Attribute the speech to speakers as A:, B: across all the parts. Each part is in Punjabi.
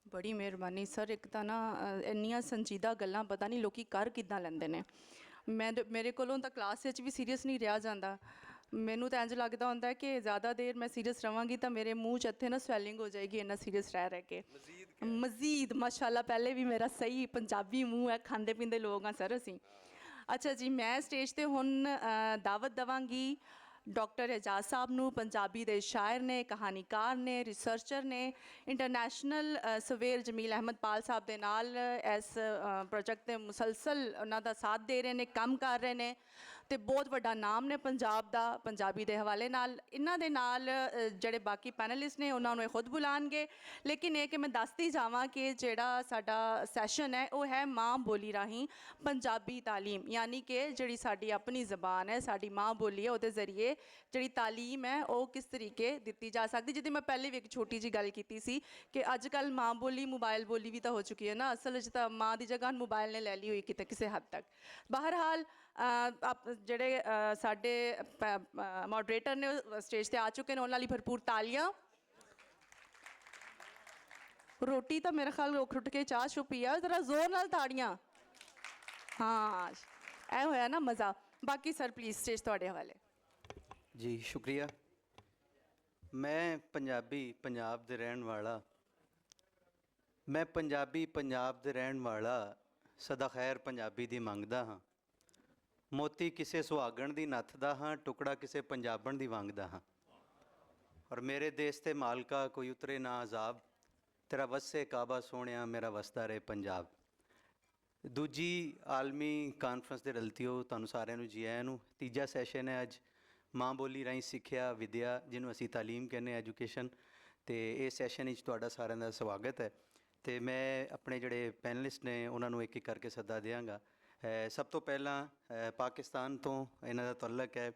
A: ਬੜੀ ਮਿਹਰਬਾਨੀ ਸਰ। ਇੱਕ ਤਾਂ ਨਾ ਇੰਨੀਆਂ ਸੰਜੀਦਾ ਗੱਲਾਂ ਪਤਾ ਨਹੀਂ ਲੋਕੀ ਕਰ ਕਿੱਦਾਂ ਲੈਂਦੇ ਨੇ। ਮੇਰੇ ਕੋਲੋਂ ਤਾਂ ਕਲਾਸ ਵਿੱਚ ਵੀ ਸੀਰੀਅਸ ਨਹੀਂ ਰਿਹਾ ਜਾਂਦਾ। ਮੈਨੂੰ ਤਾਂ ਇੰਝ ਲੱਗਦਾ ਹੁੰਦਾ ਕਿ ਜ਼ਿਆਦਾ ਦੇਰ ਮੈਂ ਸੀਰੀਅਸ ਰਵਾਂਗੀ ਤਾਂ ਮੇਰੇ ਮੂੰਹ 'ਚ ਇੱਥੇ ਨਾ ਸਵੈਲਿੰਗ ਹੋ ਜਾਏਗੀ, ਇੰਨਾ ਸੀਰੀਅਸ ਰਹਿ ਕੇ। ਮਜ਼ੀਦ ਮਾਸ਼ਾਅੱਲਾ, ਪਹਿਲੇ ਵੀ ਮੇਰਾ ਸਹੀ ਪੰਜਾਬੀ ਮੂੰਹ ਹੈ, ਖਾਂਦੇ ਪੀਂਦੇ ਲੋਕ ਹਾਂ ਸਰ ਅਸੀਂ। ਅੱਛਾ ਜੀ, ਮੈਂ ਸਟੇਜ 'ਤੇ ਹੁਣ ਦਾਵਤ ਦੇਵਾਂਗੀ ਡਾਕਟਰ ਐਜਾਜ਼ ਸਾਹਿਬ ਨੂੰ। ਪੰਜਾਬੀ ਦੇ ਸ਼ਾਇਰ ਨੇ, ਕਹਾਣੀਕਾਰ ਨੇ, ਰਿਸਰਚਰ ਨੇ। ਇੰਟਰਨੈਸ਼ਨਲ ਸਵੇਰ ਜਮੀਲ ਅਹਿਮਦ ਪਾਲ ਸਾਹਿਬ ਦੇ ਨਾਲ ਇਸ ਪ੍ਰੋਜੈਕਟ 'ਤੇ ਮੁਸਲਸਲ ਉਹਨਾਂ ਦਾ ਸਾਥ ਦੇ ਰਹੇ ਨੇ, ਕੰਮ ਕਰ ਰਹੇ ਨੇ ਅਤੇ ਬਹੁਤ ਵੱਡਾ ਨਾਮ ਨੇ ਪੰਜਾਬ ਦਾ ਪੰਜਾਬੀ ਦੇ ਹਵਾਲੇ ਨਾਲ। ਇਹਨਾਂ ਦੇ ਨਾਲ ਜਿਹੜੇ ਬਾਕੀ ਪੈਨਲਿਸਟ ਨੇ ਉਹਨਾਂ ਨੂੰ ਇਹ ਖੁਦ ਬੁਲਾਉਣਗੇ। ਲੇਕਿਨ ਇਹ ਕਿ ਮੈਂ ਦੱਸਦੀ ਜਾਵਾਂ ਕਿ ਜਿਹੜਾ ਸਾਡਾ ਸੈਸ਼ਨ ਹੈ ਉਹ ਹੈ ਮਾਂ ਬੋਲੀ ਰਾਹੀਂ ਪੰਜਾਬੀ ਤਾਲੀਮ, ਯਾਨੀ ਕਿ ਜਿਹੜੀ ਸਾਡੀ ਆਪਣੀ ਜ਼ਬਾਨ ਹੈ, ਸਾਡੀ ਮਾਂ ਬੋਲੀ ਹੈ, ਉਹਦੇ ਜ਼ਰੀਏ ਜਿਹੜੀ ਤਾਲੀਮ ਹੈ ਉਹ ਕਿਸ ਤਰੀਕੇ ਦਿੱਤੀ ਜਾ ਸਕਦੀ। ਜਿਹਦੀ ਮੈਂ ਪਹਿਲੇ ਵੀ ਇੱਕ ਛੋਟੀ ਜਿਹੀ ਗੱਲ ਕੀਤੀ ਸੀ ਕਿ ਅੱਜ ਕੱਲ੍ਹ ਮਾਂ ਬੋਲੀ ਮੋਬਾਈਲ ਬੋਲੀ ਵੀ ਤਾਂ ਹੋ ਚੁੱਕੀ ਹੈ ਨਾ। ਅਸਲ ਵਿੱਚ ਤਾਂ ਮਾਂ ਦੀ ਜਗ੍ਹਾ ਮੋਬਾਈਲ ਨੇ ਲੈ ਲਈ ਹੋਈ ਕਿਤੇ ਕਿਸੇ ਹੱਦ ਤੱਕ। ਬਹਰਹਾਲ ਜਿਹੜੇ ਸਾਡੇ ਮੋਡਰੇਟਰ ਨੇ ਸਟੇਜ 'ਤੇ ਆ ਚੁੱਕੇ ਨੇ, ਉਹਨਾਂ ਲਈ ਭਰਪੂਰ ਤਾਲੀਆਂ। ਰੋਟੀ ਤਾਂ ਮੇਰੇ ਖਿਆਲ ਰੁੱਖ ਉੱਠ ਕੇ ਚਾਹ ਚੁ ਪੀ ਆ, ਜ਼ਰਾ ਜ਼ੋਰ ਨਾਲ ਤਾੜੀਆਂ। ਹਾਂ, ਇਹ ਹੋਇਆ ਨਾ ਮਜ਼ਾ। ਬਾਕੀ ਸਰ ਪਲੀਜ਼ ਸਟੇਜ ਤੁਹਾਡੇ ਹਵਾਲੇ।
B: ਜੀ ਸ਼ੁਕਰੀਆ। ਮੈਂ ਪੰਜਾਬੀ ਪੰਜਾਬ ਦੇ ਰਹਿਣ ਵਾਲਾ, ਸਦਾ ਖੈਰ ਪੰਜਾਬੀ ਦੀ ਮੰਗਦਾ ਹਾਂ। ਮੋਤੀ ਕਿਸੇ ਸੁਹਾਗਣ ਦੀ ਨੱਥਦਾ ਹਾਂ, ਟੁਕੜਾ ਕਿਸੇ ਪੰਜਾਬਣ ਦੀ ਵੰਗਦਾ ਹਾਂ। ਔਰ ਮੇਰੇ ਦੇਸ਼ ਤੇ ਮਾਲਕਾ ਕੋਈ ਉਤਰੇ ਨਾ ਅਜ਼ਾਬ, ਤੇਰਾ ਵਸੇ ਕਾਬਾ ਸੋਹਣਿਆ ਮੇਰਾ ਵਸਦਾ ਰਹੇ ਪੰਜਾਬ। ਦੂਜੀ ਆਲਮੀ ਕਾਨਫਰੰਸ ਦੇ ਰਲਤੀਓ ਤੁਹਾਨੂੰ ਸਾਰਿਆਂ ਨੂੰ ਜੀ ਆਇਆਂ ਨੂੰ। ਤੀਜਾ ਸੈਸ਼ਨ ਹੈ ਅੱਜ ਮਾਂ ਬੋਲੀ ਰਾਹੀਂ ਸਿੱਖਿਆ ਵਿਦਿਆ, ਜਿਹਨੂੰ ਅਸੀਂ ਤਾਲੀਮ ਕਹਿੰਦੇ ਹਾਂ, ਐਜੂਕੇਸ਼ਨ। ਅਤੇ ਇਹ ਸੈਸ਼ਨ ਵਿੱਚ ਤੁਹਾਡਾ ਸਾਰਿਆਂ ਦਾ ਸਵਾਗਤ ਹੈ। ਅਤੇ ਮੈਂ ਆਪਣੇ ਜਿਹੜੇ ਪੈਨਲਿਸਟ ਨੇ ਉਹਨਾਂ ਨੂੰ ਇੱਕ ਇੱਕ ਕਰਕੇ ਸੱਦਾ ਦਿਆਂਗਾ। ਸਭ ਤੋਂ ਪਹਿਲਾਂ ਪਾਕਿਸਤਾਨ ਤੋਂ ਇਹਨਾਂ ਦਾ ਤਾਲੁਕ ਹੈ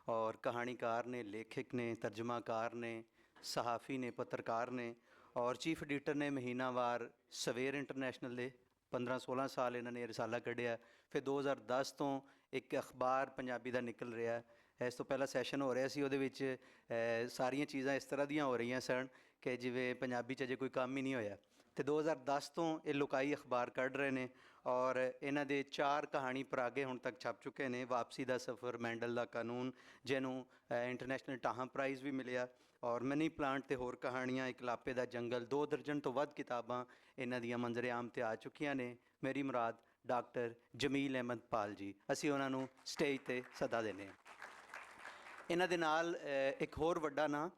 B: ਔਰ ਕਹਾਣੀਕਾਰ ਨੇ, ਲੇਖਕ ਨੇ, ਤਰਜਮਾਕਾਰ ਨੇ, ਸਹਾਫੀ ਨੇ, ਪੱਤਰਕਾਰ ਨੇ ਔਰ ਚੀਫ ਐਡੀਟਰ ਨੇ ਮਹੀਨਾਵਾਰ ਸਵੇਰ ਇੰਟਰਨੈਸ਼ਨਲ ਦੇ। 15-16 ਸਾਲ ਇਹਨਾਂ ਨੇ ਰਸਾਲਾ ਕੱਢਿਆ। ਫਿਰ 2010 ਤੋਂ ਇੱਕ ਅਖਬਾਰ ਪੰਜਾਬੀ ਦਾ ਨਿਕਲ ਰਿਹਾ। ਇਸ ਤੋਂ ਪਹਿਲਾਂ ਸੈਸ਼ਨ ਹੋ ਰਿਹਾ ਸੀ, ਉਹਦੇ ਵਿੱਚ ਸਾਰੀਆਂ ਚੀਜ਼ਾਂ ਇਸ ਤਰ੍ਹਾਂ ਦੀਆਂ ਹੋ ਰਹੀਆਂ ਸਨ ਕਿ ਜਿਵੇਂ ਪੰਜਾਬੀ 'ਚ ਅਜੇ ਕੋਈ ਕੰਮ ਹੀ ਨਹੀਂ ਹੋਇਆ। ਅਤੇ 2010 ਤੋਂ ਇਹ ਲੁਕਾਈ ਅਖਬਾਰ ਕੱਢ ਰਹੇ ਨੇ ਔਰ ਇਹਨਾਂ ਦੇ 4 ਕਹਾਣੀ ਪਰਾਗੇ ਹੁਣ ਤੱਕ ਛਪ ਚੁੱਕੇ ਨੇ। ਵਾਪਸੀ ਦਾ ਸਫ਼ਰ, ਮੈਂਡਲ ਦਾ ਕਾਨੂੰਨ, ਜਿਹਨੂੰ ਇੰਟਰਨੈਸ਼ਨਲ ਟਾਹਾਂ ਪ੍ਰਾਈਜ਼ ਵੀ ਮਿਲਿਆ, ਔਰ ਮਨੀ ਪਲਾਂਟ ਅਤੇ ਹੋਰ ਕਹਾਣੀਆਂ, ਇੱਕ ਲਾਪੇ ਦਾ ਜੰਗਲ। 2 ਦਰਜਨ ਤੋਂ ਵੱਧ ਕਿਤਾਬਾਂ ਇਹਨਾਂ ਦੀਆਂ ਮੰਜ਼ਰੇ ਆਮ 'ਤੇ ਆ ਚੁੱਕੀਆਂ ਨੇ। ਮੇਰੀ ਮੁਰਾਦ ਡਾਕਟਰ ਜਮੀਲ ਅਹਿਮਦ ਪਾਲ ਜੀ, ਅਸੀਂ ਉਹਨਾਂ ਨੂੰ ਸਟੇਜ 'ਤੇ ਸੱਦਾ ਦਿੰਦੇ ਹਾਂ। ਇਹਨਾਂ ਦੇ ਨਾਲ ਇੱਕ ਹੋਰ ਵੱਡਾ ਨਾਂ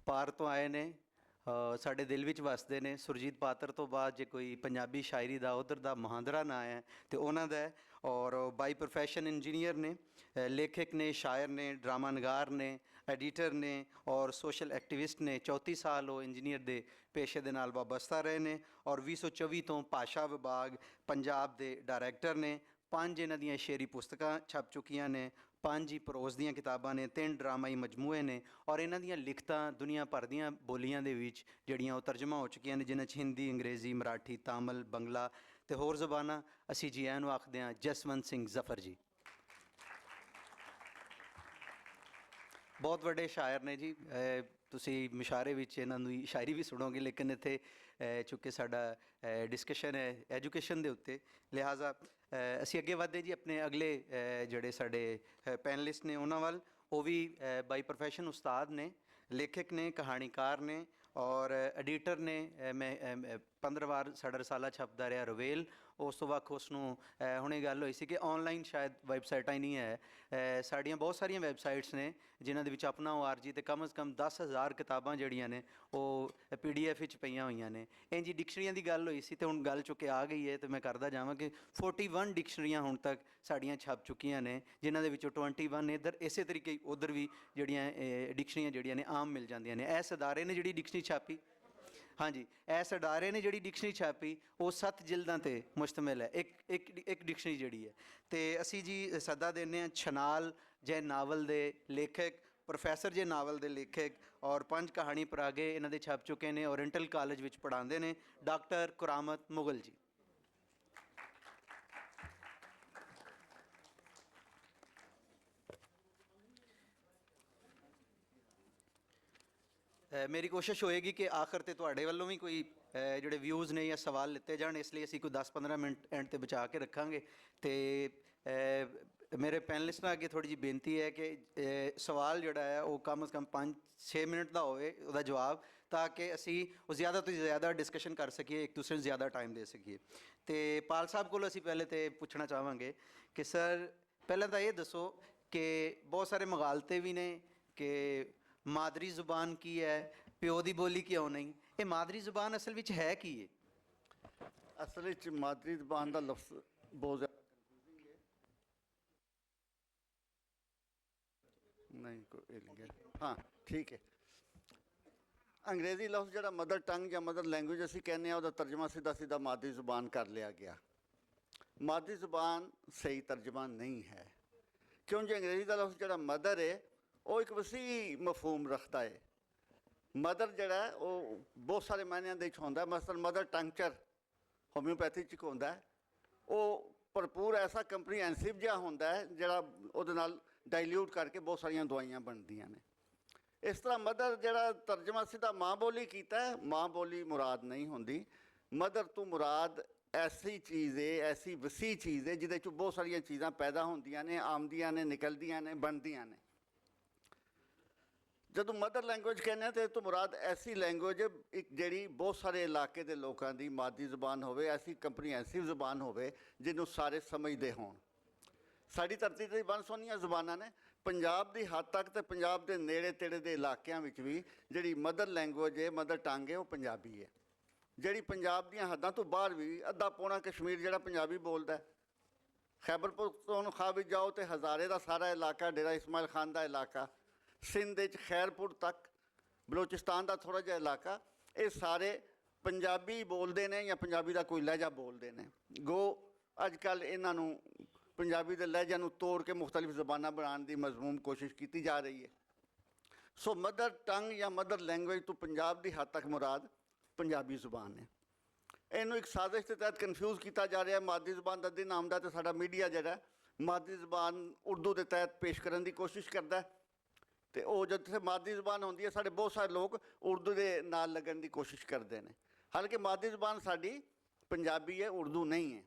B: ਪਾਰ ਤੋਂ ਆਏ ਨੇ, ਸਾਡੇ ਦਿਲ ਵਿੱਚ ਵਸਦੇ ਨੇ। ਸੁਰਜੀਤ ਪਾਤਰ ਤੋਂ ਬਾਅਦ ਜੇ ਕੋਈ ਪੰਜਾਬੀ ਸ਼ਾਇਰੀ ਦਾ ਉੱਧਰ ਦਾ ਮੁਹਾਂਦਰਾ ਨਾਂ ਹੈ ਅਤੇ ਉਹਨਾਂ ਦਾ ਹੈ। ਔਰ ਬਾਈ ਪ੍ਰੋਫੈਸ਼ਨ ਇੰਜੀਨੀਅਰ ਨੇ, ਲੇਖਕ ਨੇ, ਸ਼ਾਇਰ ਨੇ, ਡਰਾਮਾ ਨਿਗਾਰ ਨੇ, ਐਡੀਟਰ ਨੇ ਔਰ ਸੋਸ਼ਲ ਐਕਟਿਵਿਸਟ ਨੇ। 34 ਸਾਲ ਉਹ ਇੰਜੀਨੀਅਰ ਦੇ ਪੇਸ਼ੇ ਦੇ ਨਾਲ ਵਾਬਸਤਾ ਰਹੇ ਨੇ ਔਰ 2024 ਤੋਂ ਭਾਸ਼ਾ ਵਿਭਾਗ ਪੰਜਾਬ ਦੇ ਡਾਇਰੈਕਟਰ ਨੇ। 5 ਇਹਨਾਂ ਦੀਆਂ ਸ਼ੇਰੀ ਪੁਸਤਕਾਂ ਛਪ ਚੁੱਕੀਆਂ ਨੇ, 5 ਹੀ ਪ੍ਰੋਜ਼ ਦੀਆਂ ਕਿਤਾਬਾਂ ਨੇ, 3 ਡਰਾਮਾਈ ਮਜਮੂਏ ਨੇ ਔਰ ਇਹਨਾਂ ਦੀਆਂ ਲਿਖਤਾਂ ਦੁਨੀਆ ਭਰ ਦੀਆਂ ਬੋਲੀਆਂ ਦੇ ਵਿੱਚ ਜਿਹੜੀਆਂ ਉਹ ਤਰਜਮਾ ਹੋ ਚੁੱਕੀਆਂ ਨੇ, ਜਿਨ੍ਹਾਂ 'ਚ ਹਿੰਦੀ, ਅੰਗਰੇਜ਼ੀ, ਮਰਾਠੀ, ਤਾਮਿਲ, ਬੰਗਲਾ ਅਤੇ ਹੋਰ ਜ਼ਬਾਨਾਂ। ਅਸੀਂ ਜੀ ਆਇਆਂ ਨੂੰ ਆਖਦੇ ਹਾਂ ਜਸਵੰਤ ਸਿੰਘ ਜ਼ਫਰ ਜੀ। ਬਹੁਤ ਵੱਡੇ ਸ਼ਾਇਰ ਨੇ ਜੀ। ਤੁਸੀਂ ਮੁਸ਼ਾਰੇ ਵਿੱਚ ਇਹਨਾਂ ਦੀ ਸ਼ਾਇਰੀ ਵੀ ਸੁਣੋਗੇ, ਲੇਕਿਨ ਇੱਥੇ ਚੂँਕਿ ਸਾਡਾ ਡਿਸਕਸ਼ਨ ਹੈ ਐਜੂਕੇਸ਼ਨ ਦੇ ਉੱਤੇ, ਲਿਹਾਜ਼ਾ ਅਸੀਂ ਅੱਗੇ ਵਧਦੇ ਜੀ ਆਪਣੇ ਅਗਲੇ ਜਿਹੜੇ ਸਾਡੇ ਪੈਨਲਿਸਟ ਨੇ ਉਹਨਾਂ ਵੱਲ। ਉਹ ਵੀ ਬਾਈ ਪ੍ਰੋਫੈਸ਼ਨ ਉਸਤਾਦ ਨੇ, ਲੇਖਕ ਨੇ, ਕਹਾਣੀਕਾਰ ਨੇ ਔਰ ਐਡੀਟਰ ਨੇ। ਮੈਂ 15 ਵਾਰ ਸਾਡਾ ਰਸਾਲਾ ਛਪਦਾ ਰਿਹਾ ਰਵੇਲ। ਉਸ ਤੋਂ ਵੱਖ ਉਸ ਨੂੰ ਹੁਣੇ ਗੱਲ ਹੋਈ ਸੀ ਕਿ ਔਨਲਾਈਨ ਸ਼ਾਇਦ ਵੈਬਸਾਈਟਾਂ ਹੀ ਨਹੀਂ ਹੈ। ਸਾਡੀਆਂ ਬਹੁਤ ਸਾਰੀਆਂ ਵੈਬਸਾਈਟਸ ਨੇ ਜਿਨ੍ਹਾਂ ਦੇ ਵਿੱਚ ਆਪਣਾ ORG ਅਤੇ ਕਮ ਅਜ਼ ਕਮ 10,000 ਕਿਤਾਬਾਂ ਜਿਹੜੀਆਂ ਨੇ ਉਹ PDF ਵਿੱਚ ਪਈਆਂ ਹੋਈਆਂ ਨੇ। ਇੰਝ ਡਿਕਸ਼ਨਰੀਆਂ ਦੀ ਗੱਲ ਹੋਈ ਸੀ ਅਤੇ ਹੁਣ ਗੱਲ ਚੁੱਕੇ ਆ ਗਈ ਹੈ ਅਤੇ ਮੈਂ ਕਰਦਾ ਜਾਵਾਂ ਕਿ 41 ਡਿਕਸ਼ਨਰੀਆਂ ਹੁਣ ਤੱਕ ਸਾਡੀਆਂ ਛਪ ਚੁੱਕੀਆਂ ਨੇ, ਜਿਨ੍ਹਾਂ ਦੇ ਵਿੱਚੋਂ 21 ਇੱਧਰ, ਇਸੇ ਤਰੀਕੇ ਉੱਧਰ ਵੀ ਜਿਹੜੀਆਂ ਡਿਕਸ਼ਨਰੀਆਂ ਜਿਹੜੀਆਂ ਨੇ ਆਮ ਮਿਲ ਜਾਂਦੀਆਂ ਨੇ। ਇਸ ਅਦਾਰੇ ਨੇ ਜਿਹੜੀ ਡਿਕਸ਼ਨਰੀ ਛਾਪੀ, ਹਾਂਜੀ, ਇਸ ਅਦਾਰੇ ਨੇ ਜਿਹੜੀ ਡਿਕਸ਼ਨਰੀ ਛਾਪੀ ਉਹ 7 ਜਿਲਦਾਂ 'ਤੇ ਮੁਸ਼ਤਮਿਲ ਹੈ, ਇੱਕ ਡਿਕਸ਼ਨਰੀ ਜਿਹੜੀ ਹੈ। ਅਤੇ ਅਸੀਂ ਜੀ ਸੱਦਾ ਦਿੰਦੇ ਹਾਂ ਛਨਾਲ ਜੇ ਨਾਵਲ ਦੇ ਲੇਖਕ, ਪ੍ਰੋਫੈਸਰ ਜੇ ਨਾਵਲ ਦੇ ਲੇਖਕ ਔਰ 5 ਕਹਾਣੀ ਪਰਾਗੇ ਇਹਨਾਂ ਦੇ ਛਪ ਚੁੱਕੇ ਨੇ, ਓਰੀਐਂਟਲ ਕਾਲਜ ਵਿੱਚ ਪੜ੍ਹਾਉਂਦੇ ਨੇ, ਡਾਕਟਰ ਕੁਰਾਮਤ ਮੁਗਲ ਜੀ। ਮੇਰੀ ਕੋਸ਼ਿਸ਼ ਹੋਏਗੀ ਕਿ ਆਖਰ ਤੇ ਤੁਹਾਡੇ ਵੱਲੋਂ ਵੀ ਕੋਈ ਜਿਹੜੇ ਵਿਊਜ਼ ਨੇ ਜਾਂ ਸਵਾਲ ਲਿੱਤੇ ਜਾਣ, ਇਸ ਲਈ ਅਸੀਂ ਕੋਈ 10-15 ਮਿੰਟ ਐਂਡ ਤੇ ਬਚਾ ਕੇ ਰੱਖਾਂਗੇ। ਤੇ ਮੇਰੇ ਪੈਨਲਿਸਟਾਂ ਅੱਗੇ ਥੋੜੀ ਜਿਹੀ ਬੇਨਤੀ ਹੈ ਕਿ ਸਵਾਲ ਜਿਹੜਾ ਹੈ ਉਹ ਕਮ ਸੇ ਕਮ 5-6 ਮਿੰਟ ਦਾ ਹੋਵੇ ਉਹਦਾ ਜਵਾਬ, ਤਾਂ ਕਿ ਅਸੀਂ ਉਹ ਜ਼ਿਆਦਾ ਤੋਂ ਜ਼ਿਆਦਾ ਡਿਸਕਸ਼ਨ ਕਰ ਸਕੀਏ, ਇੱਕ ਦੂਸਰੇ ਨੂੰ ਜ਼ਿਆਦਾ ਟਾਈਮ ਦੇ ਸਕੀਏ। ਤੇ ਪਾਲ ਸਾਹਿਬ ਕੋਲ ਅਸੀਂ ਪਹਿਲੇ ਤੇ ਪੁੱਛਣਾ ਚਾਹਾਂਗੇ ਕਿ ਸਰ ਪਹਿਲਾਂ ਤਾਂ ਇਹ ਦੱਸੋ ਕਿ ਬਹੁਤ ਸਾਰੇ ਮਗਾਲਤੇ ਵੀ ਨੇ ਕਿ ਮਾਦਰੀ ਜ਼ੁਬਾਨ ਕੀ ਹੈ, ਪਿਓ ਦੀ ਬੋਲੀ ਕਿਉਂ ਨਹੀਂ। ਇਹ ਮਾਦਰੀ ਜ਼ੁਬਾਨ ਅਸਲ ਵਿੱਚ ਹੈ ਕੀ ਹੈ?
C: ਅਸਲ ਵਿੱਚ ਮਾਦਰੀ ਜ਼ਬਾਨ ਦਾ ਲਫ਼ਜ਼ ਬਹੁਤ ਜ਼ਿਆਦਾ ਨਹੀਂ ਕੋਈ ਹਾਂ ਠੀਕ ਹੈ। ਅੰਗਰੇਜ਼ੀ ਲਫ਼ਜ਼ ਜਿਹੜਾ ਮਦਰ ਟੰਗ ਜਾਂ ਮਦਰ ਲੈਂਗੁਏਜ ਅਸੀਂ ਕਹਿੰਦੇ ਹਾਂ, ਉਹਦਾ ਤਰਜਮਾ ਸਿੱਧਾ ਸਿੱਧਾ ਮਾਦਰੀ ਜ਼ੁਬਾਨ ਕਰ ਲਿਆ ਗਿਆ। ਮਾਦਰੀ ਜ਼ੁਬਾਨ ਸਹੀ ਤਰਜਮਾ ਨਹੀਂ ਹੈ, ਕਿਉਂਕਿ ਅੰਗਰੇਜ਼ੀ ਦਾ ਲਫ਼ਜ਼ ਜਿਹੜਾ ਮਦਰ ਹੈ ਉਹ ਇੱਕ ਵਸੀ ਮਫਹੂਮ ਰੱਖਦਾ ਹੈ। ਮਦਰ ਜਿਹੜਾ ਹੈ ਉਹ ਬਹੁਤ ਸਾਰੇ ਮਾਇਨਿਆਂ ਦੇ ਵਿੱਚ ਹੁੰਦਾ। ਮਸਲਨ ਮਦਰ ਟੰਕਚਰ ਹੋਮਿਓਪੈਥੀ 'ਚ ਹੁੰਦਾ ਹੈ, ਉਹ ਭਰਪੂਰ ਐਸਾ ਕੰਪਰੀਹੈਂਸਿਵ ਜਿਹਾ ਹੁੰਦਾ ਹੈ ਜਿਹੜਾ ਉਹਦੇ ਨਾਲ ਡਾਇਲਿਊਟ ਕਰਕੇ ਬਹੁਤ ਸਾਰੀਆਂ ਦਵਾਈਆਂ ਬਣਦੀਆਂ ਨੇ। ਇਸ ਤਰ੍ਹਾਂ ਮਦਰ ਜਿਹੜਾ ਤਰਜਮਾ ਸਿੱਧਾ ਮਾਂ ਬੋਲੀ ਕੀਤਾ ਹੈ, ਮਾਂ ਬੋਲੀ ਮੁਰਾਦ ਨਹੀਂ ਹੁੰਦੀ। ਮਦਰ ਤੋਂ ਮੁਰਾਦ ਐਸੀ ਚੀਜ਼ ਹੈ, ਐਸੀ ਵਸੀ ਚੀਜ਼ ਹੈ ਜਿਹਦੇ 'ਚੋਂ ਬਹੁਤ ਸਾਰੀਆਂ ਚੀਜ਼ਾਂ ਪੈਦਾ ਹੁੰਦੀਆਂ ਨੇ, ਆਉਂਦੀਆਂ ਨੇ, ਨਿਕਲਦੀਆਂ ਨੇ, ਬਣਦੀਆਂ ਨੇ। ਜਦੋਂ ਮਦਰ ਲੈਂਗੁਏਜ ਕਹਿੰਦੇ ਹਾਂ ਤਾਂ ਇਹ ਤੋਂ ਮੁਰਾਦ ਐਸੀ ਲੈਂਗੁਏਜ ਇੱਕ ਜਿਹੜੀ ਬਹੁਤ ਸਾਰੇ ਇਲਾਕੇ ਦੇ ਲੋਕਾਂ ਦੀ ਮਾਦਰੀ ਜ਼ੁਬਾਨ ਹੋਵੇ, ਐਸੀ ਕੰਪਰੀਹੈਂਸਿਵ ਜ਼ੁਬਾਨ ਹੋਵੇ ਜਿਹਨੂੰ ਸਾਰੇ ਸਮਝਦੇ ਹੋਣ। ਸਾਡੀ ਧਰਤੀ 'ਤੇ ਬਣ ਸੋਹਣੀਆਂ ਜ਼ੁਬਾਨਾਂ ਨੇ। ਪੰਜਾਬ ਦੀ ਹੱਦ ਤੱਕ ਤੇ ਪੰਜਾਬ ਦੇ ਨੇੜੇ ਤੇੜੇ ਦੇ ਇਲਾਕਿਆਂ ਵਿੱਚ ਵੀ ਜਿਹੜੀ ਮਦਰ ਲੈਂਗੁਏਜ ਹੈ, ਮਦਰ ਟੰਗ ਹੈ, ਉਹ ਪੰਜਾਬੀ ਹੈ। ਜਿਹੜੀ ਪੰਜਾਬ ਦੀਆਂ ਹੱਦਾਂ ਤੋਂ ਬਾਹਰ ਵੀ ਅੱਧਾ ਪੌਣਾ ਕਸ਼ਮੀਰ ਜਿਹੜਾ ਪੰਜਾਬੀ ਬੋਲਦਾ ਹੈ। ਖੈਬਰ ਪਖਤੂਨਖਵਾ ਵਿੱਚ ਜਾਓ ਤੇ ਹਜ਼ਾਰੇ ਦਾ ਸਾਰਾ ਇਲਾਕਾ, ਡੇਰਾ ਇਸਮਾਇਲ ਖਾਨ ਦਾ ਇਲਾਕਾ, ਸਿੰਧ ਵਿੱਚ ਖੈਰਪੁਰ ਤੱਕ, ਬਲੋਚਿਸਤਾਨ ਦਾ ਥੋੜ੍ਹਾ ਜਿਹਾ ਇਲਾਕਾ, ਇਹ ਸਾਰੇ ਪੰਜਾਬੀ ਬੋਲਦੇ ਨੇ ਜਾਂ ਪੰਜਾਬੀ ਦਾ ਕੋਈ ਲਹਿਜਾ ਬੋਲਦੇ ਨੇ। ਗੋ ਅੱਜ ਕੱਲ੍ਹ ਇਹਨਾਂ ਨੂੰ ਪੰਜਾਬੀ ਦੇ ਲਹਿਜੇ ਨੂੰ ਤੋੜ ਕੇ ਮੁਖਤਲਿਫ ਜ਼ਬਾਨਾਂ ਬਣਾਉਣ ਦੀ ਮਜ਼ਮੂਮ ਕੋਸ਼ਿਸ਼ ਕੀਤੀ ਜਾ ਰਹੀ ਹੈ। ਸੋ ਮਦਰ ਟੰਗ ਜਾਂ ਮਦਰ ਲੈਂਗੁਏਜ ਤੋਂ ਪੰਜਾਬ ਦੀ ਹੱਦ ਤੱਕ ਮੁਰਾਦ ਪੰਜਾਬੀ ਜ਼ੁਬਾਨ ਹੈ। ਇਹਨੂੰ ਇੱਕ ਸਾਜ਼ਿਸ਼ ਦੇ ਤਹਿਤ ਕਨਫਿਊਜ਼ ਕੀਤਾ ਜਾ ਰਿਹਾ। ਮਾਦਰੀ ਜ਼ੁਬਾਨ ਦਾ ਦਿਨ ਆਉਂਦਾ ਤੇ ਸਾਡਾ ਮੀਡੀਆ ਜਿਹੜਾ ਮਾਦਰੀ ਜ਼ੁਬਾਨ ਉਰਦੂ ਦੇ ਤਹਿਤ ਪੇਸ਼ ਕਰਨ ਦੀ ਕੋਸ਼ਿਸ਼ ਕਰਦਾ, ਤੇ ਉਹ ਜਿੱਥੇ ਮਾਦਰੀ ਜ਼ੁਬਾਨ ਹੁੰਦੀ ਹੈ ਸਾਡੇ ਬਹੁਤ ਸਾਰੇ ਲੋਕ ਉਰਦੂ ਦੇ ਨਾਲ ਲੱਗਣ ਦੀ ਕੋਸ਼ਿਸ਼ ਕਰਦੇ ਨੇ। ਹਾਲਾਂਕਿ ਮਾਦਰੀ ਜ਼ੁਬਾਨ ਸਾਡੀ ਪੰਜਾਬੀ ਹੈ, ਉਰਦੂ ਨਹੀਂ ਹੈ।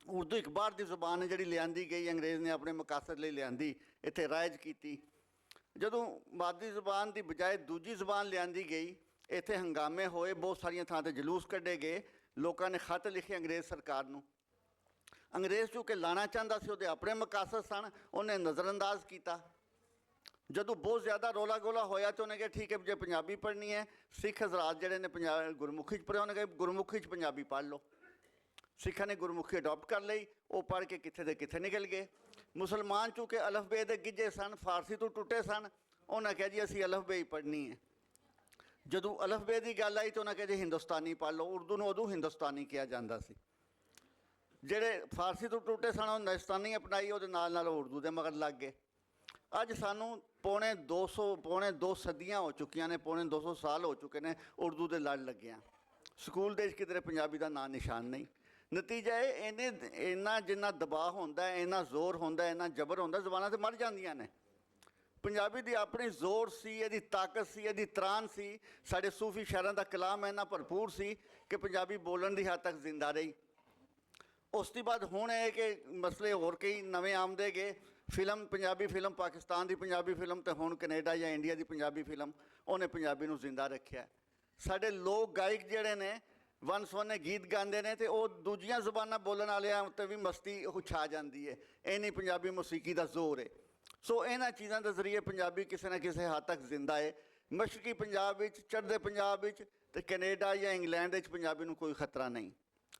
C: ਉਰਦੂ ਇੱਕ ਬਾਹਰ ਦੀ ਜ਼ੁਬਾਨ ਹੈ ਜਿਹੜੀ ਲਿਆਂਦੀ ਗਈ, ਅੰਗਰੇਜ਼ ਨੇ ਆਪਣੇ ਮਕਾਸਦ ਲਈ ਲਿਆਂਦੀ, ਇੱਥੇ ਰਾਇਜ ਕੀਤੀ। ਜਦੋਂ ਮਾਦਰੀ ਜ਼ੁਬਾਨ ਦੀ ਬਜਾਏ ਦੂਜੀ ਜ਼ੁਬਾਨ ਲਿਆਂਦੀ ਗਈ, ਇੱਥੇ ਹੰਗਾਮੇ ਹੋਏ, ਬਹੁਤ ਸਾਰੀਆਂ ਥਾਂ 'ਤੇ ਜਲੂਸ ਕੱਢੇ ਗਏ, ਲੋਕਾਂ ਨੇ ਖੱਤ ਲਿਖੇ ਅੰਗਰੇਜ਼ ਸਰਕਾਰ ਨੂੰ। ਅੰਗਰੇਜ਼ ਚੂੰਕਿ ਲਾਣਾ ਚਾਹੁੰਦਾ ਸੀ, ਉਹਦੇ ਆਪਣੇ ਮਕਾਸਦ ਸਨ, ਉਹਨੇ ਨਜ਼ਰਅੰਦਾਜ਼ ਕੀਤਾ। ਜਦੋਂ ਬਹੁਤ ਜ਼ਿਆਦਾ ਰੌਲਾ ਗੋਲਾ ਹੋਇਆ ਤਾਂ ਉਹਨੇ ਕਿਹਾ ਠੀਕ ਹੈ ਜੇ ਪੰਜਾਬੀ ਪੜ੍ਹਨੀ ਹੈ, ਸਿੱਖ ਹਜ਼ਰਾਤ ਜਿਹੜੇ ਨੇ ਗੁਰਮੁਖੀ 'ਚ ਪੜ੍ਹਿਆ, ਉਹਨੇ ਕਿਹਾ ਗੁਰਮੁਖੀ 'ਚ ਪੰਜਾਬੀ ਪੜ੍ਹ ਲਓ। ਸਿੱਖਾਂ ਨੇ ਗੁਰਮੁਖੀ ਅਡੋਪਟ ਕਰ ਲਈ, ਉਹ ਪੜ੍ਹ ਕੇ ਕਿੱਥੇ ਦੇ ਕਿੱਥੇ ਨਿਕਲ ਗਏ। ਮੁਸਲਮਾਨ ਚੂੰਕਿ ਅਲਫਬੇ ਦੇ ਗਿੱਝੇ ਸਨ, ਫਾਰਸੀ ਤੋਂ ਟੁੱਟੇ ਸਨ, ਉਹਨਾਂ ਕਿਹਾ ਜੀ ਅਸੀਂ ਅਲਫਬੇ ਹੀ ਪੜ੍ਹਨੀ ਹੈ। ਜਦੋਂ ਅਲਫਬੇ ਦੀ ਗੱਲ ਆਈ ਤਾਂ ਉਹਨਾਂ ਕਿਹਾ ਜੀ ਹਿੰਦੁਸਤਾਨੀ ਪੜ੍ਹ ਲਓ। ਉਰਦੂ ਨੂੰ ਉਦੋਂ ਹਿੰਦੁਸਤਾਨੀ ਕਿਹਾ ਜਾਂਦਾ ਸੀ। ਜਿਹੜੇ ਫਾਰਸੀ ਤੋਂ ਟੁੱਟੇ ਸਨ ਉਹ ਹਿੰਦੁਸਤਾਨੀ ਅਪਣਾਈ, ਉਹਦੇ ਨਾਲ ਨਾਲ ਉਰਦੂ ਦੇ ਮਗਰ ਲੱਗ ਗਏ। ਅੱਜ ਸਾਨੂੰ ਪੌਣੇ 2 ਸਦੀਆਂ ਹੋ ਚੁੱਕੀਆਂ ਨੇ, ਪੌਣੇ 200 ਸਾਲ ਹੋ ਚੁੱਕੇ ਨੇ ਉਰਦੂ ਦੇ ਲੜ ਲੱਗਿਆਂ। ਸਕੂਲ ਦੇ ਵਿੱਚ ਕਿਧਰੇ ਪੰਜਾਬੀ ਦਾ ਨਾਂ ਨਿਸ਼ਾਨ ਨਹੀਂ। ਨਤੀਜਾ ਇਹ ਇੰਨਾ ਜਿੰਨਾ ਦਬਾਅ ਹੁੰਦਾ, ਇੰਨਾ ਜ਼ੋਰ ਹੁੰਦਾ, ਇੰਨਾ ਜ਼ਬਰ ਹੁੰਦਾ, ਜ਼ਬਾਨਾਂ ਤਾਂ ਮਰ ਜਾਂਦੀਆਂ ਨੇ। ਪੰਜਾਬੀ ਦੀ ਆਪਣੀ ਜ਼ੋਰ ਸੀ, ਇਹਦੀ ਤਾਕਤ ਸੀ, ਇਹਦੀ ਤਰਾਨ ਸੀ। ਸਾਡੇ ਸੂਫੀ ਸ਼ਾਇਰਾਂ ਦਾ ਕਲਾਮ ਇੰਨਾ ਭਰਪੂਰ ਸੀ ਕਿ ਪੰਜਾਬੀ ਬੋਲਣ ਦੀ ਹੱਦ ਤੱਕ ਜ਼ਿੰਦਾ ਰਹੀ। ਉਸ ਤੋਂ ਬਾਅਦ ਹੁਣ ਇਹ ਕਿ ਮਸਲੇ ਹੋਰ ਕਈ ਨਵੇਂ ਆਉਂਦੇ ਗਏ। ਫਿਲਮ, ਪੰਜਾਬੀ ਫਿਲਮ, ਪਾਕਿਸਤਾਨ ਦੀ ਪੰਜਾਬੀ ਫਿਲਮ ਤੇ ਹੁਣ ਕੈਨੇਡਾ ਜਾਂ ਇੰਡੀਆ ਦੀ ਪੰਜਾਬੀ ਫਿਲਮ, ਉਹਨੇ ਪੰਜਾਬੀ ਨੂੰ ਜ਼ਿੰਦਾ ਰੱਖਿਆ। ਸਾਡੇ ਲੋਕ ਗਾਇਕ ਜਿਹੜੇ ਨੇ ਵੰਨ ਸੁਵੰਨੇ ਗੀਤ ਗਾਉਂਦੇ ਨੇ ਤੇ ਉਹ ਦੂਜੀਆਂ ਜ਼ੁਬਾਨਾਂ ਬੋਲਣ ਵਾਲਿਆਂ ਉੱਤੇ ਵੀ ਮਸਤੀ ਛਾ ਜਾਂਦੀ ਹੈ। ਇਹ ਨਹੀਂ ਪੰਜਾਬੀ ਮੌਸੀਕੀ ਦਾ ਜ਼ੋਰ ਹੈ। ਸੋ ਇਹਨਾਂ ਚੀਜ਼ਾਂ ਦੇ ਜ਼ਰੀਏ ਪੰਜਾਬੀ ਕਿਸੇ ਨਾ ਕਿਸੇ ਹੱਦ ਤੱਕ ਜ਼ਿੰਦਾ ਹੈ। ਮਸ਼ਰਕੀ ਪੰਜਾਬ ਵਿੱਚ, ਚੜ੍ਹਦੇ ਪੰਜਾਬ ਵਿੱਚ ਤੇ ਕੈਨੇਡਾ ਜਾਂ ਇੰਗਲੈਂਡ ਵਿੱਚ ਪੰਜਾਬੀ ਨੂੰ ਕੋਈ ਖਤਰਾ ਨਹੀਂ।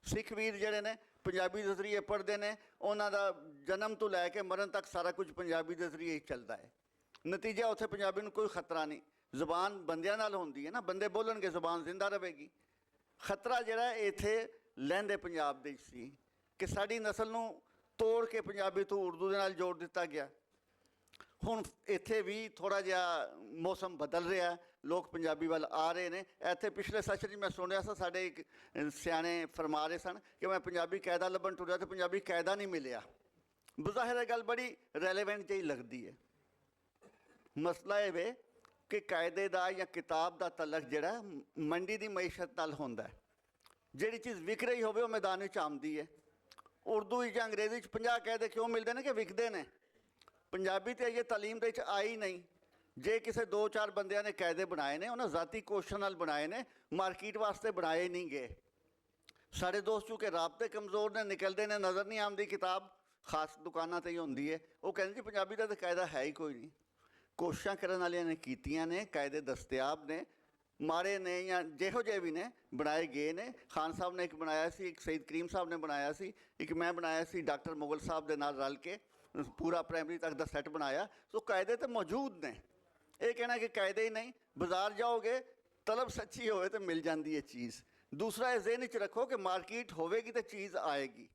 C: ਸਿੱਖ ਵੀਰ ਜਿਹੜੇ ਨੇ ਪੰਜਾਬੀ ਦੇ ਜ਼ਰੀਏ ਪੜ੍ਹਦੇ ਨੇ, ਉਹਨਾਂ ਦਾ ਜਨਮ ਤੋਂ ਲੈ ਕੇ ਮਰਨ ਤੱਕ ਸਾਰਾ ਕੁਝ ਪੰਜਾਬੀ ਦੇ ਜ਼ਰੀਏ ਹੀ ਚੱਲਦਾ ਹੈ। ਨਤੀਜਾ ਉੱਥੇ ਪੰਜਾਬੀ ਨੂੰ ਕੋਈ ਖਤਰਾ ਨਹੀਂ। ਜ਼ੁਬਾਨ ਬੰਦਿਆਂ ਨਾਲ ਹੁੰਦੀ ਹੈ ਨਾ, ਬੰਦੇ ਬੋਲਣਗੇ ਜ਼ੁਬਾਨ ਜ਼ਿੰਦਾ ਰਹੇਗੀ। ਖਤਰਾ ਜਿਹੜਾ ਇੱਥੇ ਲਹਿੰਦੇ ਪੰਜਾਬ ਦੇ ਸੀ ਕਿ ਸਾਡੀ ਨਸਲ ਨੂੰ ਤੋੜ ਕੇ ਪੰਜਾਬੀ ਤੋਂ ਉਰਦੂ ਦੇ ਨਾਲ ਜੋੜ ਦਿੱਤਾ ਗਿਆ। ਹੁਣ ਇੱਥੇ ਵੀ ਥੋੜ੍ਹਾ ਜਿਹਾ ਮੌਸਮ ਬਦਲ ਰਿਹਾ, ਲੋਕ ਪੰਜਾਬੀ ਵੱਲ ਆ ਰਹੇ ਨੇ। ਇੱਥੇ ਪਿਛਲੇ ਸੈਸ਼ਨ 'ਚ ਮੈਂ ਸੁਣਿਆ ਸੀ, ਸਾਡੇ ਇੱਕ ਸਿਆਣੇ ਫਰਮਾ ਰਹੇ ਸਨ ਕਿ ਮੈਂ ਪੰਜਾਬੀ ਕਾਇਦਾ ਲੱਭਣ ਟੁਰਿਆ ਤੇ ਪੰਜਾਬੀ ਕਾਇਦਾ ਨਹੀਂ ਮਿਲਿਆ। ਬਜ਼ਾਹਿਰ ਇਹ ਗੱਲ ਬੜੀ ਰੈਲੇਵੈਂਟ ਜਿਹੀ ਲੱਗਦੀ ਹੈ। ਮਸਲਾ ਇਹ ਵੇ ਕਿ ਕਾਇਦੇ ਦਾ ਜਾਂ ਕਿਤਾਬ ਦਾ ਤਲਕ ਜਿਹੜਾ ਮੰਡੀ ਦੀ ਮਈਸ਼ਤ ਨਾਲ ਹੁੰਦਾ ਹੈ। ਜਿਹੜੀ ਚੀਜ਼ ਵਿਕ ਰਹੀ ਹੋਵੇ ਉਹ ਮੈਦਾਨ ਵਿੱਚ ਆਉਂਦੀ ਹੈ। ਉਰਦੂ ਜਾਂ ਅੰਗਰੇਜ਼ੀ 'ਚ 50 ਕਾਇਦੇ ਕਿਉਂ ਮਿਲਦੇ ਨੇ ਕਿ ਵਿਕਦੇ ਨੇ। ਪੰਜਾਬੀ ਤੇ ਇਹ ਤਾਲੀਮ ਦੇ ਵਿੱਚ ਆਈ ਨਹੀਂ। ਜੇ ਕਿਸੇ 2-4 ਬੰਦਿਆਂ ਨੇ ਕਾਇਦੇ ਬਣਾਏ ਨੇ, ਉਹਨਾਂ ਜ਼ਾਤੀ ਕੋਸ਼ਿਸ਼ ਨਾਲ ਬਣਾਏ ਨੇ, ਮਾਰਕੀਟ ਵਾਸਤੇ ਬਣਾਏ ਨਹੀਂ ਗਏ। ਸਾਡੇ ਦੋਸਤ ਚੂੰਕਿ ਰਾਬਤੇ ਕਮਜ਼ੋਰ ਨੇ, ਨਿਕਲਦੇ ਨੇ, ਨਜ਼ਰ ਨਹੀਂ ਆਉਂਦੀ ਕਿਤਾਬ, ਖਾਸ ਦੁਕਾਨਾਂ 'ਤੇ ਹੀ ਹੁੰਦੀ ਹੈ। ਉਹ ਕਹਿੰਦੇ ਜੀ ਪੰਜਾਬੀ ਦਾ ਤਾਂ ਕਾਇਦਾ ਹੈ ਹੀ ਕੋਈ ਨਹੀਂ। ਕੋਸ਼ਿਸ਼ਾਂ ਕਰਨ ਵਾਲਿਆਂ ਨੇ ਕੀਤੀਆਂ ਨੇ, ਕਾਇਦੇ ਦਸਤਿਆਬ ਨੇ, ਮਾਰੇ ਨੇ ਜਾਂ ਜਿਹੋ ਜਿਹੇ ਵੀ ਨੇ ਬਣਾਏ ਗਏ ਨੇ। ਖਾਨ ਸਾਹਿਬ ਨੇ ਇੱਕ ਬਣਾਇਆ ਸੀ, ਇੱਕ ਸਈਦ ਕਰੀਮ ਸਾਹਿਬ ਨੇ ਬਣਾਇਆ ਸੀ, ਇੱਕ ਮੈਂ ਬਣਾਇਆ ਸੀ ਡਾਕਟਰ ਮੁਗਲ ਸਾਹਿਬ ਦੇ ਨਾਲ ਰਲ ਕੇ, ਪੂਰਾ ਪ੍ਰਾਇਮਰੀ ਤੱਕ ਦਾ ਸੈੱਟ ਬਣਾਇਆ। ਸੋ ਕਾਇਦੇ ਤਾਂ ਮੌਜੂਦ ਨੇ। ਇਹ ਕਹਿਣਾ ਕਿ ਕਾਇਦੇ ਹੀ ਨਹੀਂ, ਬਾਜ਼ਾਰ ਜਾਓਗੇ ਤਲਬ ਸੱਚੀ ਹੋਵੇ ਤਾਂ ਮਿਲ ਜਾਂਦੀ ਹੈ ਚੀਜ਼। ਦੂਸਰਾ ਇਹ ਜ਼ਿਹਨ 'ਚ ਰੱਖੋ ਕਿ ਮਾਰਕੀਟ ਹੋਵੇਗੀ ਤਾਂ ਚੀਜ਼ ਆਏਗੀ।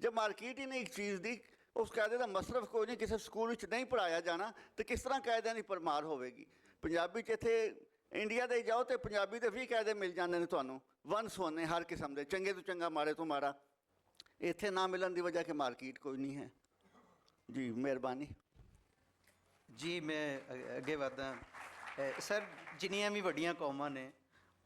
C: ਜੇ ਮਾਰਕੀਟ ਹੀ ਨਹੀਂ ਇੱਕ ਚੀਜ਼ ਦੀ, ਉਸ ਕਾਇਦੇ ਦਾ ਮਸਰਫ ਕੋਈ ਨਹੀਂ, ਕਿਸੇ ਸਕੂਲ ਵਿੱਚ ਨਹੀਂ ਪੜ੍ਹਾਇਆ ਜਾਣਾ, ਤਾਂ ਕਿਸ ਤਰ੍ਹਾਂ ਕਾਇਦਿਆਂ ਦੀ ਪਰਮਾਰ ਹੋਵੇਗੀ। ਪੰਜਾਬੀ 'ਚ ਇੱਥੇ ਇੰਡੀਆ ਦੇ ਜਾਓ ਤੇ ਪੰਜਾਬੀ ਦੇ 20 ਕਾਇਦੇ ਮਿਲ ਜਾਂਦੇ ਨੇ ਤੁਹਾਨੂੰ, ਵਨ ਸੁਵੰਨੇ ਹਰ ਕਿਸਮ ਦੇ, ਚੰਗੇ ਤੋਂ ਚੰਗਾ, ਮਾੜੇ ਤੋਂ ਮਾੜਾ। ਇੱਥੇ ਨਾ ਮਿਲਣ ਦੀ ਵਜ੍ਹਾ ਕਿ ਮਾਰਕੀਟ ਕੋਈ ਨਹੀਂ ਹੈ। ਜੀ ਮਿਹਰਬਾਨੀ।
B: ਜੀ ਮੈਂ ਅੱਗੇ ਵਧਦਾ। ਸਰ, ਜਿੰਨੀਆਂ ਵੀ ਵੱਡੀਆਂ ਕੌਮਾਂ ਨੇ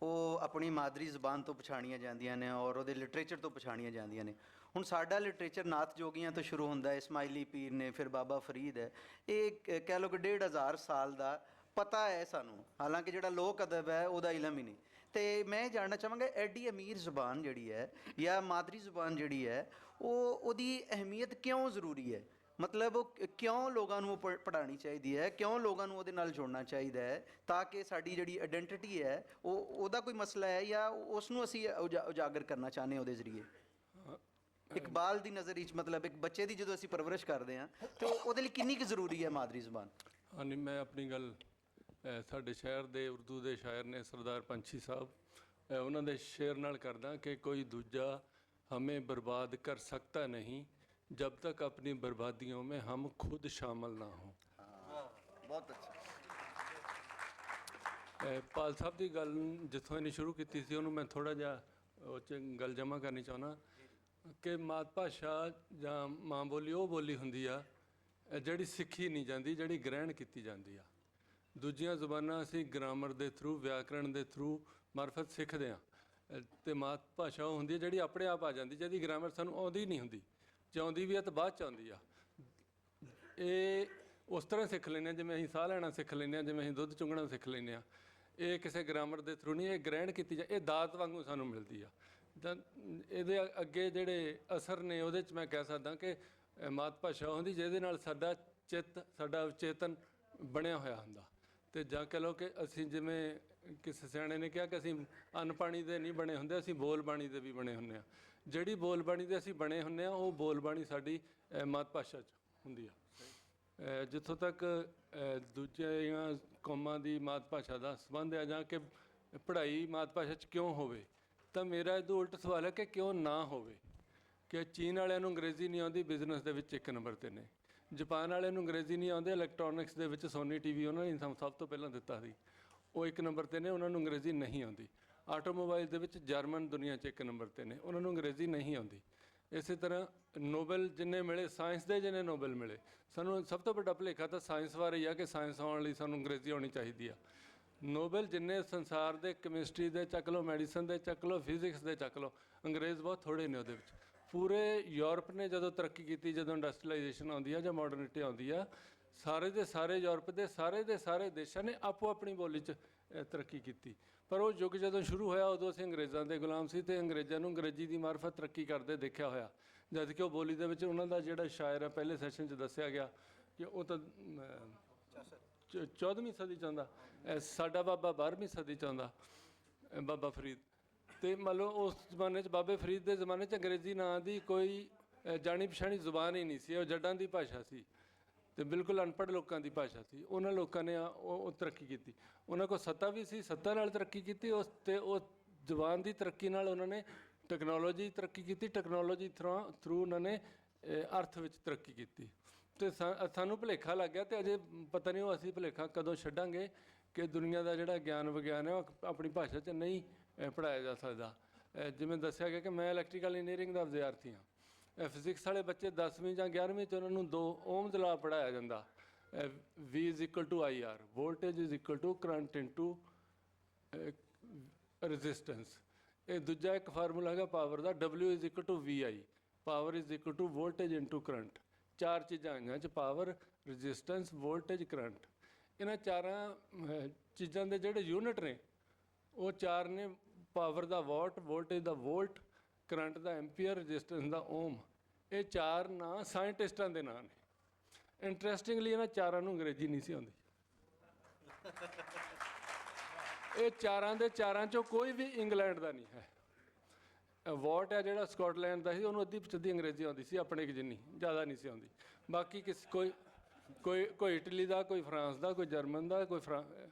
B: ਉਹ ਆਪਣੀ ਮਾਦਰੀ ਜ਼ੁਬਾਨ ਤੋਂ ਪਛਾਣੀਆਂ ਜਾਂਦੀਆਂ ਨੇ ਔਰ ਉਹਦੇ ਲਿਟਰੇਚਰ ਤੋਂ ਪਛਾਣੀਆਂ ਜਾਂਦੀਆਂ ਨੇ। ਹੁਣ ਸਾਡਾ ਲਿਟਰੇਚਰ ਨਾਤ ਜੋਗੀਆਂ ਤੋਂ ਸ਼ੁਰੂ ਹੁੰਦਾ ਹੈ, ਇਸਮਾਈਲੀ ਪੀਰ ਨੇ, ਫਿਰ ਬਾਬਾ ਫਰੀਦ ਹੈ। ਇਹ ਕਹਿ ਲਓ ਕਿ 1500 ਸਾਲ ਦਾ ਪਤਾ ਹੈ ਸਾਨੂੰ, ਹਾਲਾਂਕਿ ਜਿਹੜਾ ਲੋਕ ਅਦਬ ਹੈ ਉਹਦਾ ਇਲਮ ਹੀ ਨਹੀਂ। ਅਤੇ ਮੈਂ ਜਾਣਨਾ ਚਾਹਾਂਗਾ ਐਡੀ ਅਮੀਰ ਜ਼ੁਬਾਨ ਜਿਹੜੀ ਹੈ ਜਾਂ ਮਾਦਰੀ ਜ਼ੁਬਾਨ ਜਿਹੜੀ ਹੈ ਉਹਦੀ ਅਹਿਮੀਅਤ ਕਿਉਂ ਜ਼ਰੂਰੀ ਹੈ? ਮਤਲਬ ਉਹ ਕਿਉਂ ਲੋਕਾਂ ਨੂੰ ਪੜ੍ਹਾਉਣੀ ਚਾਹੀਦੀ ਹੈ, ਕਿਉਂ ਲੋਕਾਂ ਨੂੰ ਉਹਦੇ ਨਾਲ ਜੋੜਨਾ ਚਾਹੀਦਾ ਹੈ, ਤਾਂ ਕਿ ਸਾਡੀ ਜਿਹੜੀ ਆਇਡੈਂਟੀਟੀ ਹੈ ਉਹਦਾ ਕੋਈ ਮਸਲਾ ਹੈ ਜਾਂ ਉਸ ਨੂੰ ਅਸੀਂ ਉਜਾਗਰ ਕਰਨਾ ਚਾਹੁੰਦੇ ਹਾਂ ਉਹਦੇ ਜ਼ਰੀਏ? ਇਕਬਾਲ ਦੀ ਨਜ਼ਰ ਵਿੱਚ ਮਤਲਬ ਇੱਕ ਬੱਚੇ ਦੀ ਜਦੋਂ ਅਸੀਂ ਪਰਵਰਿਸ਼ ਕਰਦੇ ਹਾਂ ਤਾਂ ਉਹਦੇ ਲਈ ਕਿੰਨੀ ਕੁ ਜ਼ਰੂਰੀ ਹੈ ਮਾਦਰੀ ਜ਼ੁਬਾਨ?
D: ਹਾਂਜੀ, ਮੈਂ ਆਪਣੀ ਗੱਲ ਸਾਡੇ ਸ਼ਹਿਰ ਦੇ ਉਰਦੂ ਦੇ ਸ਼ਾਇਰ ਨੇ ਸਰਦਾਰ ਪੰਛੀ ਸਾਹਿਬ, ਉਹਨਾਂ ਦੇ ਸ਼ੇਰ ਨਾਲ ਕਰਦਾ ਕਿ ਕੋਈ ਦੂਜਾ ਹमें बर्बाद कर सकता नहीं जब तक अपनी बर्बादियों में हम खुद शामिल ना हों।
C: ਬਹੁਤ ਅੱਛਾ।
D: ਪਾਲ ਸਾਹਿਬ ਦੀ ਗੱਲ ਜਿੱਥੋਂ ਇਹਨੇ ਸ਼ੁਰੂ ਕੀਤੀ ਸੀ ਉਹਨੂੰ ਮੈਂ ਥੋੜ੍ਹਾ ਜਿਹਾ ਉਹ 'ਚ ਗੱਲ ਜਮ੍ਹਾਂ ਕਰਨੀ ਚਾਹੁੰਦਾ ਕਿ ਮਾਤ ਭਾਸ਼ਾ ਜਾਂ ਮਾਂ ਬੋਲੀ ਉਹ ਬੋਲੀ ਹੁੰਦੀ ਆ ਜਿਹੜੀ ਸਿੱਖੀ ਨਹੀਂ ਜਾਂਦੀ, ਜਿਹੜੀ ਗ੍ਰਹਿਣ ਕੀਤੀ ਜਾਂਦੀ ਆ। ਦੂਜੀਆਂ ਜ਼ੁਬਾਨਾਂ ਅਸੀਂ ਗ੍ਰਾਮਰ ਦੇ ਥਰੂ, ਵਿਆਕਰਣ ਦੇ ਥਰੂ ਮਾਰਫਤ ਸਿੱਖਦੇ ਹਾਂ, ਅਤੇ ਮਾਤ ਭਾਸ਼ਾ ਉਹ ਹੁੰਦੀ ਹੈ ਜਿਹੜੀ ਆਪਣੇ ਆਪ ਆ ਜਾਂਦੀ, ਜਿਹਦੀ ਗ੍ਰਾਮਰ ਸਾਨੂੰ ਆਉਂਦੀ ਨਹੀਂ ਹੁੰਦੀ। ਜੇ ਆਉਂਦੀ ਵੀ ਆ ਤਾਂ ਬਾਅਦ 'ਚ ਆਉਂਦੀ ਆ। ਇਹ ਉਸ ਤਰ੍ਹਾਂ ਸਿੱਖ ਲੈਂਦੇ ਹਾਂ ਜਿਵੇਂ ਅਸੀਂ ਸਾਹ ਲੈਣਾ ਸਿੱਖ ਲੈਂਦੇ ਹਾਂ, ਜਿਵੇਂ ਅਸੀਂ ਦੁੱਧ ਚੁੰਘਣਾ ਸਿੱਖ ਲੈਂਦੇ ਹਾਂ। ਇਹ ਕਿਸੇ ਗ੍ਰਾਮਰ ਦੇ ਥਰੂ ਨਹੀਂ, ਇਹ ਗ੍ਰਹਿਣ ਕੀਤੀ ਇਹ ਦਾਤ ਵਾਂਗੂ ਸਾਨੂੰ ਮਿਲਦੀ ਆ। ਤਾਂ ਇਹਦੇ ਅੱਗੇ ਜਿਹੜੇ ਅਸਰ ਨੇ ਉਹਦੇ 'ਚ ਮੈਂ ਕਹਿ ਸਕਦਾ ਕਿ ਮਾਤ ਭਾਸ਼ਾ ਹੁੰਦੀ ਜਿਹਦੇ ਨਾਲ ਸਾਡਾ ਚਿੱਤ, ਸਾਡਾ ਚੇਤਨ ਬਣਿਆ ਹੋਇਆ ਹੁੰਦਾ। ਅਤੇ ਜਾਂ ਕਹਿ ਲਓ ਕਿ ਅਸੀਂ ਜਿਵੇਂ ਕਿਸੇ ਸਿਆਣੇ ਨੇ ਕਿਹਾ ਕਿ ਅਸੀਂ ਅੰਨ ਪਾਣੀ ਦੇ ਨਹੀਂ ਬਣੇ ਹੁੰਦੇ, ਅਸੀਂ ਬੋਲ ਬਾਣੀ ਦੇ ਵੀ ਬਣੇ ਹੁੰਦੇ ਹਾਂ। ਜਿਹੜੀ ਬੋਲ ਬਾਣੀ ਦੇ ਅਸੀਂ ਬਣੇ ਹੁੰਦੇ ਹਾਂ ਉਹ ਬੋਲ ਬਾਣੀ ਸਾਡੀ ਮਾਤ ਭਾਸ਼ਾ 'ਚ ਹੁੰਦੀ ਆ। ਜਿੱਥੋਂ ਤੱਕ ਦੂਜੀਆਂ ਕੌਮਾਂ ਦੀ ਮਾਤ ਭਾਸ਼ਾ ਦਾ ਸੰਬੰਧ ਹੈ ਜਾਂ ਕਿ ਪੜ੍ਹਾਈ ਮਾਤ ਭਾਸ਼ਾ 'ਚ ਕਿਉਂ ਹੋਵੇ, ਤਾਂ ਮੇਰਾ ਇਹਦੋਂ ਉਲਟ ਸਵਾਲ ਹੈ ਕਿ ਕਿਉਂ ਨਾ ਹੋਵੇ। ਕਿ ਚੀਨ ਵਾਲਿਆਂ ਨੂੰ ਅੰਗਰੇਜ਼ੀ ਨਹੀਂ ਆਉਂਦੀ, ਬਿਜ਼ਨਸ ਦੇ ਵਿੱਚ 1 ਨੰਬਰ 'ਤੇ ਨੇ। ਜਾਪਾਨ ਵਾਲਿਆਂ ਨੂੰ ਅੰਗਰੇਜ਼ੀ ਨਹੀਂ ਆਉਂਦੇ, ਇਲੈਕਟ੍ਰੋਨਿਕਸ ਦੇ ਵਿੱਚ ਸੋਨੀ TV ਉਹਨਾਂ ਨੇ ਸਭ ਤੋਂ ਪਹਿਲਾਂ ਦਿੱਤਾ ਸੀ, ਉਹ 1 ਨੰਬਰ 'ਤੇ ਨੇ, ਉਹਨਾਂ ਨੂੰ ਅੰਗਰੇਜ਼ੀ ਨਹੀਂ ਆਉਂਦੀ। ਆਟੋਮੋਬਾਈਲ ਦੇ ਵਿੱਚ ਜਰਮਨ ਦੁਨੀਆ 'ਚ 1 ਨੰਬਰ 'ਤੇ ਨੇ, ਉਹਨਾਂ ਨੂੰ ਅੰਗਰੇਜ਼ੀ ਨਹੀਂ ਆਉਂਦੀ। ਇਸੇ ਤਰ੍ਹਾਂ ਨੋਬਲ ਜਿੰਨੇ ਮਿਲੇ, ਸਾਇੰਸ ਦੇ ਜਿੰਨੇ ਨੋਬਲ ਮਿਲੇ, ਸਾਨੂੰ ਸਭ ਤੋਂ ਵੱਡਾ ਭੁਲੇਖਾ ਤਾਂ ਸਾਇੰਸ ਬਾਰੇ ਹੀ ਆ ਕਿ ਸਾਇੰਸ ਆਉਣ ਲਈ ਸਾਨੂੰ ਅੰਗਰੇਜ਼ੀ ਆਉਣੀ ਚਾਹੀਦੀ ਆ। ਨੋਬਲ ਜਿੰਨੇ ਸੰਸਾਰ ਦੇ, ਕੈਮਿਸਟਰੀ ਦੇ ਚੱਕ ਲਓ, ਮੈਡੀਸਨ ਦੇ ਚੱਕ ਲਓ, ਫਿਜ਼ਿਕਸ ਦੇ ਚੱਕ ਲਓ, ਅੰਗਰੇਜ਼ ਬਹੁਤ ਥੋੜ੍ਹੇ ਨੇ ਉਹਦੇ ਵਿੱਚ। ਪੂਰੇ ਯੂਰਪ ਨੇ ਜਦੋਂ ਤਰੱਕੀ ਕੀਤੀ, ਜਦੋਂ ਇੰਡਸਟਰੀਲਾਈਜੇਸ਼ਨ ਆਉਂਦੀ ਆ ਜਾਂ ਮਾਡਰਨਿਟੀ ਆਉਂਦੀ ਆ, ਸਾਰੇ ਦੇ ਸਾਰੇ ਯੂਰਪ ਦੇ ਸਾਰੇ ਦੇਸ਼ਾਂ ਨੇ ਆਪੋ ਆਪਣੀ ਬੋਲੀ 'ਚ ਤਰੱਕੀ ਕੀਤੀ। ਪਰ ਉਹ ਯੁੱਗ ਜਦੋਂ ਸ਼ੁਰੂ ਹੋਇਆ ਉਦੋਂ ਅਸੀਂ ਅੰਗਰੇਜ਼ਾਂ ਦੇ ਗੁਲਾਮ ਸੀ ਅਤੇ ਅੰਗਰੇਜ਼ਾਂ ਨੂੰ ਅੰਗਰੇਜ਼ੀ ਦੀ ਮਾਰਫਤ ਤਰੱਕੀ ਕਰਦੇ ਦੇਖਿਆ ਹੋਇਆ। ਜਦ ਕਿ ਉਹ ਬੋਲੀ ਦੇ ਵਿੱਚ ਉਹਨਾਂ ਦਾ ਜਿਹੜਾ ਸ਼ਾਇਰ ਹੈ, ਪਹਿਲੇ ਸੈਸ਼ਨ 'ਚ ਦੱਸਿਆ ਗਿਆ ਕਿ ਉਹ ਤਾਂ 14ਵੀਂ ਸਦੀ 'ਚ ਆਉਂਦਾ, ਸਾਡਾ ਬਾਬਾ 12ਵੀਂ ਸਦੀ 'ਚ ਆਉਂਦਾ, ਬਾਬਾ ਫਰੀਦ। ਅਤੇ ਮੰਨ ਲਓ ਉਸ ਜ਼ਮਾਨੇ 'ਚ ਬਾਬੇ ਫਰੀਦ ਦੇ ਜ਼ਮਾਨੇ 'ਚ ਅੰਗਰੇਜ਼ੀ ਨਾਂ ਦੀ ਕੋਈ ਜਾਣੀ ਪਛਾਣੀ ਜ਼ੁਬਾਨ ਹੀ ਨਹੀਂ ਸੀ, ਉਹ ਜੱਟਾਂ ਦੀ ਭਾਸ਼ਾ ਸੀ ਅਤੇ ਬਿਲਕੁਲ ਅਨਪੜ੍ਹ ਲੋਕਾਂ ਦੀ ਭਾਸ਼ਾ ਸੀ। ਉਹਨਾਂ ਲੋਕਾਂ ਨੇ ਉਹ ਤਰੱਕੀ ਕੀਤੀ, ਉਹਨਾਂ ਕੋਲ ਸੱਤਾ ਵੀ ਸੀ, ਸੱਤਾ ਨਾਲ ਤਰੱਕੀ ਕੀਤੀ ਉਸ, ਅਤੇ ਉਹ ਜ਼ੁਬਾਨ ਦੀ ਤਰੱਕੀ ਨਾਲ ਉਹਨਾਂ ਨੇ ਟੈਕਨੋਲੋਜੀ ਤਰੱਕੀ ਕੀਤੀ, ਟੈਕਨੋਲੋਜੀ ਥਰੂ ਉਹਨਾਂ ਨੇ ਅਰਥ ਵਿੱਚ ਤਰੱਕੀ ਕੀਤੀ। ਅਤੇ ਸਾਨੂੰ ਭੁਲੇਖਾ ਲੱਗ ਗਿਆ, ਅਤੇ ਅਜੇ ਪਤਾ ਨਹੀਂ ਉਹ ਅਸੀਂ ਭੁਲੇਖਾ ਕਦੋਂ ਛੱਡਾਂਗੇ ਕਿ ਦੁਨੀਆ ਦਾ ਜਿਹੜਾ ਗਿਆਨ ਵਿਗਿਆਨ ਹੈ ਉਹ ਆਪਣੀ ਭਾਸ਼ਾ 'ਚ ਨਹੀਂ ਪੜ੍ਹਾਇਆ ਜਾ ਸਕਦਾ। ਜਿਵੇਂ ਦੱਸਿਆ ਗਿਆ ਕਿ ਮੈਂ ਇਲੈਕਟ੍ਰੀਕਲ ਇੰਜੀਨੀਅਰਿੰਗ ਦਾ ਵਿਦਿਆਰਥੀ ਹਾਂ। ਫਿਜ਼ਿਕਸ ਵਾਲੇ ਬੱਚੇ 10ਵੀਂ ਜਾਂ 11ਵੀਂ 'ਚ ਉਹਨਾਂ ਨੂੰ 2 ਓਹਮ ਦਾ ਲਾਅ ਪੜ੍ਹਾਇਆ ਜਾਂਦਾ, V is equal to IR, voltage is equal to current into resistance। ਇਹ ਦੂਜਾ ਇੱਕ ਫਾਰਮੂਲਾ ਹੈਗਾ power the, W is equal to VI, power is equal to voltage into current। ਚਾਰ ਚੀਜ਼ਾਂ ਆਈਆਂ ਚ, ਪਾਵਰ, ਰੈਜ਼ਿਸਟੈਂਸ, ਵੋਲਟੇਜ, ਕਰੰਟ। ਇਹਨਾਂ ਚਾਰਾਂ ਚੀਜ਼ਾਂ ਦੇ ਜਿਹੜੇ ਯੂਨਿਟ ਨੇ ਉਹ ਚਾਰ ਨੇ, ਪਾਵਰ ਦਾ ਵਾਟ, ਵੋਲਟੇਜ ਦਾ ਵੋਲਟ, ਕਰੰਟ ਦਾ ਐਂਪੀਅਰ, ਰੈਜ਼ਿਸਟੈਂਸ ਦਾ ਓਮ। ਇਹ ਚਾਰ ਨਾਂ ਸਾਇੰਟਿਸਟਾਂ ਦੇ ਨਾਂ ਨੇ। ਇੰਟਰਸਟਿੰਗਲੀ ਇਹਨਾਂ ਚਾਰਾਂ ਨੂੰ ਅੰਗਰੇਜ਼ੀ ਨਹੀਂ ਸੀ ਆਉਂਦੀ। ਇਹ ਚਾਰਾਂ ਦੇ ਚਾਰਾਂ ਚੋਂ ਕੋਈ ਵੀ ਇੰਗਲੈਂਡ ਦਾ ਨਹੀਂ ਹੈ। ਵਾਟ ਹੈ ਜਿਹੜਾ ਸਕਾਟਲੈਂਡ ਦਾ ਸੀ, ਉਹਨੂੰ ਅੱਧੀ ਪਛੱਧੀ ਅੰਗਰੇਜ਼ੀ ਆਉਂਦੀ ਸੀ, ਆਪਣੇ ਕਿ ਜਿੰਨੀ ਜ਼ਿਆਦਾ ਨਹੀਂ ਸੀ ਆਉਂਦੀ। ਬਾਕੀ ਕੋਈ ਇਟਲੀ ਦਾ, ਕੋਈ ਫਰਾਂਸ ਦਾ, ਕੋਈ ਜਰਮਨ ਦਾ, ਕੋਈ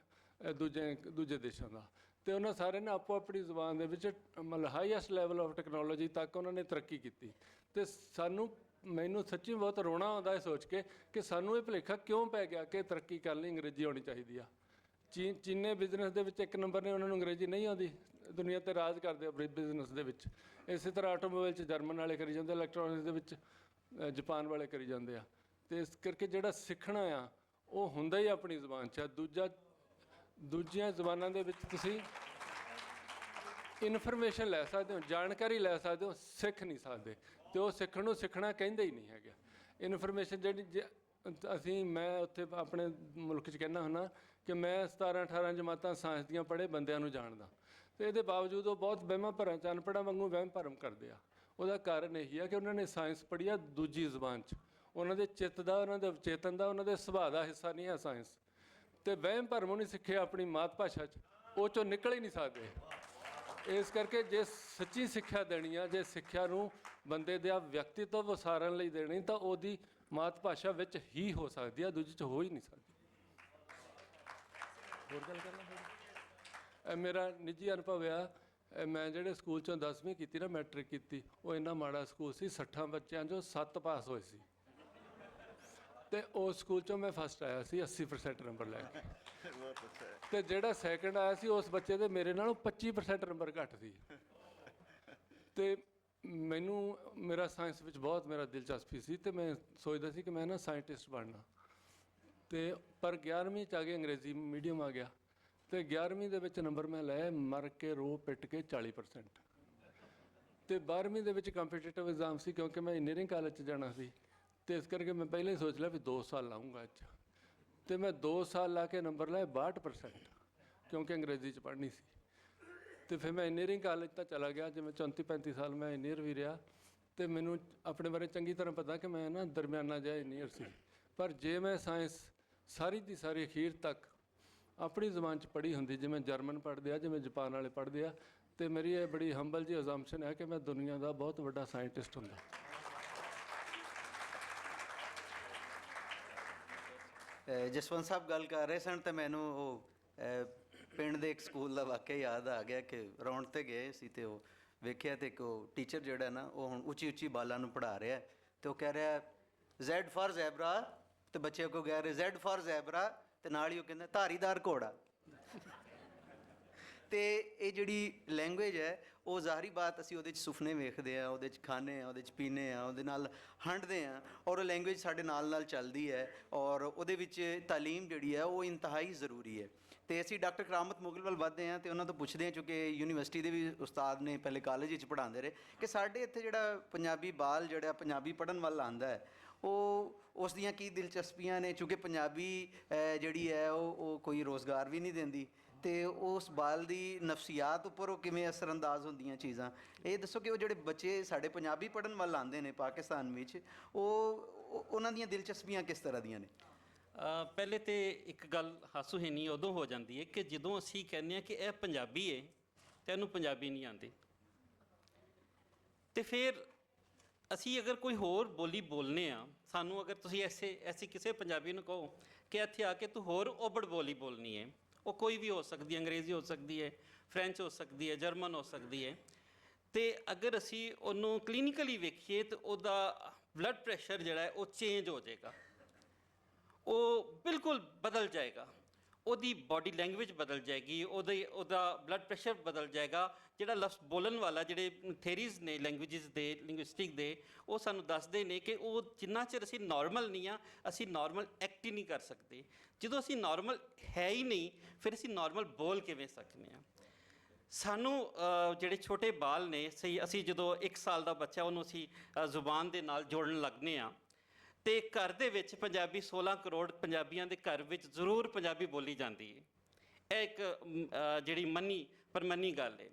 D: ਦੂਜੇ ਦੇਸ਼ਾਂ ਦਾ। ਅਤੇ ਉਹਨਾਂ ਸਾਰਿਆਂ ਨੇ ਆਪੋ ਆਪਣੀ ਜ਼ੁਬਾਨ ਦੇ ਵਿੱਚ ਮਤਲਬ ਹਾਈਐਸਟ ਲੈਵਲ ਆਫ ਟੈਕਨੋਲੋਜੀ ਤੱਕ ਉਹਨਾਂ ਨੇ ਤਰੱਕੀ ਕੀਤੀ। ਅਤੇ ਮੈਨੂੰ ਸੱਚੀ ਬਹੁਤ ਰੋਣਾ ਆਉਂਦਾ ਹੈ ਸੋਚ ਕੇ ਕਿ ਸਾਨੂੰ ਇਹ ਭੁਲੇਖਾ ਕਿਉਂ ਪੈ ਗਿਆ ਕਿ ਤਰੱਕੀ ਕਰਨ ਲਈ ਅੰਗਰੇਜ਼ੀ ਆਉਣੀ ਚਾਹੀਦੀ ਆ। ਚੀਨੇ ਬਿਜ਼ਨਸ ਦੇ ਵਿੱਚ ਇੱਕ ਨੰਬਰ ਨੇ, ਉਹਨਾਂ ਨੂੰ ਅੰਗਰੇਜ਼ੀ ਨਹੀਂ ਆਉਂਦੀ, ਦੁਨੀਆ 'ਤੇ ਰਾਜ ਕਰਦੇ ਆ ਬਿਜ਼ਨਸ ਦੇ ਵਿੱਚ। ਇਸੇ ਤਰ੍ਹਾਂ ਆਟੋਮੋਬਾਈਲ 'ਚ ਜਰਮਨ ਵਾਲੇ ਕਰੀ ਜਾਂਦੇ, ਇਲੈਕਟ੍ਰੋਨਿਕਸ ਦੇ ਵਿੱਚ ਜਾਪਾਨ ਵਾਲੇ ਕਰੀ ਜਾਂਦੇ ਆ। ਅਤੇ ਇਸ ਕਰਕੇ ਜਿਹੜਾ ਸਿੱਖਣਾ ਆ ਉਹ ਹੁੰਦਾ ਹੀ ਆਪਣੀ ਜ਼ੁਬਾਨ 'ਚ ਆ। ਦੂਜੀਆਂ ਜ਼ੁਬਾਨਾਂ ਦੇ ਵਿੱਚ ਤੁਸੀਂ ਇਨਫੋਰਮੇਸ਼ਨ ਲੈ ਸਕਦੇ ਹੋ, ਜਾਣਕਾਰੀ ਲੈ ਸਕਦੇ ਹੋ, ਸਿੱਖ ਨਹੀਂ ਸਕਦੇ। ਅਤੇ ਉਹ ਸਿੱਖਣ ਨੂੰ ਸਿੱਖਣਾ ਕਹਿੰਦੇ ਹੀ ਨਹੀਂ ਹੈਗੇ। ਇਨਫੋਰਮੇਸ਼ਨ ਜਿਹੜੀ ਮੈਂ ਉੱਥੇ ਆਪਣੇ ਮੁਲਕ 'ਚ ਕਹਿੰਦਾ ਹੁੰਦਾ ਕਿ ਮੈਂ 17-18 ਜਮਾਤਾਂ ਸਾਇੰਸ ਦੀਆਂ ਪੜ੍ਹੇ ਬੰਦਿਆਂ ਨੂੰ ਜਾਣਦਾ, ਅਤੇ ਇਹਦੇ ਬਾਵਜੂਦ ਉਹ ਬਹੁਤ ਵਹਿਮਾਂ ਭਰਮ 'ਚ, ਅਨਪੜ੍ਹਾਂ ਵਾਂਗੂ ਵਹਿਮ ਭਰਮ ਕਰਦੇ ਆ। ਉਹਦਾ ਕਾਰਨ ਇਹੀ ਆ ਕਿ ਉਹਨਾਂ ਨੇ ਸਾਇੰਸ ਪੜ੍ਹੀ ਆ ਦੂਜੀ ਜ਼ੁਬਾਨ 'ਚ। ਉਹਨਾਂ ਦੇ ਚਿੱਤ ਦਾ, ਉਹਨਾਂ ਦੇ ਚੇਤਨ ਦਾ, ਉਹਨਾਂ ਦੇ ਸੁਭਾਅ ਦਾ ਹਿੱਸਾ ਨਹੀਂ ਹੈ ਸਾਇੰਸ। ਅਤੇ ਵਹਿਮ ਭਰਮ ਨਹੀਂ ਸਿੱਖਿਆ ਆਪਣੀ ਮਾਤ ਭਾਸ਼ਾ 'ਚ, ਉਹ 'ਚੋਂ ਨਿਕਲ ਹੀ ਨਹੀਂ ਸਕਦੇ। ਇਸ ਕਰਕੇ ਜੇ ਸੱਚੀ ਸਿੱਖਿਆ ਦੇਣੀ ਆ, ਜੇ ਸਿੱਖਿਆ ਨੂੰ ਬੰਦੇ ਦਾ ਵਿਅਕਤੀਤਵ ਵਸਾਰਨ ਲਈ ਦੇਣੀ, ਤਾਂ ਉਹਦੀ ਮਾਤ ਭਾਸ਼ਾ ਵਿੱਚ ਹੀ ਹੋ ਸਕਦੀ ਆ, ਦੂਜੀ 'ਚ ਹੋ ਹੀ ਨਹੀਂ ਸਕਦੀ। ਹੋਰ ਗੱਲ ਕਰਨਾ। ਮੇਰਾ ਨਿੱਜੀ ਅਨੁਭਵ ਆ, ਮੈਂ ਜਿਹੜੇ ਸਕੂਲ 'ਚੋਂ 10ਵੀਂ ਕੀਤੀ ਨਾ, ਮੈਟ੍ਰਿਕ ਕੀਤੀ, ਉਹ ਇੰਨਾ ਮਾੜਾ ਸਕੂਲ ਸੀ, 60 ਬੱਚਿਆਂ 'ਚੋਂ 7 ਪਾਸ ਹੋਏ ਸੀ। ਅਤੇ ਉਸ ਸਕੂਲ 'ਚੋਂ ਮੈਂ ਫਸਟ ਆਇਆ ਸੀ 80% ਨੰਬਰ ਲੈ ਕੇ। ਅਤੇ ਜਿਹੜਾ ਸੈਕਿੰਡ ਆਇਆ ਸੀ ਉਸ ਬੱਚੇ ਦੇ ਮੇਰੇ ਨਾਲੋਂ 25% ਨੰਬਰ ਘੱਟ ਸੀ। ਅਤੇ ਮੇਰਾ ਸਾਇੰਸ ਵਿੱਚ ਬਹੁਤ ਦਿਲਚਸਪੀ ਸੀ, ਅਤੇ ਮੈਂ ਸੋਚਦਾ ਸੀ ਕਿ ਮੈਂ ਨਾ ਸਾਇੰਟਿਸਟ ਬਣਨਾ। ਅਤੇ ਪਰ 11ਵੀਂ 'ਚ ਆ ਕੇ ਅੰਗਰੇਜ਼ੀ ਮੀਡੀਅਮ ਆ ਗਿਆ, ਅਤੇ 11ਵੀਂ ਦੇ ਵਿੱਚ ਨੰਬਰ ਮੈਂ ਲਏ ਮਰ ਕੇ ਰੋ ਪਿੱਟ ਕੇ 40%। ਅਤੇ 12ਵੀਂ ਦੇ ਵਿੱਚ ਕੰਪੀਟੀਟਿਵ ਐਗਜ਼ਾਮ ਸੀ, ਕਿਉਂਕਿ ਮੈਂ ਇੰਜੀਨੀਅਰਿੰਗ ਕਾਲਜ 'ਚ ਜਾਣਾ ਸੀ, ਅਤੇ ਇਸ ਕਰਕੇ ਮੈਂ ਪਹਿਲਾਂ ਹੀ ਸੋਚ ਲਿਆ ਵੀ 2 ਸਾਲ ਲਾਊਂਗਾ 'ਚ। ਅਤੇ ਮੈਂ 2 ਸਾਲ ਲਾ ਕੇ ਨੰਬਰ ਲਏ 62%, ਕਿਉਂਕਿ ਅੰਗਰੇਜ਼ੀ 'ਚ ਪੜ੍ਹਨੀ ਸੀ। ਅਤੇ ਫਿਰ ਮੈਂ ਇੰਜੀਨੀਅਰਿੰਗ ਕਾਲਜ ਤਾਂ ਚਲਾ ਗਿਆ, ਜਿਵੇਂ 34-35 ਸਾਲ ਮੈਂ ਇੰਜੀਨੀਅਰ ਵੀ ਰਿਹਾ। ਅਤੇ ਮੈਨੂੰ ਆਪਣੇ ਬਾਰੇ ਚੰਗੀ ਤਰ੍ਹਾਂ ਪਤਾ ਕਿ ਮੈਂ ਨਾ ਦਰਮਿਆਨਾ ਜਿਹਾ ਇੰਜੀਨੀਅਰ ਸੀ। ਪਰ ਜੇ ਮੈਂ ਸਾਇੰਸ ਸਾਰੀ ਦੀ ਸਾਰੀ ਅਖੀਰ ਤੱਕ ਆਪਣੀ ਜ਼ੁਬਾਨ 'ਚ ਪੜ੍ਹੀ ਹੁੰਦੀ, ਜਿਵੇਂ ਜਰਮਨ ਪੜ੍ਹਦੇ ਆ, ਜਿਵੇਂ ਜਾਪਾਨ ਵਾਲੇ ਪੜ੍ਹਦੇ ਆ, ਅਤੇ ਮੇਰੀ ਇਹ ਬੜੀ ਹੰਬਲ ਜਿਹੀ ਅਜ਼ੰਪਸ਼ਨ ਹੈ ਕਿ ਮੈਂ ਦੁਨੀਆ ਦਾ ਬਹੁਤ ਵੱਡਾ ਸਾਇੰਟਿਸਟ ਹੁੰਦਾ।
B: ਜਸਵੰਤ ਸਾਹਿਬ ਗੱਲ ਕਰ ਰਹੇ ਸਨ ਅਤੇ ਮੈਨੂੰ ਉਹ ਪਿੰਡ ਦੇ ਇੱਕ ਸਕੂਲ ਦਾ ਵਾਕਿਆ ਯਾਦ ਆ ਗਿਆ ਕਿ ਰੌਂਡ 'ਤੇ ਗਏ ਸੀ, ਅਤੇ ਉਹ ਵੇਖਿਆ ਅਤੇ ਇੱਕ ਉਹ ਟੀਚਰ ਜਿਹੜਾ ਨਾ, ਉਹ ਹੁਣ ਉੱਚੀ ਬਾਲਾਂ ਨੂੰ ਪੜ੍ਹਾ ਰਿਹਾ, ਅਤੇ ਉਹ ਕਹਿ ਰਿਹਾ Z ਫਾਰ ਜ਼ੈਬਰਾ, ਅਤੇ ਬੱਚੇ ਕੋਲ ਕਹਿ ਰਹੇ Z ਫਾਰ ਜ਼ੈਬਰਾ, ਅਤੇ ਨਾਲ ਹੀ ਉਹ ਕਹਿੰਦਾ ਧਾਰੀਦਾਰ ਘੋੜਾ। ਅਤੇ ਇਹ ਜਿਹੜੀ ਲੈਂਗੁਏਜ ਹੈ, ਉਹ ਜ਼ਾਹਰੀ ਬਾਤ ਅਸੀਂ ਉਹਦੇ 'ਚ ਸੁਪਨੇ ਵੇਖਦੇ ਹਾਂ, ਉਹਦੇ 'ਚ ਖਾਂਦੇ ਹਾਂ, ਉਹਦੇ 'ਚ ਪੀਂਦੇ ਹਾਂ, ਉਹਦੇ ਨਾਲ ਹੰਢਦੇ ਹਾਂ, ਔਰ ਉਹ ਲੈਂਗੁਏਜ ਸਾਡੇ ਨਾਲ ਚੱਲਦੀ ਹੈ, ਔਰ ਉਹਦੇ ਵਿੱਚ ਤਾਲੀਮ ਜਿਹੜੀ ਹੈ ਉਹ ਇੰਤਹਾਈ ਜ਼ਰੂਰੀ ਹੈ। ਅਤੇ ਅਸੀਂ ਡਾਕਟਰ ਕਰਾਮਤ ਮੁਗਲ ਵੱਲ ਵੱਧਦੇ ਹਾਂ ਅਤੇ ਉਹਨਾਂ ਤੋਂ ਪੁੱਛਦੇ ਹਾਂ, ਚੂੰਕਿ ਯੂਨੀਵਰਸਿਟੀ ਦੇ ਵੀ ਉਸਤਾਦ ਨੇ, ਪਹਿਲੇ ਕਾਲਜ ਵਿੱਚ ਪੜ੍ਹਾਉਂਦੇ ਰਹੇ, ਕਿ ਸਾਡੇ ਇੱਥੇ ਜਿਹੜਾ ਪੰਜਾਬੀ ਬਾਲ ਜਿਹੜਾ ਪੰਜਾਬੀ ਪੜ੍ਹਨ ਵੱਲ ਆਉਂਦਾ ਹੈ, ਉਹ ਉਸ ਦੀਆਂ ਕੀ ਦਿਲਚਸਪੀਆਂ ਨੇ, ਚੂੰਕਿ ਪੰਜਾਬੀ ਜਿਹੜੀ ਹੈ ਉਹ ਕੋਈ ਰੋਜ਼ਗਾਰ ਵੀ ਨਹੀਂ ਦਿੰਦੀ, ਅਤੇ ਉਸ ਬਾਲ ਦੀ ਨਫਸੀਆਤ ਉੱਪਰ ਉਹ ਕਿਵੇਂ ਅਸਰਅੰਦਾਜ਼ ਹੁੰਦੀਆਂ ਚੀਜ਼ਾਂ। ਇਹ ਦੱਸੋ ਕਿ ਉਹ ਜਿਹੜੇ ਬੱਚੇ ਸਾਡੇ ਪੰਜਾਬੀ ਪੜ੍ਹਨ ਵੱਲ ਆਉਂਦੇ ਨੇ ਪਾਕਿਸਤਾਨ ਵਿੱਚ, ਉਹਨਾਂ ਦੀਆਂ ਦਿਲਚਸਪੀਆਂ ਕਿਸ ਤਰ੍ਹਾਂ ਦੀਆਂ ਨੇ?
E: ਪਹਿਲੇ ਤਾਂ ਇੱਕ ਗੱਲ ਹਾਸੋਹੀਣੀ ਉਦੋਂ ਹੋ ਜਾਂਦੀ ਹੈ ਕਿ ਜਦੋਂ ਅਸੀਂ ਕਹਿੰਦੇ ਹਾਂ ਕਿ ਇਹ ਪੰਜਾਬੀ ਹੈ ਅਤੇ ਇਹਨੂੰ ਪੰਜਾਬੀ ਨਹੀਂ ਆਉਂਦੀ, ਅਤੇ ਫਿਰ ਅਸੀਂ ਅਗਰ ਕੋਈ ਹੋਰ ਬੋਲੀ ਬੋਲਨੇ ਆ, ਸਾਨੂੰ ਅਗਰ ਤੁਸੀਂ ਐਸੀ ਕਿਸੇ ਪੰਜਾਬੀ ਨੂੰ ਕਹੋ ਕਿ ਇੱਥੇ ਆ ਕੇ ਤੂੰ ਹੋਰ ਓਬੜ ਬੋਲੀ ਬੋਲਣੀ ਹੈ, ਉਹ ਕੋਈ ਵੀ ਹੋ ਸਕਦੀ ਹੈ, ਅੰਗਰੇਜ਼ੀ ਹੋ ਸਕਦੀ ਹੈ, ਫਰੈਂਚ ਹੋ ਸਕਦੀ ਹੈ, ਜਰਮਨ ਹੋ ਸਕਦੀ ਹੈ, ਅਤੇ ਅਗਰ ਅਸੀਂ ਉਹਨੂੰ ਕਲੀਨਿਕਲੀ ਵੇਖੀਏ ਤਾਂ ਉਹਦਾ ਬਲੱਡ ਪ੍ਰੈਸ਼ਰ ਜਿਹੜਾ ਹੈ ਉਹ ਚੇਂਜ ਹੋ ਜਾਏਗਾ, ਉਹ ਬਿਲਕੁਲ ਬਦਲ ਜਾਏਗਾ, ਉਹਦੀ ਬਾਡੀ ਲੈਂਗੁਏਜ ਬਦਲ ਜਾਏਗੀ, ਉਹਦਾ ਬਲੱਡ ਪ੍ਰੈਸ਼ਰ ਬਦਲ ਜਾਏਗਾ। ਜਿਹੜਾ ਲਫ਼ਜ਼ ਬੋਲਣ ਵਾਲਾ, ਜਿਹੜੇ ਥੇਰੀਜ਼ ਨੇ ਲੈਂਗੁਏਜਿਸ ਦੇ, ਲਿੰਗੁਇਸਟਿਕ ਦੇ, ਉਹ ਸਾਨੂੰ ਦੱਸਦੇ ਨੇ ਕਿ ਉਹ ਜਿੰਨਾ ਚਿਰ ਅਸੀਂ ਨਾਰਮਲ ਨਹੀਂ ਆ, ਅਸੀਂ ਨਾਰਮਲ ਐਕਟ ਹੀ ਨਹੀਂ ਕਰ ਸਕਦੇ। ਜਦੋਂ ਅਸੀਂ ਨਾਰਮਲ ਹੈ ਹੀ ਨਹੀਂ, ਫਿਰ ਅਸੀਂ ਨਾਰਮਲ ਬੋਲ ਕਿਵੇਂ ਸਕਦੇ ਹਾਂ? ਸਾਨੂੰ ਜਿਹੜੇ ਛੋਟੇ ਬਾਲ ਨੇ, ਅਸੀਂ ਜਦੋਂ 1 ਸਾਲ ਦਾ ਬੱਚਾ, ਉਹਨੂੰ ਅਸੀਂ ਜ਼ੁਬਾਨ ਦੇ ਨਾਲ ਜੋੜਨ ਲੱਗਦੇ ਹਾਂ, ਤੇ ਘਰ ਦੇ ਵਿੱਚ ਪੰਜਾਬੀ 16 ਕਰੋੜ ਪੰਜਾਬੀਆਂ ਦੇ ਘਰ ਵਿੱਚ ਜ਼ਰੂਰ ਪੰਜਾਬੀ ਬੋਲੀ ਜਾਂਦੀ ਹੈ। ਇਹ ਇੱਕ ਜਿਹੜੀ ਮੰਨੀ ਗੱਲ ਹੈ,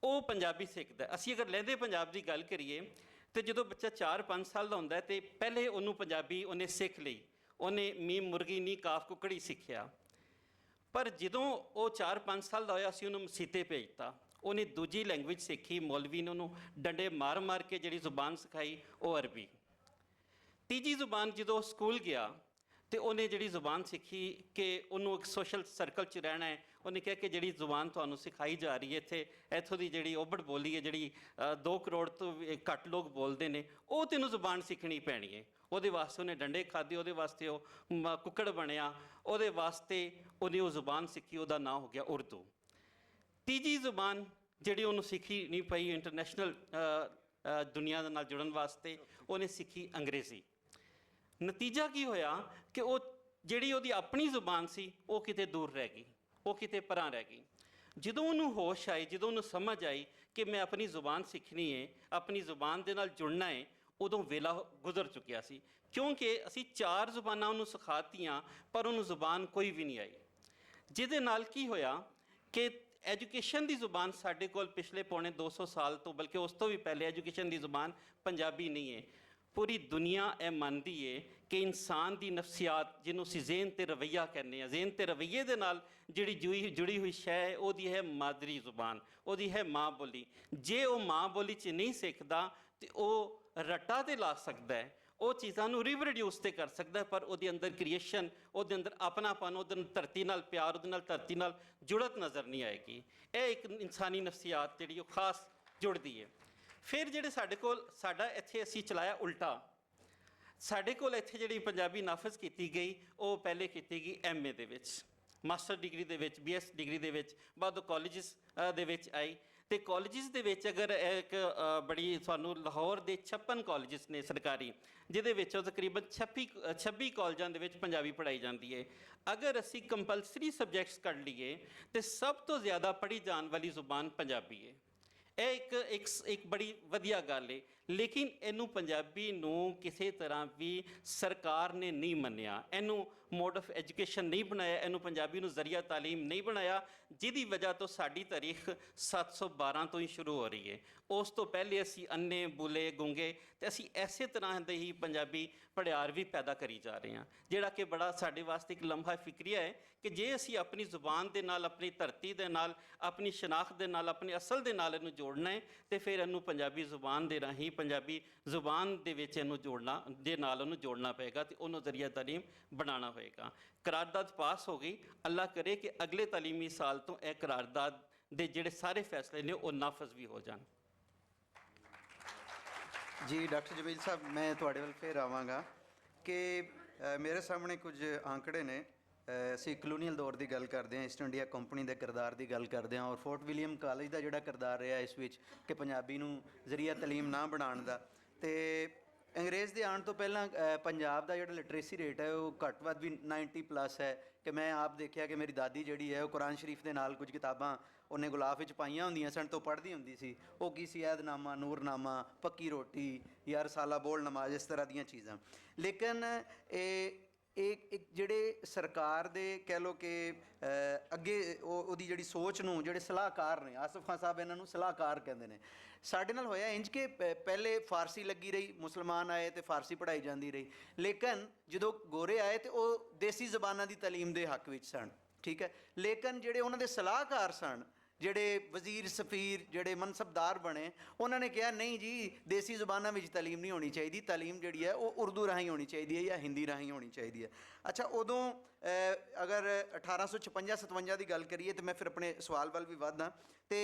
E: ਉਹ ਪੰਜਾਬੀ ਸਿੱਖਦਾ। ਅਸੀਂ ਅਗਰ ਲਹਿੰਦੇ ਪੰਜਾਬ ਦੀ ਗੱਲ ਕਰੀਏ, ਤੇ ਜਦੋਂ ਬੱਚਾ 4-5 ਸਾਲ ਦਾ ਹੁੰਦਾ ਹੈ, ਤੇ ਪਹਿਲੇ ਉਹਨੂੰ ਪੰਜਾਬੀ ਉਹਨੇ ਸਿੱਖ ਲਈ, ਉਹਨੇ ਮੀਮ ਮੁਰਗੀ ਨੀ ਕਾਫ ਕੁਕੜੀ ਸਿੱਖਿਆ। ਪਰ ਜਦੋਂ ਉਹ 4-5 ਸਾਲ ਦਾ ਹੋਇਆ, ਅਸੀਂ ਉਹਨੂੰ ਮਸੀਤੇ ਭੇਜਤਾ, ਉਹਨੇ ਦੂਜੀ ਲੈਂਗੁਏਜ ਸਿੱਖੀ। ਮੌਲਵੀ ਨੇ ਉਹਨੂੰ ਡੰਡੇ ਮਾਰ ਕੇ ਜਿਹੜੀ ਜ਼ੁਬਾਨ ਸਿਖਾਈ, ਉਹ ਅਰਬੀ। ਤੀਜੀ ਜ਼ੁਬਾਨ ਜਦੋਂ ਸਕੂਲ ਗਿਆ, ਤੇ ਉਹਨੇ ਜਿਹੜੀ ਜ਼ੁਬਾਨ ਸਿੱਖੀ ਕਿ ਉਹਨੂੰ ਇੱਕ ਸੋਸ਼ਲ ਸਰਕਲ 'ਚ ਰਹਿਣਾ ਹੈ, ਉਹਨੇ ਕਿਹਾ ਕਿ ਜਿਹੜੀ ਜ਼ੁਬਾਨ ਤੁਹਾਨੂੰ ਸਿਖਾਈ ਜਾ ਰਹੀ ਹੈ ਇੱਥੋਂ ਦੀ ਜਿਹੜੀ ਓਬੜ ਬੋਲੀ ਹੈ, ਜਿਹੜੀ 2 ਕਰੋੜ ਤੋਂ ਘੱਟ ਲੋਕ ਬੋਲਦੇ ਨੇ, ਉਹ ਤੈਨੂੰ ਜ਼ੁਬਾਨ ਸਿੱਖਣੀ ਪੈਣੀ ਹੈ। ਉਹਦੇ ਵਾਸਤੇ ਉਹਨੇ ਡੰਡੇ ਖਾਧੇ, ਉਹਦੇ ਵਾਸਤੇ ਉਹ ਕੁੱਕੜ ਬਣਿਆ, ਉਹਦੇ ਵਾਸਤੇ ਉਹਨੇ ਉਹ ਜ਼ੁਬਾਨ ਸਿੱਖੀ, ਉਹਦਾ ਨਾਂ ਹੋ ਗਿਆ ਉਰਦੂ। ਤੀਜੀ ਜ਼ੁਬਾਨ ਜਿਹੜੀ ਉਹਨੂੰ ਸਿੱਖੀ ਨਹੀਂ ਪਈ ਇੰਟਰਨੈਸ਼ਨਲ ਦੁਨੀਆ ਦੇ ਨਾਲ ਜੁੜਨ ਵਾਸਤੇ, ਉਹਨੇ ਸਿੱਖੀ ਅੰਗਰੇਜ਼ੀ। ਨਤੀਜਾ ਕੀ ਹੋਇਆ ਕਿ ਉਹ ਜਿਹੜੀ ਉਹਦੀ ਆਪਣੀ ਜ਼ੁਬਾਨ ਸੀ, ਉਹ ਕਿਤੇ ਦੂਰ ਰਹਿ ਗਈ, ਉਹ ਕਿਤੇ ਪਰਾਂ ਰਹਿ ਗਈ। ਜਦੋਂ ਉਹਨੂੰ ਹੋਸ਼ ਆਈ, ਜਦੋਂ ਉਹਨੂੰ ਸਮਝ ਆਈ ਕਿ ਮੈਂ ਆਪਣੀ ਜ਼ੁਬਾਨ ਸਿੱਖਣੀ ਹੈ, ਆਪਣੀ ਜ਼ੁਬਾਨ ਦੇ ਨਾਲ ਜੁੜਨਾ ਹੈ, ਉਦੋਂ ਵੇਲਾ ਗੁਜ਼ਰ ਚੁੱਕਿਆ ਸੀ। ਕਿਉਂਕਿ ਅਸੀਂ 4 ਜ਼ੁਬਾਨਾਂ ਉਹਨੂੰ ਸਿਖਾਤੀਆਂ, ਪਰ ਉਹਨੂੰ ਜ਼ੁਬਾਨ ਕੋਈ ਵੀ ਨਹੀਂ ਆਈ। ਜਿਹਦੇ ਨਾਲ ਕੀ ਹੋਇਆ ਕਿ ਐਜੂਕੇਸ਼ਨ ਦੀ ਜ਼ੁਬਾਨ ਸਾਡੇ ਕੋਲ ਪਿਛਲੇ ਪੌਣੇ 200 ਸਾਲ ਤੋਂ, ਬਲਕਿ ਉਸ ਤੋਂ ਵੀ ਪਹਿਲੇ, ਐਜੂਕੇਸ਼ਨ ਦੀ ਜ਼ੁਬਾਨ ਪੰਜਾਬੀ ਨਹੀਂ ਹੈ। ਪੂਰੀ ਦੁਨੀਆ ਇਹ ਮੰਨਦੀ ਹੈ ਕਿ ਇਨਸਾਨ ਦੀ ਨਫਸੀਆਤ, ਜਿਹਨੂੰ ਅਸੀਂ ਜ਼ੇਨ ਤੇ ਰਵੱਈਆ ਕਹਿੰਦੇ ਹਾਂ, ਜ਼ੇਨ ਤੇ ਰਵੱਈਏ ਦੇ ਨਾਲ ਜਿਹੜੀ ਜੁੜੀ ਹੋਈ ਸ਼ੈ ਹੈ, ਉਹਦੀ ਹੈ ਮਾਦਰੀ ਜ਼ੁਬਾਨ, ਉਹਦੀ ਹੈ ਮਾਂ ਬੋਲੀ। ਜੇ ਉਹ ਮਾਂ ਬੋਲੀ 'ਚ ਨਹੀਂ ਸਿੱਖਦਾ, ਤੇ ਉਹ ਰੱਟਾ ਤੇ ਲਾ ਸਕਦਾ ਹੈ, ਉਹ ਚੀਜ਼ਾਂ ਨੂੰ ਰੀਪਰੋਡਿਊਸ ਤੇ ਕਰ ਸਕਦਾ, ਪਰ ਉਹਦੇ ਅੰਦਰ ਕ੍ਰੀਏਸ਼ਨ, ਉਹਦੇ ਅੰਦਰ ਆਪਣਾਪਨ, ਉਹਦੇ ਅੰਦਰ ਧਰਤੀ ਨਾਲ ਪਿਆਰ, ਉਹਦੇ ਨਾਲ ਧਰਤੀ ਨਾਲ ਜੁੜਤ ਨਜ਼ਰ ਨਹੀਂ ਆਏਗੀ। ਇਹ ਇੱਕ ਇਨਸਾਨੀ ਨਫਸੀਆਤ ਜਿਹੜੀ ਉਹ ਖਾਸ ਜੁੜਦੀ ਹੈ। ਫਿਰ ਜਿਹੜੇ ਸਾਡਾ ਇੱਥੇ ਅਸੀਂ ਚਲਾਇਆ ਉਲਟਾ। ਸਾਡੇ ਕੋਲ ਇੱਥੇ ਜਿਹੜੀ ਪੰਜਾਬੀ ਨਾਫਜ਼ ਕੀਤੀ ਗਈ, ਉਹ ਪਹਿਲੇ ਕੀਤੀ ਗਈ MA ਦੇ ਵਿੱਚ, ਮਾਸਟਰ ਡਿਗਰੀ ਦੇ ਵਿੱਚ, BS ਡਿਗਰੀ ਦੇ ਵਿੱਚ, ਬਾਅਦ ਕਾਲਜਿਸ ਦੇ ਵਿੱਚ ਆਈ। ਤੇ ਕਾਲਜਿਸ ਦੇ ਵਿੱਚ ਅਗਰ ਇੱਕ ਬੜੀ ਤੁਹਾਨੂੰ ਲਾਹੌਰ ਦੇ 56 ਕਾਲਜਿਸ ਨੇ ਸਰਕਾਰੀ, ਜਿਹਦੇ ਵਿੱਚੋਂ ਤਕਰੀਬਨ 26 ਕਾਲਜਾਂ ਦੇ ਵਿੱਚ ਪੰਜਾਬੀ ਪੜ੍ਹਾਈ ਜਾਂਦੀ ਹੈ। ਅਗਰ ਅਸੀਂ ਕੰਪਲਸਰੀ ਸਬਜੈਕਟਸ ਕੱਢ ਲਈਏ, ਤੇ ਸਭ ਤੋਂ ਜ਼ਿਆਦਾ ਪੜ੍ਹੀ ਜਾਣ ਵਾਲੀ ਜ਼ੁਬਾਨ ਪੰਜਾਬੀ ਹੈ। ਇਹ ਇੱਕ ਬੜੀ ਵਧੀਆ ਗੱਲ ਹੈ। ਲੇਕਿਨ ਇਹਨੂੰ ਪੰਜਾਬੀ ਨੂੰ ਕਿਸੇ ਤਰ੍ਹਾਂ ਵੀ ਸਰਕਾਰ ਨੇ ਨਹੀਂ ਮੰਨਿਆ, ਇਹਨੂੰ ਮੋਡ ਆਫ ਐਜੂਕੇਸ਼ਨ ਨਹੀਂ ਬਣਾਇਆ, ਇਹਨੂੰ ਪੰਜਾਬੀ ਨੂੰ ਜ਼ਰੀਆ ਤਾਲੀਮ ਨਹੀਂ ਬਣਾਇਆ, ਜਿਹਦੀ ਵਜ੍ਹਾ ਤੋਂ ਸਾਡੀ ਤਾਰੀਖ 712 ਤੋਂ ਹੀ ਸ਼ੁਰੂ ਹੋ ਰਹੀ ਹੈ। ਉਸ ਤੋਂ ਪਹਿਲੇ ਅਸੀਂ ਅੰਨੇ, ਬੁਲੇ, ਗੂੰਗੇ, ਤੇ ਅਸੀਂ ਐਸੇ ਤਰ੍ਹਾਂ ਦੇ ਹੀ ਪੰਜਾਬੀ ਪੜਿਆਰ ਵੀ ਪੈਦਾ ਕਰੀ ਜਾ ਰਹੇ ਹਾਂ, ਜਿਹੜਾ ਕਿ ਬੜਾ ਸਾਡੇ ਵਾਸਤੇ ਇੱਕ ਲਮਹਾ ਫਿਕਰੀਆ ਹੈ ਕਿ ਜੇ ਅਸੀਂ ਆਪਣੀ ਜ਼ੁਬਾਨ ਦੇ ਨਾਲ, ਆਪਣੀ ਧਰਤੀ ਦੇ ਨਾਲ, ਆਪਣੀ ਸ਼ਨਾਖਤ ਦੇ ਨਾਲ, ਆਪਣੇ ਅਸਲ ਦੇ ਨਾਲ ਇਹਨੂੰ ਜੋੜਨਾ ਹੈ, ਤੇ ਫਿਰ ਇਹਨੂੰ ਪੰਜਾਬੀ ਜ਼ੁਬਾਨ ਦੇ ਰਾਹੀਂ, ਪੰਜਾਬੀ ਜ਼ੁਬਾਨ ਦੇ ਵਿੱਚ ਇਹਨੂੰ ਉਹਨੂੰ ਜੋੜਨਾ ਪਏਗਾ, ਤੇ ਉਹਨੂੰ ਜ਼ਰੀਆ ਤਾਲੀਮ ਬਣਾਉਣਾ ਹੋਏਗਾ। ਕਰਾਰਦਾਦ ਪਾਸ ਹੋ ਗਈ। ਅੱਲਾ ਕਰੇ ਕਿ ਅਗਲੇ ਤਾਲੀਮੀ ਸਾਲ ਤੋਂ ਇਹ ਕਰਾਰਦਾਦ ਦੇ ਜਿਹੜੇ ਸਾਰੇ ਫੈਸਲੇ ਨੇ ਉਹ ਨਾਫਜ਼ ਵੀ ਹੋ ਜਾਣ।
B: ਜੀ ਡਾਕਟਰ ਜਮੀਲ ਸਾਹਿਬ, ਮੈਂ ਤੁਹਾਡੇ ਵੱਲ ਫਿਰ ਆਵਾਂਗਾ ਕਿ ਮੇਰੇ ਸਾਹਮਣੇ ਕੁਝ ਆંકੜੇ ਨੇ। ਅਸੀਂ ਕਲੋਨੀਅਲ ਦੌਰ ਦੀ ਗੱਲ ਕਰਦੇ ਹਾਂ, ਈਸਟ ਇੰਡੀਆ ਕੰਪਨੀ ਦੇ ਕਿਰਦਾਰ ਦੀ ਗੱਲ ਕਰਦੇ ਹਾਂ, ਔਰ ਫੋਰਟ ਵਿਲੀਅਮ ਕਾਲਜ ਦਾ ਜਿਹੜਾ ਕਿਰਦਾਰ ਰਿਹਾ ਇਸ ਵਿੱਚ ਕਿ ਪੰਜਾਬੀ ਨੂੰ ਜ਼ਰੀਆ ਤਾਲੀਮ ਨਾ ਬਣਾਉਣ ਦਾ। ਤੇ ਅੰਗਰੇਜ਼ ਦੇ ਆਉਣ ਤੋਂ ਪਹਿਲਾਂ ਪੰਜਾਬ ਦਾ ਜਿਹੜਾ ਲਿਟਰੇਸੀ ਰੇਟ ਹੈ ਉਹ ਘੱਟ ਵੱਧ ਵੀ 90+ ਹੈ। ਕਿ ਮੈਂ ਆਪ ਦੇਖਿਆ ਕਿ ਮੇਰੀ ਦਾਦੀ ਜਿਹੜੀ ਹੈ ਉਹ ਕੁਰਾਨ ਸ਼ਰੀਫ ਦੇ ਨਾਲ ਕੁਝ ਕਿਤਾਬਾਂ ਉਹਨੇ ਗੁਲਾਫ ਵਿੱਚ ਪਾਈਆਂ ਹੁੰਦੀਆਂ ਸਨ, ਤੋਂ ਪੜ੍ਹਦੀ ਹੁੰਦੀ ਸੀ। ਉਹ ਕੀ ਸੀ? ਐਦਨਾਮਾ, ਨੂਰਨਾਮਾ, ਪੱਕੀ ਰੋਟੀ, ਯਾ ਰਸਾਲਾ ਬੋਲ ਨਮਾਜ਼, ਇਸ ਤਰ੍ਹਾਂ ਦੀਆਂ ਚੀਜ਼ਾਂ। ਲੇਕਿਨ ਇਹ ਜਿਹੜੇ ਸਰਕਾਰ ਦੇ ਕਹਿ ਲਓ ਕਿ ਅੱਗੇ ਉਹਦੀ ਜਿਹੜੀ ਸੋਚ ਨੂੰ, ਜਿਹੜੇ ਸਲਾਹਕਾਰ ਨੇ, ਆਸਫ ਖਾਨ ਸਾਹਿਬ ਇਹਨਾਂ ਨੂੰ ਸਲਾਹਕਾਰ ਕਹਿੰਦੇ ਨੇ, ਸਾਡੇ ਨਾਲ ਹੋਇਆ ਇੰਜ ਕਿ ਪਹਿਲੇ ਫਾਰਸੀ ਲੱਗੀ ਰਹੀ, ਮੁਸਲਮਾਨ ਆਏ ਤੇ ਫਾਰਸੀ ਪੜ੍ਹਾਈ ਜਾਂਦੀ ਰਹੀ। ਲੇਕਿਨ ਜਦੋਂ ਗੋਰੇ ਆਏ ਤੇ ਉਹ ਦੇਸੀ ਜ਼ਬਾਨਾਂ ਦੀ ਤਾਲੀਮ ਦੇ ਹੱਕ ਵਿੱਚ ਸਨ, ਠੀਕ ਹੈ। ਲੇਕਿਨ ਜਿਹੜੇ ਉਹਨਾਂ ਦੇ ਸਲਾਹਕਾਰ ਸਨ, ਜਿਹੜੇ ਵਜ਼ੀਰ ਸਫੀਰ, ਜਿਹੜੇ ਮਨਸਬਦਾਰ ਬਣੇ, ਉਹਨਾਂ ਨੇ ਕਿਹਾ ਨਹੀਂ ਜੀ, ਦੇਸੀ ਜ਼ੁਬਾਨਾਂ ਵਿੱਚ ਤਾਲੀਮ ਨਹੀਂ ਹੋਣੀ ਚਾਹੀਦੀ, ਤਾਲੀਮ ਜਿਹੜੀ ਹੈ ਉਹ ਉਰਦੂ ਰਾਹੀਂ ਹੋਣੀ ਚਾਹੀਦੀ ਹੈ ਜਾਂ ਹਿੰਦੀ ਰਾਹੀਂ ਹੋਣੀ ਚਾਹੀਦੀ ਹੈ। ਅੱਛਾ, ਉਦੋਂ ਅਗਰ 1856-57 ਦੀ ਗੱਲ ਕਰੀਏ ਤਾਂ ਮੈਂ ਫਿਰ ਆਪਣੇ ਸਵਾਲ ਵੱਲ ਵੀ ਵੱਧਦਾ, ਤੇ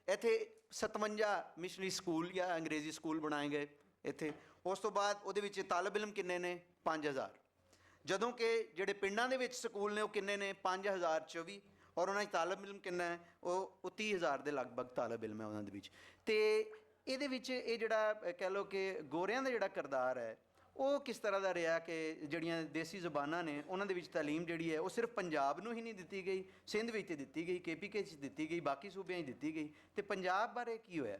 B: ਇੱਥੇ 57 ਮਿਸ਼ਨਰੀ ਸਕੂਲ ਜਾਂ ਅੰਗਰੇਜ਼ੀ ਸਕੂਲ ਬਣਾਏ ਗਏ ਇੱਥੇ। ਉਸ ਤੋਂ ਬਾਅਦ ਉਹਦੇ ਵਿੱਚ ਤਾਲਬ ਇਲਮ ਕਿੰਨੇ ਨੇ? 5000। ਜਦੋਂ ਕਿ ਜਿਹੜੇ ਪਿੰਡਾਂ ਦੇ ਵਿੱਚ ਸਕੂਲ ਨੇ ਉਹ ਕਿੰਨੇ ਨੇ 5024 ਔਰ ਉਹਨਾਂ 'ਚ ਤਾਲਬ ਇਲਮ ਕਿੰਨਾ ਹੈ ਉਹ 30,000 ਦੇ ਲਗਭਗ ਤਾਲਬ ਇਲਮ ਹੈ ਉਹਨਾਂ ਦੇ ਵਿੱਚ। ਤੇ ਇਹਦੇ ਵਿੱਚ ਇਹ ਜਿਹੜਾ ਕਹਿ ਲਓ ਕਿ ਗੋਰਿਆਂ ਦਾ ਜਿਹੜਾ ਕਿਰਦਾਰ ਹੈ ਉਹ ਕਿਸ ਤਰ੍ਹਾਂ ਦਾ ਰਿਹਾ ਕਿ ਜਿਹੜੀਆਂ ਦੇਸੀ ਜ਼ੁਬਾਨਾਂ ਨੇ ਉਹਨਾਂ ਦੇ ਵਿੱਚ ਤਾਲੀਮ ਜਿਹੜੀ ਹੈ ਉਹ ਸਿਰਫ ਪੰਜਾਬ ਨੂੰ ਹੀ ਨਹੀਂ ਦਿੱਤੀ ਗਈ, ਸਿੰਧ ਵਿੱਚ ਤੇ ਦਿੱਤੀ ਗਈ, KPK 'ਚ ਦਿੱਤੀ ਗਈ, ਬਾਕੀ ਸੂਬਿਆਂ 'ਚ ਦਿੱਤੀ ਗਈ, ਤੇ ਪੰਜਾਬ ਬਾਰੇ ਕੀ ਹੋਇਆ?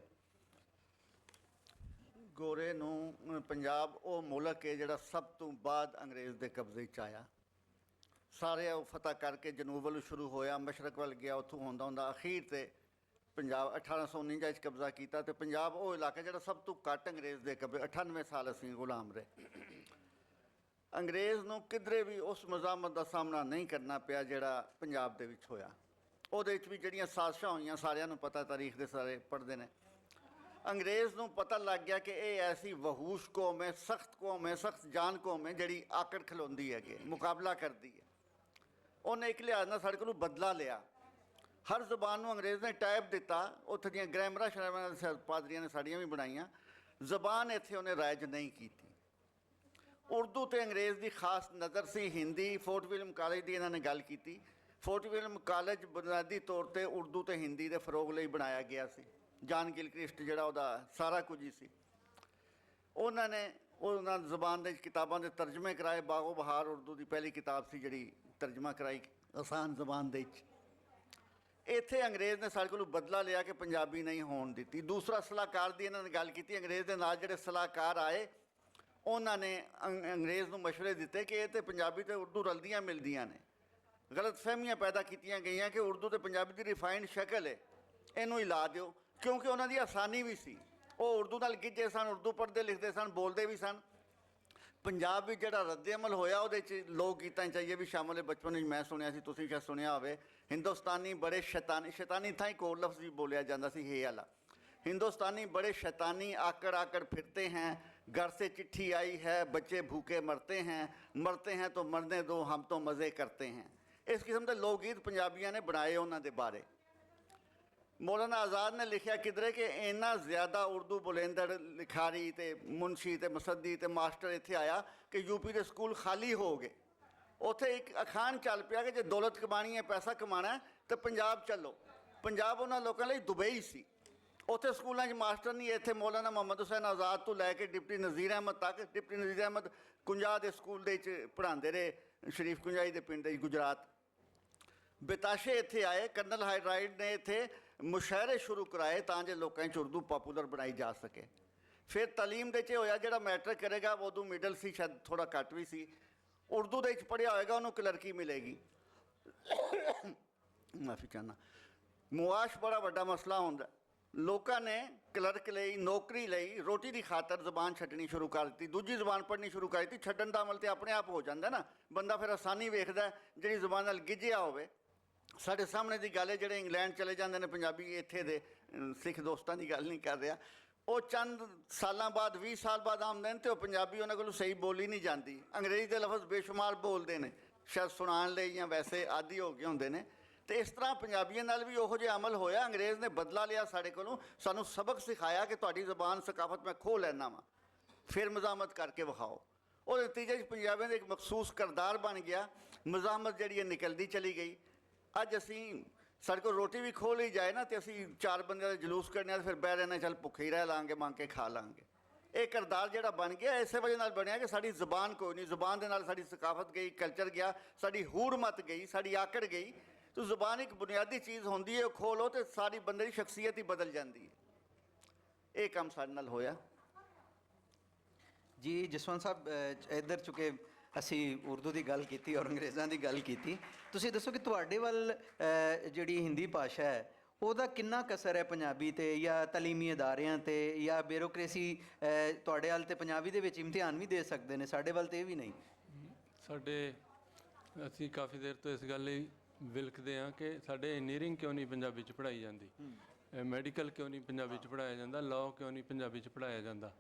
C: ਗੋਰੇ ਨੂੰ ਪੰਜਾਬ ਉਹ ਮੁਲਕ ਹੈ ਜਿਹੜਾ ਸਭ ਤੋਂ ਬਾਅਦ ਅੰਗਰੇਜ਼ ਦੇ ਕਬਜ਼ੇ 'ਚ ਆਇਆ। ਸਾਰੇ ਉਹ ਫਤਹ ਕਰਕੇ ਜਨੂਬ ਵੱਲੋਂ ਸ਼ੁਰੂ ਹੋਇਆ, ਮਸ਼ਰਕ ਵੱਲ ਗਿਆ, ਉੱਥੋਂ ਹੁੰਦਾ ਹੁੰਦਾ ਅਖੀਰ ਤੇ ਪੰਜਾਬ 1849 'ਚ ਕਬਜ਼ਾ ਕੀਤਾ। ਤੇ ਪੰਜਾਬ ਉਹ ਇਲਾਕਾ ਜਿਹੜਾ ਸਭ ਤੋਂ ਘੱਟ ਅੰਗਰੇਜ਼ ਦੇ ਕਬਜ਼ੇ, 98 ਸਾਲ ਅਸੀਂ ਗੁਲਾਮ ਰਹੇ। ਅੰਗਰੇਜ਼ ਨੂੰ ਕਿਧਰੇ ਵੀ ਉਸ ਮਜ਼ਾਮਤ ਦਾ ਸਾਹਮਣਾ ਨਹੀਂ ਕਰਨਾ ਪਿਆ ਜਿਹੜਾ ਪੰਜਾਬ ਦੇ ਵਿੱਚ ਹੋਇਆ। ਉਹਦੇ ਵਿੱਚ ਵੀ ਜਿਹੜੀਆਂ ਸਾਜ਼ਿਸ਼ਾਂ ਹੋਈਆਂ ਸਾਰਿਆਂ ਨੂੰ ਪਤਾ, ਤਾਰੀਖ ਦੇ ਸਾਰੇ ਪੜ੍ਹਦੇ ਨੇ। ਅੰਗਰੇਜ਼ ਨੂੰ ਪਤਾ ਲੱਗ ਗਿਆ ਕਿ ਇਹ ਐਸੀ ਵਹੂਸ਼ ਕੌਮ ਹੈ, ਸਖਤ ਜਾਨ ਕੌਮ ਹੈ ਜਿਹੜੀ ਆਕੜ ਖਲੋਂਦੀ ਹੈ, ਕਿ ਮੁਕਾਬਲਾ ਕਰਦੀ ਹੈ। ਉਹਨੇ ਇੱਕ ਲਿਹਾਜ਼ ਨਾਲ ਸਾਡੇ ਕੋਲੋਂ ਬਦਲਾ ਲਿਆ। ਹਰ ਜ਼ੁਬਾਨ ਨੂੰ ਅੰਗਰੇਜ਼ ਨੇ ਟਾਈਪ ਦਿੱਤਾ, ਉੱਥੇ ਦੀਆਂ ਗ੍ਰਾਮਰਾਂ ਸ਼ਰਾਮਰਾਂ ਪਾਦਰੀਆਂ ਨੇ ਸਾਡੀਆਂ ਵੀ ਬਣਾਈਆਂ। ਜ਼ਬਾਨ ਇੱਥੇ ਉਹਨੇ ਰਾਇਜ ਨਹੀਂ ਕੀਤੀ। ਉਰਦੂ ਤੇ ਅੰਗਰੇਜ਼ ਦੀ ਖਾਸ ਨਜ਼ਰ ਸੀ। ਹਿੰਦੀ ਫੋਰਟ ਵਿਲੀਅਮ ਕਾਲਜ ਦੀ ਇਹਨਾਂ ਨੇ ਗੱਲ ਕੀਤੀ। ਫੋਰਟ ਵਿਲੀਅਮ ਕਾਲਜ ਬੁਨਿਆਦੀ ਤੌਰ ਤੇ ਉਰਦੂ ਤੇ ਹਿੰਦੀ ਦੇ ਫਰੋਗ ਲਈ ਬਣਾਇਆ ਗਿਆ ਸੀ। ਜਾਨ ਗਿਲਕ੍ਰਿਸਟ ਜਿਹੜਾ ਉਹਦਾ ਸਾਰਾ ਕੁਝ ਹੀ ਸੀ। ਉਹਨਾਂ ਜ਼ਬਾਨ ਦੇ ਕਿਤਾਬਾਂ ਦੇ ਤਰਜਮੇ ਕਰਾਏ। ਬਾਗੋ ਬਹਾਰ ਉਰਦੂ ਦੀ ਪਹਿਲੀ ਕਿਤਾਬ ਸੀ ਜਿਹੜੀ ਤਰਜਮਾ ਕਰਾਈ ਆਸਾਨ ਜ਼ਬਾਨ ਦੇ ਵਿੱਚ। ਇੱਥੇ ਅੰਗਰੇਜ਼ ਨੇ ਸਾਡੇ ਕੋਲੋਂ ਬਦਲਾ ਲਿਆ ਕਿ ਪੰਜਾਬੀ ਨਹੀਂ ਹੋਣ ਦਿੱਤੀ। ਦੂਸਰਾ ਸਲਾਹਕਾਰ ਦੀ ਇਹਨਾਂ ਨੇ ਗੱਲ ਕੀਤੀ। ਅੰਗਰੇਜ਼ ਦੇ ਨਾਲ ਜਿਹੜੇ ਸਲਾਹਕਾਰ ਆਏ ਉਹਨਾਂ ਨੇ ਅੰਗਰੇਜ਼ ਨੂੰ ਮਸ਼ਵਰੇ ਦਿੱਤੇ ਕਿ ਇਹ ਤੇ ਪੰਜਾਬੀ ਤੇ ਉਰਦੂ ਰਲਦੀਆਂ ਮਿਲਦੀਆਂ ਨੇ। ਗਲਤਫਹਿਮੀਆਂ ਪੈਦਾ ਕੀਤੀਆਂ ਗਈਆਂ ਕਿ ਉਰਦੂ ਤੇ ਪੰਜਾਬੀ ਦੀ ਰਿਫਾਈਨਡ ਸ਼ਕਲ ਹੈ, ਇਹਨੂੰ ਹੀ ਲਾ ਦਿਓ, ਕਿਉਂਕਿ ਉਹਨਾਂ ਦੀ ਆਸਾਨੀ ਵੀ ਸੀ। ਉਹ ਉਰਦੂ ਨਾਲ ਗਿੱਝੇ ਸਨ, ਉਰਦੂ ਪੜ੍ਹਦੇ ਲਿਖਦੇ ਸਨ, ਬੋਲਦੇ ਵੀ ਸਨ। ਪੰਜਾਬ ਵਿੱਚ ਜਿਹੜਾ ਰੱਦ ਅਮਲ ਹੋਇਆ ਉਹਦੇ 'ਚ ਲੋਕ ਗੀਤਾਂ 'ਚ ਇਹ ਵੀ ਸ਼ਾਮਲ ਹੈ। ਬਚਪਨ ਵਿੱਚ ਮੈਂ ਸੁਣਿਆ ਸੀ, ਤੁਸੀਂ ਸ਼ਾਇਦ ਸੁਣਿਆ ਹੋਵੇ, ਹਿੰਦੁਸਤਾਨੀ ਬੜੇ ਸ਼ੈਤਾਨੀ ਥਾਂ ਇੱਕ ਹੋਰ ਲਫ਼ਜ਼ ਵੀ ਬੋਲਿਆ ਜਾਂਦਾ ਸੀ, ਹੇ ਵਾਲਾ। हिंदुस्तानी बड़े शैतानी आकड़ आकड़ फिरते हैं, घर से चिट्ठी आई है, बच्चे भूखे मरते हैं तो मरने दो, हम तो मज़े करते हैं। इस किस्म के लोक गीत पंजाबियों ने बनाए उन्होंने बारे। मौलाना आज़ाद ने लिखा किधरे कि इन्ना ज़्यादा उर्दू बुलेंदड़ लिखारी ते मुंशी ते मुसद्दी ते मास्टर इत्थे आया कि यूपी के स्कूल खाली हो गए। उत्थे एक अखान चल पिया कि जे दौलत कमानी है, पैसा कमाना है तो पंजाब चलो। पंजाब उन्होंने लोगों लिए दुबई सी। उत्थे स्कूलों च मास्टर नहीं। इत्थे मौलाना मोहम्मद हुसैन आज़ाद तो लैके डिप्टी नज़ीर अहमद तक, डिप्टी नज़ीर अहमद कुंजा के स्कूल दे पढ़ाते रहे, शरीफ कुंजाई के पिंड गुजरात। बेताशे इत्थे आए, कर्नल हाइड्राइड ने इत्थे मुशायरे शुरू कराए तां जे लोकां च उर्दू पॉपूलर बनाई जा सके। फिर तलीम दे च होया जिहड़ा मैट्रिक करेगा उदों मिडल सी, शायद थोड़ा घट भी सी, उर्दू दे च पढ़िया होएगा उन्होंने क्लर्की मिलेगी। माफ़ी चाहना। मुआश बड़ा वड्डा मसला हुंदा। लोगों ने क्लर्क ਲਈ नौकरी ਲਈ रोटी की खातर ਜ਼ਬਾਨ ਛੱਡਣੀ शुरू कर दी, दूजी ਜ਼ਬਾਨ पढ़नी शुरू कर दी। ਛੱਡਣ ਦਾ ਅਮਲ ਤੇ ਆਪਣੇ ਆਪ ਹੋ ਜਾਂਦਾ ਨਾ, ਬੰਦਾ ਫਿਰ ਆਸਾਨੀ ਵੇਖਦਾ ਜਿਹੜੀ ਜ਼ਬਾਨ ਨਾਲ ਗਿੱਝਿਆ ਹੋਵੇ। ਸਾਡੇ ਸਾਹਮਣੇ ਦੀ ਗੱਲ ਹੈ ਜਿਹੜੇ ਇੰਗਲੈਂਡ ਚਲੇ ਜਾਂਦੇ ਨੇ ਪੰਜਾਬੀ, ਇੱਥੇ ਦੇ ਸਿੱਖ ਦੋਸਤਾਂ ਦੀ ਗੱਲ ਨਹੀਂ ਕਰ ਰਿਹਾ, ਉਹ ਚੰਦ ਸਾਲਾਂ ਬਾਅਦ 20 ਸਾਲ ਬਾਅਦ ਆਉਂਦੇ ਨੇ ਤੇ ਉਹ ਪੰਜਾਬੀ ਉਹਨਾਂ ਕੋਲੋਂ ਸਹੀ ਬੋਲੀ ਨਹੀਂ ਜਾਂਦੀ। ਅੰਗਰੇਜ਼ੀ ਦੇ ਲਫ਼ਜ਼ ਬੇਸ਼ੁਮਾਰ ਬੋਲਦੇ ਨੇ, ਸ਼ਾਇਦ ਸੁਣਾਉਣ ਲਈ ਜਾਂ ਵੈਸੇ ਆਦੀ ਹੋ ਗਏ ਹੁੰਦੇ ਨੇ। तो इस तरह पंजाबियों नाल भी उहो जिहा अमल होया। अंग्रेज़ ने बदला लिया साढ़े कोलों, सानू सबक सिखाया कि तुहाडी ज़बान सकाफत मैं खो लैना वा, फिर मज़ामत करके विखाओ। और नतीजे पंजाबियों का एक मखसूस किरदार बन गया। मज़ामत जिहड़ी निकलती चली गई। अज असी साढ़े को रोटी भी खो ली जाए ना तो असी 4 बंदे का जलूस करने, फिर बह रहना चल भुखे ही रह लांगे, मंग के खा लांगे। ये किरदार जिहड़ा बन गया इस वजह नाल बनिया कि साडी ज़बान कोई नहीं, ज़बान दे नाल साडी सकाफत गई, कल्चर गया, साडी हूरमत गई, साडी आकड़ गई। तो ज़ुबान एक बुनियादी चीज़ होंदी है, खोलो तो सारी बंदे की शख्सियत ही बदल जाती है। ये काम साडे नाल होया
B: जी। जसवंत साहब इधर चुके ਅਸੀਂ ਉਰਦੂ ਦੀ ਗੱਲ ਕੀਤੀ ਔਰ ਅੰਗਰੇਜ਼ਾਂ ਦੀ ਗੱਲ ਕੀਤੀ। ਤੁਸੀਂ ਦੱਸੋ ਕਿ ਤੁਹਾਡੇ ਵੱਲ ਜਿਹੜੀ ਹਿੰਦੀ ਭਾਸ਼ਾ ਹੈ ਉਹਦਾ ਕਿੰਨਾ ਕਸਰ ਹੈ ਪੰਜਾਬੀ ਤੇ, ਜਾਂ ਤਾਲੀਮੀ ਅਦਾਰਿਆਂ ਤੇ, ਜਾਂ ਬਿਊਰੋਕ੍ਰੇਸੀ ਤੁਹਾਡੇ ਵੱਲ ਤੇ ਪੰਜਾਬੀ ਦੇ ਵਿੱਚ ਇਮਤਿਹਾਨ ਵੀ ਦੇ ਸਕਦੇ ਨੇ, ਸਾਡੇ ਵੱਲ ਤੇ ਇਹ ਵੀ ਨਹੀਂ।
D: ਅਸੀਂ ਕਾਫੀ ਦੇਰ ਤੋਂ ਇਸ ਗੱਲ ਲਈ ਵਿਲਕਦੇ ਹਾਂ ਕਿ ਸਾਡੇ ਇੰਜੀਨੀਅਰਿੰਗ ਕਿਉਂ ਨਹੀਂ ਪੰਜਾਬੀ 'ਚ ਪੜ੍ਹਾਈ ਜਾਂਦੀ, ਮੈਡੀਕਲ ਕਿਉਂ ਨਹੀਂ ਪੰਜਾਬੀ 'ਚ ਪੜ੍ਹਾਇਆ ਜਾਂਦਾ, ਲਾਅ ਕਿਉਂ ਨਹੀਂ ਪੰਜਾਬੀ 'ਚ ਪੜ੍ਹਾਇਆ ਜਾਂਦਾ।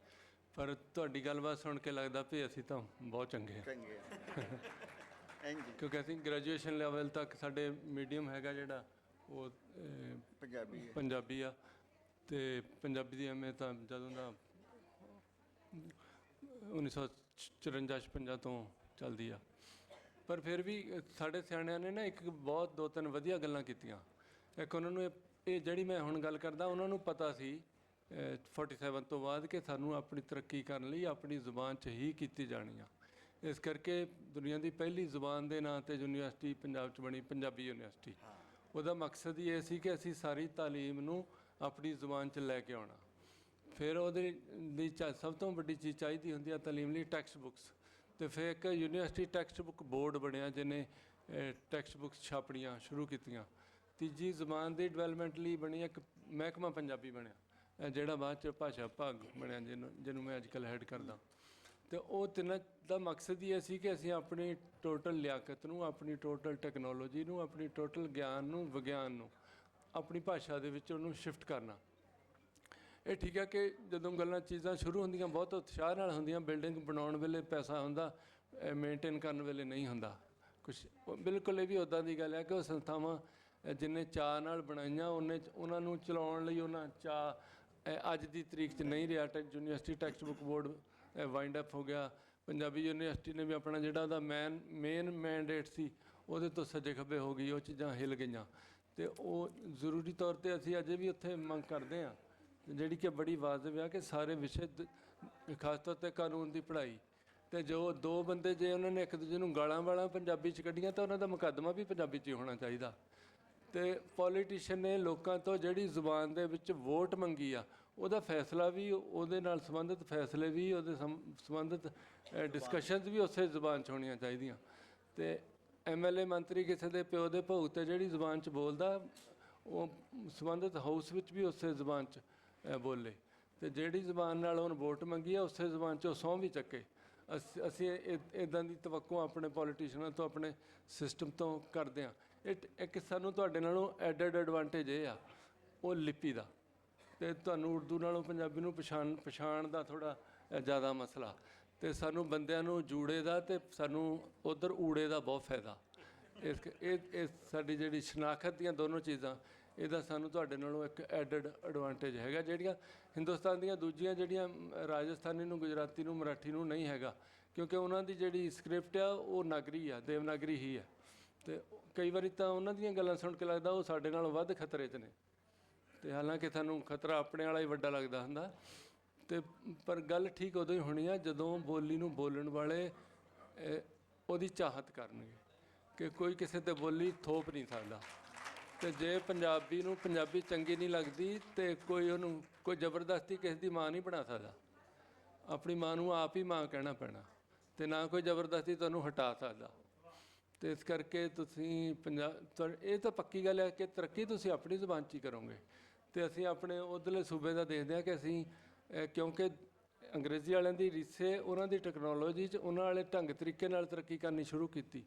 D: ਪਰ ਤੁਹਾਡੀ ਗੱਲਬਾਤ ਸੁਣ ਕੇ ਲੱਗਦਾ ਵੀ ਅਸੀਂ ਤਾਂ ਬਹੁਤ ਚੰਗੇ ਹਾਂ। ਕਿਉਂਕਿ ਅਸੀਂ ਗ੍ਰੈਜੂਏਸ਼ਨ ਲੈਵਲ ਤੱਕ ਸਾਡੇ ਮੀਡੀਅਮ ਹੈਗਾ ਜਿਹੜਾ ਉਹ ਪੰਜਾਬੀ ਆ। ਅਤੇ ਪੰਜਾਬੀ ਦੀ ਐਮ ਏ ਤਾਂ ਜਦੋਂ ਦਾ 1954-56 ਤੋਂ ਚੱਲਦੀ ਆ। ਪਰ ਫਿਰ ਵੀ ਸਾਡੇ ਸਿਆਣਿਆਂ ਨੇ ਨਾ ਇੱਕ ਬਹੁਤ ਦੋ ਤਿੰਨ ਵਧੀਆ ਗੱਲਾਂ ਕੀਤੀਆਂ। ਇੱਕ ਉਹਨਾਂ ਨੂੰ ਇਹ ਜਿਹੜੀ ਮੈਂ ਹੁਣ ਗੱਲ ਕਰਦਾ, ਉਹਨਾਂ ਨੂੰ ਪਤਾ ਸੀ 47 ਤੋਂ ਬਾਅਦ ਕਿ ਸਾਨੂੰ ਆਪਣੀ ਤਰੱਕੀ ਕਰਨ ਲਈ ਆਪਣੀ ਜ਼ੁਬਾਨ 'ਚ ਹੀ ਕੀਤੀ ਜਾਣੀ ਆ। ਇਸ ਕਰਕੇ ਦੁਨੀਆ ਦੀ ਪਹਿਲੀ ਜ਼ੁਬਾਨ ਦੇ ਨਾਂ 'ਤੇ ਯੂਨੀਵਰਸਿਟੀ ਪੰਜਾਬ 'ਚ ਬਣੀ, ਪੰਜਾਬੀ ਯੂਨੀਵਰਸਿਟੀ। ਉਹਦਾ ਮਕਸਦ ਹੀ ਇਹ ਸੀ ਕਿ ਅਸੀਂ ਸਾਰੀ ਤਾਲੀਮ ਨੂੰ ਆਪਣੀ ਜ਼ੁਬਾਨ 'ਚ ਲੈ ਕੇ ਆਉਣਾ। ਫਿਰ ਉਹਦੇ ਲਈ ਸਭ ਤੋਂ ਵੱਡੀ ਚੀਜ਼ ਚਾਹੀਦੀ ਹੁੰਦੀ ਆ ਤਾਲੀਮ ਲਈ, ਟੈਕਸਟ ਬੁੱਕਸ। ਅਤੇ ਫਿਰ ਇੱਕ ਯੂਨੀਵਰਸਿਟੀ ਟੈਕਸਟ ਬੁੱਕ ਬੋਰਡ ਬਣਿਆ ਜਿਹਨੇ ਟੈਕਸਟ ਬੁੱਕਸ ਛਾਪਣੀਆਂ ਸ਼ੁਰੂ ਕੀਤੀਆਂ। ਤੀਜੀ ਜ਼ੁਬਾਨ ਦੀ ਡਿਵੈਲਪਮੈਂਟ ਲਈ ਬਣੀ ਇੱਕ ਮਹਿਕਮਾ ਪੰਜਾਬੀ ਬਣਿਆ, ਜਿਹੜਾ ਬਾਅਦ 'ਚ ਭਾਸ਼ਾ ਵਿਭਾਗ ਬਣਿਆ, ਜਿਹਨੂੰ ਮੈਂ ਅੱਜ ਕੱਲ੍ਹ ਹੈਡ ਕਰਦਾ। ਅਤੇ ਉਹ ਤਿੰਨਾਂ ਦਾ ਮਕਸਦ ਹੀ ਇਹ ਸੀ ਕਿ ਅਸੀਂ ਆਪਣੀ ਟੋਟਲ ਲਿਆਕਤ ਨੂੰ, ਆਪਣੀ ਟੋਟਲ ਟੈਕਨੋਲੋਜੀ ਨੂੰ, ਆਪਣੀ ਟੋਟਲ ਗਿਆਨ ਨੂੰ, ਵਿਗਿਆਨ ਨੂੰ ਆਪਣੀ ਭਾਸ਼ਾ ਦੇ ਵਿੱਚ ਉਹਨੂੰ ਸ਼ਿਫਟ ਕਰਨਾ। ਇਹ ਠੀਕ ਹੈ ਕਿ ਜਦੋਂ ਗੱਲਾਂ ਚੀਜ਼ਾਂ ਸ਼ੁਰੂ ਹੁੰਦੀਆਂ ਬਹੁਤ ਉਤਸ਼ਾਹ ਨਾਲ ਹੁੰਦੀਆਂ। ਬਿਲਡਿੰਗ ਬਣਾਉਣ ਵੇਲੇ ਪੈਸਾ ਹੁੰਦਾ, ਮੇਨਟੇਨ ਕਰਨ ਵੇਲੇ ਨਹੀਂ ਹੁੰਦਾ ਕੁਛ। ਬਿਲਕੁਲ ਇਹ ਵੀ ਉੱਦਾਂ ਦੀ ਗੱਲ ਹੈ ਕਿ ਉਹ ਸੰਸਥਾਵਾਂ ਜਿੰਨੇ ਚਾਅ ਨਾਲ ਬਣਾਈਆਂ ਉਹਨਾਂ ਨੂੰ ਚਲਾਉਣ ਲਈ ਉਹਨਾਂ ਚਾਅ ਅੱਜ ਦੀ ਤਰੀਕ 'ਚ ਨਹੀਂ ਰਿਹਾ। University text book board wind up ਹੋ ਗਿਆ। ਪੰਜਾਬੀ ਯੂਨੀਵਰਸਿਟੀ ਨੇ ਵੀ ਆਪਣਾ ਜਿਹੜਾ ਉਹਦਾ ਮੇਨ ਮੈਂਡੇਟ ਸੀ ਉਹਦੇ ਤੋਂ ਸੱਜੇ ਖੱਬੇ ਹੋ ਗਈ, ਉਹ ਚੀਜ਼ਾਂ ਹਿੱਲ ਗਈਆਂ। ਅਤੇ ਉਹ ਜ਼ਰੂਰੀ ਤੌਰ 'ਤੇ ਅਸੀਂ ਅਜੇ ਵੀ ਉੱਥੇ ਮੰਗ ਕਰਦੇ ਹਾਂ, ਜਿਹੜੀ ਕਿ ਬੜੀ ਵਾਜਬ ਆ, ਕਿ ਸਾਰੇ ਵਿਸ਼ੇ ਖਾਸ ਤੌਰ 'ਤੇ ਕਾਨੂੰਨ ਦੀ ਪੜ੍ਹਾਈ। ਅਤੇ ਜੋ ਦੋ ਬੰਦੇ ਜੇ ਉਹਨਾਂ ਨੇ ਇੱਕ ਦੂਜੇ ਨੂੰ ਗਾਲਾਂ ਪੰਜਾਬੀ 'ਚ ਕੱਢੀਆਂ ਤਾਂ ਉਹਨਾਂ ਦਾ ਮੁਕੱਦਮਾ ਵੀ ਪੰਜਾਬੀ 'ਚ ਹੀ ਹੋਣਾ ਚਾਹੀਦਾ। ਅਤੇ ਪੋਲੀਟੀਸ਼ੀਅਨ ਨੇ ਲੋਕਾਂ ਤੋਂ ਜਿਹੜੀ ਜ਼ੁਬਾਨ ਦੇ ਵਿੱਚ ਵੋਟ ਮੰਗੀ ਆ, ਉਹਦਾ ਫੈਸਲਾ ਵੀ, ਉਹਦੇ ਨਾਲ ਸੰਬੰਧਿਤ ਫੈਸਲੇ ਵੀ, ਉਹਦੇ ਸੰਬੰਧਿਤ ਡਿਸਕਸ਼ਨਸ ਵੀ ਉਸੇ ਜ਼ੁਬਾਨ 'ਚ ਹੋਣੀਆਂ ਚਾਹੀਦੀਆਂ। ਅਤੇ MLA ਮੰਤਰੀ ਕਿਸੇ ਦੇ ਪਿਓ ਦੇ ਭੋਗ 'ਤੇ ਜਿਹੜੀ ਜ਼ੁਬਾਨ 'ਚ ਬੋਲਦਾ, ਉਹ ਸੰਬੰਧਿਤ ਹਾਊਸ ਵਿੱਚ ਵੀ ਉਸੇ ਜ਼ੁਬਾਨ 'ਚ ਬੋਲੇ। ਅਤੇ ਜਿਹੜੀ ਜ਼ੁਬਾਨ ਨਾਲ ਉਹਨੂੰ ਵੋਟ ਮੰਗੀ ਆ, ਉਸੇ ਜ਼ੁਬਾਨ 'ਚ ਉਹ ਸਹੁੰ ਵੀ ਚੱਕੇ। ਅਸੀਂ ਇੱਦਾਂ ਦੀ ਤਵੱਕੋਂ ਆਪਣੇ ਪੋਲੀਟੀਸ਼ੀਅਨਾਂ ਤੋਂ, ਆਪਣੇ ਸਿਸਟਮ ਤੋਂ ਕਰਦੇ ਹਾਂ। ਇੱਕ ਸਾਨੂੰ ਤੁਹਾਡੇ ਨਾਲੋਂ ਐਡਡ ਐਡਵਾਂਟੇਜ ਇਹ ਆ, ਉਹ ਲਿਪੀ ਦਾ। ਅਤੇ ਤੁਹਾਨੂੰ ਉਰਦੂ ਨਾਲੋਂ ਪੰਜਾਬੀ ਨੂੰ ਪਛਾਣ ਦਾ ਥੋੜ੍ਹਾ ਜ਼ਿਆਦਾ ਮਸਲਾ। ਅਤੇ ਸਾਨੂੰ ਬੰਦਿਆਂ ਨੂੰ ਜੂੜੇ ਦਾ ਅਤੇ ਸਾਨੂੰ ਉੱਧਰ ਊੜੇ ਦਾ ਬਹੁਤ ਫਾਇਦਾ। ਇਹ ਸਾਡੀ ਜਿਹੜੀ ਸ਼ਨਾਖਤ ਦੀਆਂ ਦੋਨੋਂ ਚੀਜ਼ਾਂ, ਇਹਦਾ ਸਾਨੂੰ ਤੁਹਾਡੇ ਨਾਲੋਂ ਇੱਕ ਐਡਡ ਐਡਵਾਂਟੇਜ ਹੈਗਾ, ਜਿਹੜੀਆਂ ਹਿੰਦੁਸਤਾਨ ਦੀਆਂ ਦੂਜੀਆਂ ਜਿਹੜੀਆਂ ਰਾਜਸਥਾਨੀ ਨੂੰ, ਗੁਜਰਾਤੀ ਨੂੰ, ਮਰਾਠੀ ਨੂੰ ਨਹੀਂ ਹੈਗਾ। ਕਿਉਂਕਿ ਉਹਨਾਂ ਦੀ ਜਿਹੜੀ ਸਕ੍ਰਿਪਟ ਆ ਉਹ ਨਾਗਰੀ ਆ, ਦੇਵਨਾਗਰੀ ਹੀ ਆ। ਅਤੇ ਕਈ ਵਾਰੀ ਤਾਂ ਉਹਨਾਂ ਦੀਆਂ ਗੱਲਾਂ ਸੁਣ ਕੇ ਲੱਗਦਾ ਉਹ ਸਾਡੇ ਨਾਲੋਂ ਵੱਧ ਖਤਰੇ 'ਚ ਨੇ। ਅਤੇ ਹਾਲਾਂਕਿ ਸਾਨੂੰ ਖਤਰਾ ਆਪਣੇ ਵਾਲਾ ਹੀ ਵੱਡਾ ਲੱਗਦਾ ਹੁੰਦਾ। ਅਤੇ ਪਰ ਗੱਲ ਠੀਕ ਉਦੋਂ ਹੀ ਹੋਣੀ ਆ ਜਦੋਂ ਬੋਲੀ ਨੂੰ ਬੋਲਣ ਵਾਲੇ ਉਹਦੀ ਚਾਹਤ ਕਰਨਗੇ, ਕਿ ਕੋਈ ਕਿਸੇ 'ਤੇ ਬੋਲੀ ਥੋਪ ਨਹੀਂ ਸਕਦਾ। ਅਤੇ ਜੇ ਪੰਜਾਬੀ ਨੂੰ ਪੰਜਾਬੀ ਚੰਗੀ ਨਹੀਂ ਲੱਗਦੀ ਅਤੇ ਉਹਨੂੰ ਕੋਈ ਜ਼ਬਰਦਸਤੀ ਕਿਸੇ ਦੀ ਮਾਂ ਨਹੀਂ ਬਣਾ ਸਕਦਾ। ਆਪਣੀ ਮਾਂ ਨੂੰ ਆਪ ਹੀ ਮਾਂ ਕਹਿਣਾ ਪੈਣਾ, ਅਤੇ ਨਾ ਕੋਈ ਜ਼ਬਰਦਸਤੀ ਤੁਹਾਨੂੰ ਹਟਾ ਸਕਦਾ। ਅਤੇ ਇਸ ਕਰਕੇ ਤੁਸੀਂ ਇਹ ਤਾਂ ਪੱਕੀ ਗੱਲ ਹੈ ਕਿ ਤਰੱਕੀ ਤੁਸੀਂ ਆਪਣੀ ਜ਼ੁਬਾਨ 'ਚ ਹੀ ਕਰੋਗੇ। ਅਤੇ ਅਸੀਂ ਆਪਣੇ ਉੱਧਰਲੇ ਸੂਬੇ ਦਾ ਦੇਖਦੇ ਹਾਂ ਕਿ ਅਸੀਂ ਕਿਉਂਕਿ ਅੰਗਰੇਜ਼ੀ ਵਾਲਿਆਂ ਦੀ ਰੀਸੇ, ਉਹਨਾਂ ਦੀ ਟੈਕਨੋਲੋਜੀ 'ਚ ਉਹਨਾਂ ਵਾਲੇ ਢੰਗ ਤਰੀਕੇ ਨਾਲ ਤਰੱਕੀ ਕਰਨੀ ਸ਼ੁਰੂ ਕੀਤੀ।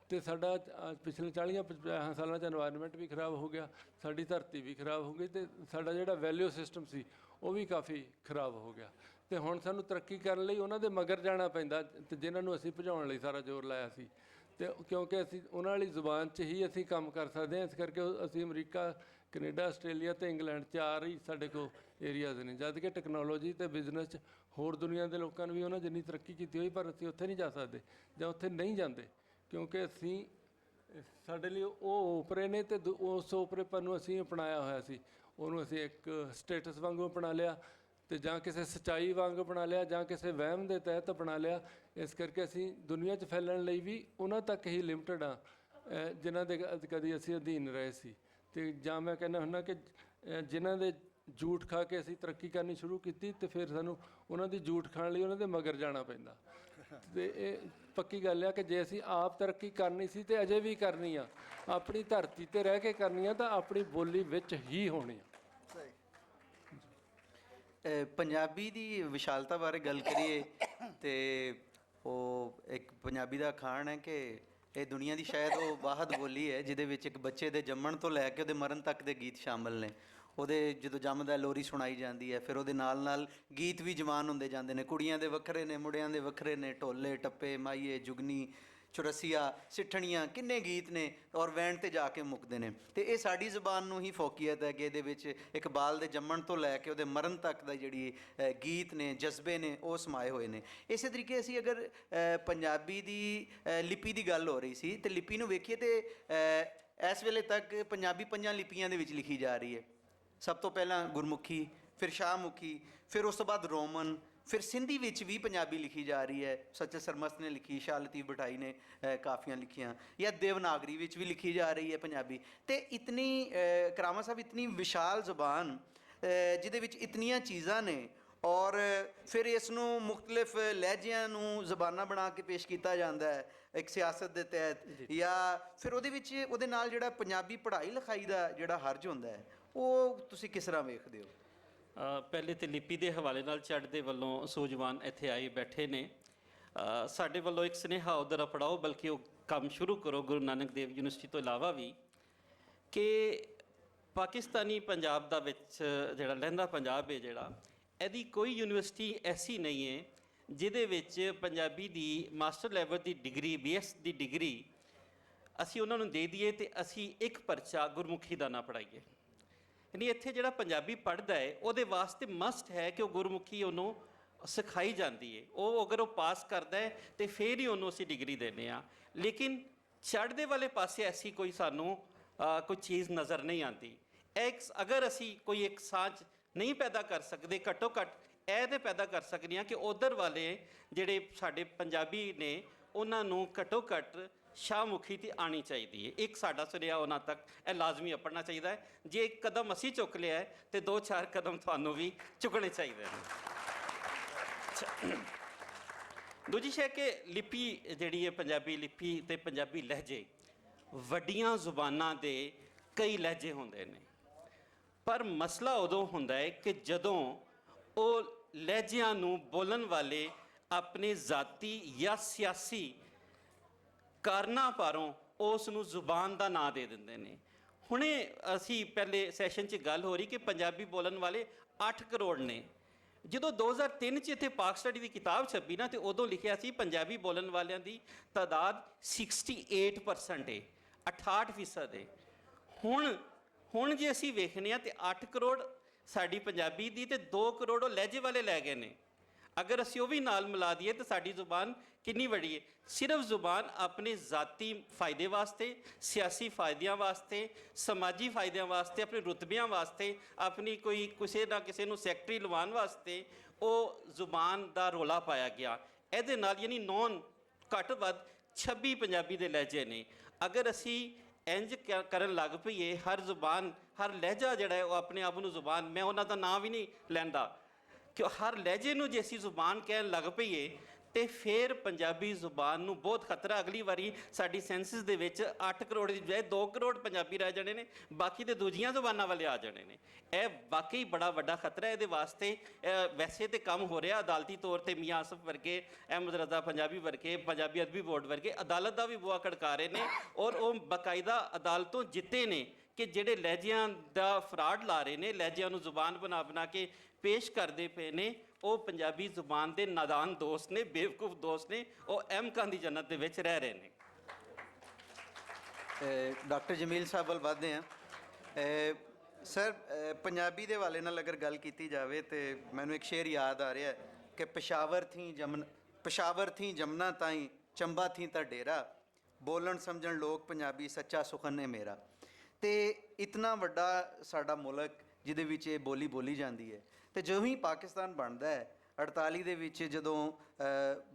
D: ਅਤੇ ਸਾਡਾ ਪਿਛਲੇ 40-50 ਸਾਲਾਂ 'ਚ ਇਨਵਾਇਰਨਮੈਂਟ ਵੀ ਖਰਾਬ ਹੋ ਗਿਆ, ਸਾਡੀ ਧਰਤੀ ਵੀ ਖਰਾਬ ਹੋ ਗਈ, ਅਤੇ ਸਾਡਾ ਜਿਹੜਾ ਵੈਲਿਊ ਸਿਸਟਮ ਸੀ ਉਹ ਵੀ ਕਾਫੀ ਖਰਾਬ ਹੋ ਗਿਆ। ਅਤੇ ਹੁਣ ਸਾਨੂੰ ਤਰੱਕੀ ਕਰਨ ਲਈ ਉਹਨਾਂ ਦੇ ਮਗਰ ਜਾਣਾ ਪੈਂਦਾ, ਅਤੇ ਜਿਨ੍ਹਾਂ ਨੂੰ ਅਸੀਂ ਭਜਾਉਣ ਲਈ ਸਾਰਾ ਜ਼ੋਰ ਲਾਇਆ ਸੀ। ਅਤੇ ਕਿਉਂਕਿ ਅਸੀਂ ਉਹਨਾਂ ਵਾਲੀ ਜ਼ੁਬਾਨ 'ਚ ਹੀ ਅਸੀਂ ਕੰਮ ਕਰ ਸਕਦੇ ਹਾਂ, ਇਸ ਕਰਕੇ ਅਸੀਂ ਅਮਰੀਕਾ, ਕੈਨੇਡਾ, ਆਸਟ੍ਰੇਲੀਆ ਅਤੇ ਇੰਗਲੈਂਡ 4 ਹੀ ਸਾਡੇ ਕੋਲ ਏਰੀਆਜ਼ ਨੇ। ਜਦ ਕਿ ਟੈਕਨੋਲੋਜੀ ਅਤੇ ਬਿਜ਼ਨਸ 'ਚ ਹੋਰ ਦੁਨੀਆ ਦੇ ਲੋਕਾਂ ਨੇ ਵੀ ਉਹਨਾਂ ਜਿੰਨੀ ਤਰੱਕੀ ਕੀਤੀ ਹੋਈ, ਪਰ ਅਸੀਂ ਉੱਥੇ ਨਹੀਂ ਜਾ ਸਕਦੇ ਜਾਂ ਉੱਥੇ ਨਹੀਂ ਜਾਂਦੇ, ਕਿਉਂਕਿ ਸਾਡੇ ਲਈ ਉਹ ਓਪਰੇ ਨੇ ਅਤੇ ਉਸ ਓਪਰੇਪਨ ਨੂੰ ਅਸੀਂ ਅਪਣਾਇਆ ਹੋਇਆ ਸੀ। ਉਹਨੂੰ ਅਸੀਂ ਇੱਕ ਸਟੇਟਸ ਵਾਂਗੂ ਅਪਣਾ ਲਿਆ, ਅਤੇ ਜਾਂ ਕਿਸੇ ਸੱਚਾਈ ਵਾਂਗ ਅਪਣਾ ਲਿਆ, ਜਾਂ ਕਿਸੇ ਵਹਿਮ ਦੇ ਤਹਿਤ ਅਪਣਾ ਲਿਆ। ਇਸ ਕਰਕੇ ਅਸੀਂ ਦੁਨੀਆ 'ਚ ਫੈਲਣ ਲਈ ਵੀ ਉਹਨਾਂ ਤੱਕ ਹੀ ਲਿਮਟਡ ਆ ਜਿਨ੍ਹਾਂ ਦੇ ਕਦੀ ਅਸੀਂ ਅਧੀਨ ਰਹੇ ਸੀ। ਅਤੇ ਜਾਂ ਮੈਂ ਕਹਿੰਦਾ ਹੁੰਦਾ ਕਿ ਜਿਨ੍ਹਾਂ ਦੇ ਝੂਠ ਖਾ ਕੇ ਅਸੀਂ ਤਰੱਕੀ ਕਰਨੀ ਸ਼ੁਰੂ ਕੀਤੀ, ਅਤੇ ਫਿਰ ਸਾਨੂੰ ਉਹਨਾਂ ਦੀ ਝੂਠ ਖਾਣ ਲਈ ਉਹਨਾਂ ਦੇ ਮਗਰ ਜਾਣਾ ਪੈਂਦਾ। ਅਤੇ ਇਹ ਪੱਕੀ ਗੱਲ ਆ ਕਿ ਜੇ ਅਸੀਂ ਆਪ ਤਰੱਕੀ ਕਰਨੀ ਸੀ ਅਤੇ ਅਜੇ ਵੀ ਕਰਨੀ ਆ, ਆਪਣੀ ਧਰਤੀ 'ਤੇ ਰਹਿ ਕੇ ਕਰਨੀ ਆ, ਤਾਂ ਆਪਣੀ ਬੋਲੀ ਵਿੱਚ ਹੀ ਹੋਣੀ ਆ।
B: ਪੰਜਾਬੀ ਦੀ ਵਿਸ਼ਾਲਤਾ ਬਾਰੇ ਗੱਲ ਕਰੀਏ ਤੇ ਉਹ ਇੱਕ ਪੰਜਾਬੀ ਦਾ ਅਖਾਣ ਹੈ ਕਿ ਇਹ ਦੁਨੀਆ ਦੀ ਸ਼ਾਇਦ ਉਹ ਵਾਹਦ ਬੋਲੀ ਹੈ ਜਿਹਦੇ ਵਿੱਚ ਇੱਕ ਬੱਚੇ ਦੇ ਜੰਮਣ ਤੋਂ ਲੈ ਕੇ ਉਹਦੇ ਮਰਨ ਤੱਕ ਦੇ ਗੀਤ ਸ਼ਾਮਲ ਨੇ। ਉਹਦੇ ਜਦੋਂ ਜੰਮਦਾ ਲੋਰੀ ਸੁਣਾਈ ਜਾਂਦੀ ਹੈ, ਫਿਰ ਉਹਦੇ ਨਾਲ ਨਾਲ ਗੀਤ ਵੀ ਜਵਾਨ ਹੁੰਦੇ ਜਾਂਦੇ ਨੇ। ਕੁੜੀਆਂ ਦੇ ਵੱਖਰੇ ਨੇ, ਮੁੰਡਿਆਂ ਦੇ ਵੱਖਰੇ ਨੇ, ਢੋਲੇ ਟੱਪੇ, ਮਾਈਏ, ਜੁਗਨੀ, ਚੁਰਸੀਆ, ਸਿੱਠਣੀਆਂ, ਕਿੰਨੇ ਗੀਤ ਨੇ ਔਰ ਵੈਣ ਤੇ ਜਾ ਕੇ ਮੁੱਕਦੇ ਨੇ। ਤੇ ਇਹ ਸਾਡੀ ਜ਼ੁਬਾਨ ਨੂੰ ਹੀ ਫੋਕੀਅਤ ਹੈ ਕਿ ਇਹਦੇ ਵਿੱਚ ਇਕਬਾਲ ਦੇ ਜੰਮਣ ਤੋਂ ਲੈ ਕੇ ਉਹਦੇ ਮਰਨ ਤੱਕ ਦਾ ਜਿਹੜੀ ਗੀਤ ਨੇ, ਜਜ਼ਬੇ ਨੇ, ਉਹ ਸਮਾਏ ਹੋਏ ਨੇ। ਇਸੇ ਤਰੀਕੇ ਅਸੀਂ ਅਗਰ ਪੰਜਾਬੀ ਦੀ ਲਿਪੀ ਦੀ ਗੱਲ ਹੋ ਰਹੀ ਸੀ ਤੇ ਲਿਪੀ ਨੂੰ ਵੇਖੀਏ ਤੇ ਇਸ ਵੇਲੇ ਤੱਕ ਪੰਜਾਬੀ 5 ਲਿਪੀਆਂ ਦੇ ਵਿੱਚ ਲਿਖੀ ਜਾ ਰਹੀ ਹੈ। ਸਭ ਤੋਂ ਪਹਿਲਾਂ ਗੁਰਮੁਖੀ, ਫਿਰ ਸ਼ਾਹਮੁਖੀ, ਫਿਰ ਉਸ ਤੋਂ ਬਾਅਦ ਰੋਮਨ, ਫਿਰ ਸਿੰਧੀ ਵਿੱਚ ਵੀ ਪੰਜਾਬੀ ਲਿਖੀ ਜਾ ਰਹੀ ਹੈ। ਸੱਚੇ ਸਰਮਸਤ ਨੇ ਲਿਖੀ, ਸ਼ਾਹ ਲਤੀਫ ਭਟਾਈ ਨੇ ਕਾਫੀਆਂ ਲਿਖੀਆਂ, ਜਾਂ ਦੇਵਨਾਗਰੀ ਵਿੱਚ ਵੀ ਲਿਖੀ ਜਾ ਰਹੀ ਹੈ ਪੰਜਾਬੀ। ਤੇ ਇਤਨੀ ਕਰਾਮਾ ਸਾਹਿਬ, ਇਤਨੀ ਵਿਸ਼ਾਲ ਜ਼ੁਬਾਨ ਜਿਹਦੇ ਵਿੱਚ ਇਤਨੀਆਂ ਚੀਜ਼ਾਂ ਨੇ, ਔਰ ਫਿਰ ਇਸ ਨੂੰ ਮੁਖਤਲਿਫ ਲਹਿਜਿਆਂ ਨੂੰ ਜ਼ਬਾਨਾਂ ਬਣਾ ਕੇ ਪੇਸ਼ ਕੀਤਾ ਜਾਂਦਾ ਹੈ ਇੱਕ ਸਿਆਸਤ ਦੇ ਤਹਿਤ, ਜਾਂ ਫਿਰ ਉਹਦੇ ਵਿੱਚ ਉਹਦੇ ਨਾਲ ਜਿਹੜਾ ਪੰਜਾਬੀ ਪੜ੍ਹਾਈ ਲਿਖਾਈ ਦਾ ਜਿਹੜਾ ਹਰਜ ਹੁੰਦਾ ਹੈ, ਉਹ ਤੁਸੀਂ ਕਿਸ ਤਰ੍ਹਾਂ ਵੇਖਦੇ ਹੋ?
E: ਪਹਿਲੇ ਤੇ ਲਿਪੀ ਦੇ ਹਵਾਲੇ ਨਾਲ ਚੜ੍ਹ ਦੇ ਵੱਲੋਂ ਸੂਝਵਾਨ ਇੱਥੇ ਆਏ ਬੈਠੇ ਨੇ। ਸਾਡੇ ਵੱਲੋਂ ਇੱਕ ਸੁਨੇਹਾ ਉਧਰ ਅਪੜਾਓ, ਬਲਕਿ ਉਹ ਕੰਮ ਸ਼ੁਰੂ ਕਰੋ ਗੁਰੂ ਨਾਨਕ ਦੇਵ ਯੂਨੀਵਰਸਿਟੀ ਤੋਂ ਇਲਾਵਾ ਵੀ, ਕਿ ਪਾਕਿਸਤਾਨੀ ਪੰਜਾਬ ਦਾ ਵਿੱਚ ਜਿਹੜਾ ਲਹਿੰਦਾ ਪੰਜਾਬ ਹੈ ਜਿਹੜਾ, ਇਹਦੀ ਕੋਈ ਯੂਨੀਵਰਸਿਟੀ ਐਸੀ ਨਹੀਂ ਹੈ ਜਿਹਦੇ ਵਿੱਚ ਪੰਜਾਬੀ ਦੀ ਮਾਸਟਰ ਲੈਵਲ ਦੀ ਡਿਗਰੀ, BS ਦੀ ਡਿਗਰੀ ਅਸੀਂ ਉਹਨਾਂ ਨੂੰ ਦੇ ਦਈਏ ਤੇ ਅਸੀਂ ਇੱਕ ਪਰਚਾ ਗੁਰਮੁਖੀ ਦਾ ਨਾ ਪੜ੍ਹਾਈਏ। ਯਾਨੀ ਇੱਥੇ ਜਿਹੜਾ ਪੰਜਾਬੀ ਪੜ੍ਹਦਾ ਹੈ ਉਹਦੇ ਵਾਸਤੇ ਮਸਟ ਹੈ ਕਿ ਉਹ ਗੁਰਮੁਖੀ ਉਹਨੂੰ ਸਿਖਾਈ ਜਾਂਦੀ ਹੈ। ਉਹ ਅਗਰ ਉਹ ਪਾਸ ਕਰਦਾ ਹੈ ਤੇ ਫਿਰ ਹੀ ਉਹਨੂੰ ਅਸੀਂ ਡਿਗਰੀ ਦਿੰਦੇ ਹਾਂ। ਲੇਕਿਨ ਚੜ੍ਹਦੇ ਵਾਲੇ ਪਾਸੇ ਐਸੀ ਕੋਈ ਸਾਨੂੰ ਕੋਈ ਚੀਜ਼ ਨਜ਼ਰ ਨਹੀਂ ਆਉਂਦੀ। ਅਗਰ ਅਸੀਂ ਕੋਈ ਇੱਕ ਸਾਂਝ ਨਹੀਂ ਪੈਦਾ ਕਰ ਸਕਦੇ, ਘੱਟੋ ਘੱਟ ਇਹ ਤਾਂ ਪੈਦਾ ਕਰ ਸਕਦੇ ਹਾਂ ਕਿ ਉਧਰ ਵਾਲੇ ਜਿਹੜੇ ਸਾਡੇ ਪੰਜਾਬੀ ਨੇ ਉਹਨਾਂ ਨੂੰ ਘੱਟੋ ਘੱਟ ਸ਼ਾਹਮੁਖੀ ਤੇ ਆਉਣੀ ਚਾਹੀਦੀ ਹੈ। ਇੱਕ ਸਾਡਾ ਸੁਨੇਹਾ ਉਹਨਾਂ ਤੱਕ ਇਹ ਲਾਜ਼ਮੀ ਅਪੜਨਾ ਚਾਹੀਦਾ ਹੈ। ਜੇ ਇੱਕ ਕਦਮ ਅਸੀਂ ਚੁੱਕ ਲਿਆ ਹੈ ਤੇ 2-4 ਕਦਮ ਤੁਹਾਨੂੰ ਵੀ ਚੁੱਕਣੇ ਚਾਹੀਦੇ ਨੇ। ਦੂਜੀ ਸ਼ੈ ਕਿ ਲਿਪੀ ਜਿਹੜੀ ਹੈ, ਪੰਜਾਬੀ ਲਿਪੀ ਤੇ ਪੰਜਾਬੀ ਲਹਿਜੇ, ਵੱਡੀਆਂ ਜ਼ੁਬਾਨਾਂ ਦੇ ਕਈ ਲਹਿਜੇ ਹੁੰਦੇ ਨੇ, ਪਰ ਮਸਲਾ ਉਦੋਂ ਹੁੰਦਾ ਹੈ ਕਿ ਜਦੋਂ ਉਹ ਲਹਿਜਿਆਂ ਨੂੰ ਬੋਲਣ ਵਾਲੇ ਆਪਣੇ ਜ਼ਾਤੀ ਜਾਂ ਸਿਆਸੀ ਕਾਰਨਾਂ ਪਾਰੋਂ ਉਸ ਨੂੰ ਜ਼ੁਬਾਨ ਦਾ ਨਾਂ ਦੇ ਦਿੰਦੇ ਨੇ। ਹੁਣੇ ਅਸੀਂ ਪਹਿਲੇ ਸੈਸ਼ਨ 'ਚ ਗੱਲ ਹੋ ਰਹੀ ਕਿ ਪੰਜਾਬੀ ਬੋਲਣ ਵਾਲੇ 8 ਕਰੋੜ ਨੇ। ਜਦੋਂ 2003 'ਚ ਇੱਥੇ ਪਾਕ ਸਟੱਡੀ ਦੀ ਕਿਤਾਬ ਛਪੀ ਨਾ, ਤੇ ਉਦੋਂ ਲਿਖਿਆ ਸੀ ਪੰਜਾਬੀ ਬੋਲਣ ਵਾਲਿਆਂ ਦੀ ਤਾਦਾਦ 68% ਹੈ, 68% ਹੈ। ਹੁਣ ਜੇ ਅਸੀਂ ਵੇਖਦੇ ਹਾਂ ਤੇ 8 ਕਰੋੜ ਸਾਡੀ ਪੰਜਾਬੀ ਦੀ ਤੇ 2 ਕਰੋੜ ਉਹ ਲਹਿਜੇ ਵਾਲੇ ਲੈ ਗਏ ਨੇ। ਅਗਰ ਅਸੀਂ ਉਹ ਵੀ ਨਾਲ ਮਿਲਾ ਦਈਏ ਤਾਂ ਸਾਡੀ ਜ਼ੁਬਾਨ ਕਿੰਨੀ ਵੱਡੀ ਹੈ। ਸਿਰਫ ਜ਼ੁਬਾਨ ਆਪਣੇ ਜ਼ਾਤੀ ਫਾਇਦੇ ਵਾਸਤੇ, ਸਿਆਸੀ ਫਾਇਦਿਆਂ ਵਾਸਤੇ, ਸਮਾਜੀ ਫਾਇਦਿਆਂ ਵਾਸਤੇ, ਆਪਣੇ ਰੁਤਬਿਆਂ ਵਾਸਤੇ, ਆਪਣੀ ਕੋਈ ਕਿਸੇ ਨਾ ਕਿਸੇ ਨੂੰ ਸੈਕਟਰੀ ਲਵਾਉਣ ਵਾਸਤੇ ਉਹ ਜ਼ੁਬਾਨ ਦਾ ਰੌਲਾ ਪਾਇਆ ਗਿਆ। ਇਹਦੇ ਨਾਲ ਯਾਨੀ ਘੱਟ ਵੱਧ 26 ਪੰਜਾਬੀ ਦੇ ਲਹਿਜੇ ਨੇ। ਅਗਰ ਅਸੀਂ ਇੰਜ ਕਰਨ ਲੱਗ ਪਈਏ, ਹਰ ਜ਼ੁਬਾਨ, ਹਰ ਲਹਿਜਾ ਜਿਹੜਾ ਹੈ ਉਹ ਆਪਣੇ ਆਪ ਨੂੰ ਜ਼ੁਬਾਨ, ਮੈਂ ਉਹਨਾਂ ਦਾ ਨਾਂ ਵੀ ਨਹੀਂ ਲੈਂਦਾ, ਕਿ ਹਰ ਲਹਿਜੇ ਨੂੰ ਜੇ ਅਸੀਂ ਜ਼ੁਬਾਨ ਕਹਿਣ ਲੱਗ ਪਈਏ ਤੇ ਫਿਰ ਪੰਜਾਬੀ ਜ਼ੁਬਾਨ ਨੂੰ ਬਹੁਤ ਖਤਰਾ। ਅਗਲੀ ਵਾਰੀ ਸਾਡੀ ਸੈਂਸਸ ਦੇ ਵਿੱਚ 8 ਕਰੋੜ ਦੀ ਬਜਾਏ 2 ਕਰੋੜ ਪੰਜਾਬੀ ਰਹਿ ਜਾਣੇ ਨੇ, ਬਾਕੀ ਤੇ ਦੂਜੀਆਂ ਜ਼ੁਬਾਨਾਂ ਵਾਲੇ ਆ ਜਾਣੇ ਨੇ। ਇਹ ਵਾਕਈ ਬੜਾ ਵੱਡਾ ਖਤਰਾ ਹੈ। ਇਹਦੇ ਵਾਸਤੇ ਵੈਸੇ ਤੇ ਕੰਮ ਹੋ ਰਿਹਾ ਅਦਾਲਤੀ ਤੌਰ ਤੇ, ਮੀਆਂ ਆਸਫ ਵਰਗੇ, ਅਹਿਮਦ ਰਜ਼ਾ ਪੰਜਾਬੀ ਵਰਗੇ, ਪੰਜਾਬੀ ਅਦਬੀ ਬੋਰਡ ਵਰਗੇ ਅਦਾਲਤ ਦਾ ਵੀ ਬੂਹਾ ਖੜਕਾ ਰਹੇ ਨੇ, ਔਰ ਉਹ ਬਾਕਾਇਦਾ ਅਦਾਲਤੋਂ ਜਿੱਤੇ ਨੇ ਕਿ ਜਿਹੜੇ ਲਹਿਜਿਆਂ ਦਾ ਫਰਾਡ ਲਾ ਰਹੇ ਨੇ, ਲਹਿਜਿਆਂ ਨੂੰ ਜ਼ੁਬਾਨ ਬਣਾ ਕੇ ਪੇਸ਼ ਕਰਦੇ ਪਏ ਨੇ, ਉਹ ਪੰਜਾਬੀ ਜ਼ੁਬਾਨ ਦੇ ਨਾਦਾਨ ਦੋਸਤ ਨੇ, ਬੇਵਕੂਫ ਦੋਸਤ ਨੇ, ਉਹ ਅਹਿਮਕਾਂ ਦੀ ਜੰਨਤ ਦੇ ਵਿੱਚ ਰਹਿ ਰਹੇ ਨੇ।
B: ਡਾਕਟਰ ਜਮੀਲ ਸਾਹਿਬ ਵੱਲ ਵਧਦੇ ਹਾਂ। ਸਰ, ਪੰਜਾਬੀ ਦੇ ਹਵਾਲੇ ਨਾਲ ਅਗਰ ਗੱਲ ਕੀਤੀ ਜਾਵੇ ਤੇ ਮੈਨੂੰ ਇੱਕ ਸ਼ੇਰ ਯਾਦ ਆ ਰਿਹਾ ਕਿ ਪਸ਼ਾਵਰ ਥੀ ਜਮਨਾ ਤਾਈਂ, ਚੰਬਾ ਥੀ ਤਾਂ ਡੇਰਾ, ਬੋਲਣ ਸਮਝਣ ਲੋਕ ਪੰਜਾਬੀ, ਸੱਚਾ ਸੁਖਨ ਹੈ ਮੇਰਾ। ਤੇ ਇਤਨਾ ਵੱਡਾ ਸਾਡਾ ਮੁਲਕ ਜਿਹਦੇ ਵਿੱਚ ਇਹ ਬੋਲੀ ਬੋਲੀ ਜਾਂਦੀ ਹੈ, ਤੇ ਜਦੋਂ ਹੀ ਪਾਕਿਸਤਾਨ ਬਣਦਾ ਹੈ 48 ਦੇ ਵਿੱਚ, ਜਦੋਂ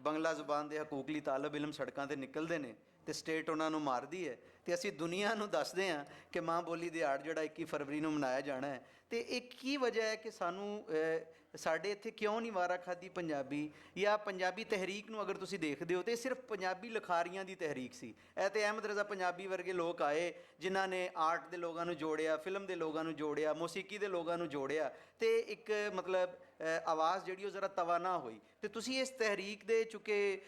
B: ਬੰਗਲਾ ਜ਼ੁਬਾਨ ਦੇ ਹਕੂਕ ਲਈ ਤਾਲਬ ਇਲਮ ਸੜਕਾਂ 'ਤੇ ਨਿਕਲਦੇ ਨੇ ਤੇ ਸਟੇਟ ਉਹਨਾਂ ਨੂੰ ਮਾਰਦੀ ਹੈ, ਤੇ ਅਸੀਂ ਦੁਨੀਆ ਨੂੰ ਦੱਸਦੇ ਹਾਂ ਕਿ ਮਾਂ ਬੋਲੀ ਦਿਹਾੜ ਜਿਹੜਾ 21 ਫਰਵਰੀ ਨੂੰ ਮਨਾਇਆ ਜਾਣਾ ਹੈ। ਤੇ ਇਹ ਕੀ ਵਜ੍ਹਾ ਹੈ ਕਿ ਸਾਨੂੰ ਸਾਡੇ ਇੱਥੇ ਕਿਉਂ ਨਹੀਂ ਵਾਰਾ ਖਾਦੀ ਪੰਜਾਬੀ? ਜਾਂ ਪੰਜਾਬੀ ਤਹਿਰੀਕ ਨੂੰ ਅਗਰ ਤੁਸੀਂ ਦੇਖਦੇ ਹੋ ਤੇ ਸਿਰਫ ਪੰਜਾਬੀ ਲਿਖਾਰੀਆਂ ਦੀ ਤਹਿਰੀਕ ਸੀ। ਇਹ ਤੇ ਅਹਿਮਦ ਰਜ਼ਾ ਪੰਜਾਬੀ ਵਰਗੇ ਲੋਕ ਆਏ ਜਿਨ੍ਹਾਂ ਨੇ ਆਰਟ ਦੇ ਲੋਕਾਂ ਨੂੰ ਜੋੜਿਆ, ਫਿਲਮ ਦੇ ਲੋਕਾਂ ਨੂੰ ਜੋੜਿਆ, ਮੌਸੀਕੀ ਦੇ ਲੋਕਾਂ ਨੂੰ ਜੋੜਿਆ, ਤੇ ਇੱਕ ਮਤਲਬ ਆਵਾਜ਼ ਜਿਹੜੀ ਉਹ ਜ਼ਰਾ ਤਵਾਨਾ ਹੋਈ। ਤੇ ਤੁਸੀਂ ਇਸ ਤਹਿਰੀਕ ਦੇ ਚੁੱਕੇ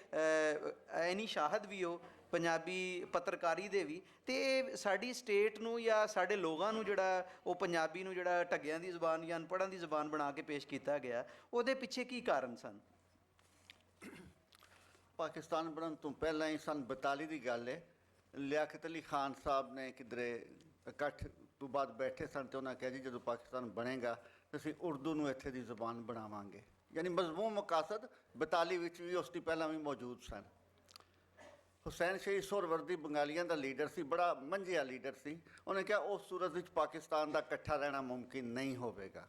B: ਐਨੀ ਸ਼ਾਹਦ ਵੀ ਹੋ ਪੰਜਾਬੀ ਪੱਤਰਕਾਰੀ ਦੇ ਵੀ, ਤੇ ਸਾਡੀ ਸਟੇਟ ਨੂੰ ਜਾਂ ਸਾਡੇ ਲੋਕਾਂ ਨੂੰ ਜਿਹੜਾ ਉਹ ਪੰਜਾਬੀ ਨੂੰ ਜਿਹੜਾ ਢੱਗਿਆਂ ਦੀ ਜ਼ੁਬਾਨ ਜਾਂ ਅਨਪੜ੍ਹਾਂ ਦੀ ਜ਼ੁਬਾਨ ਬਣਾ ਕੇ ਪੇਸ਼ ਕੀਤਾ ਗਿਆ, ਉਹਦੇ ਪਿੱਛੇ ਕੀ ਕਾਰਨ ਸਨ?
C: ਪਾਕਿਸਤਾਨ ਬਣਨ ਤੋਂ ਪਹਿਲਾਂ ਹੀ ਸਨ 42 ਦੀ ਗੱਲ ਹੈ, ਲਿਆਕਤ ਅਲੀ ਖਾਨ ਸਾਹਿਬ ਨੇ ਕਿਧਰੇ ਇਕੱਠ ਤੋਂ ਬਾਅਦ ਬੈਠੇ ਸਨ ਤੇ ਉਹਨਾਂ ਕਿਹਾ ਜੀ ਜਦੋਂ ਪਾਕਿਸਤਾਨ ਬਣੇਗਾ ਤਾਂ ਅਸੀਂ ਉਰਦੂ ਨੂੰ ਇੱਥੇ ਦੀ ਜ਼ੁਬਾਨ ਬਣਾਵਾਂਗੇ। ਯਾਨੀ ਮਜ਼ਮੂਮ ਮਕਾਸਦ 42 ਵਿੱਚ ਵੀ ਉਸ ਤੋਂ ਪਹਿਲਾਂ ਵੀ ਮੌਜੂਦ ਸਨ। ਹੁਸੈਨ ਸ਼ਹੀਦ ਸੋਹਰਵਰਦੀ ਬੰਗਾਲੀਆਂ ਦਾ ਲੀਡਰ ਸੀ, ਬੜਾ ਮੰਝਿਆ ਲੀਡਰ ਸੀ। ਉਹਨੇ ਕਿਹਾ ਉਸ ਸੂਰਤ ਵਿੱਚ ਪਾਕਿਸਤਾਨ ਦਾ ਇਕੱਠਾ ਰਹਿਣਾ ਮੁਮਕਿਨ ਨਹੀਂ ਹੋਵੇਗਾ।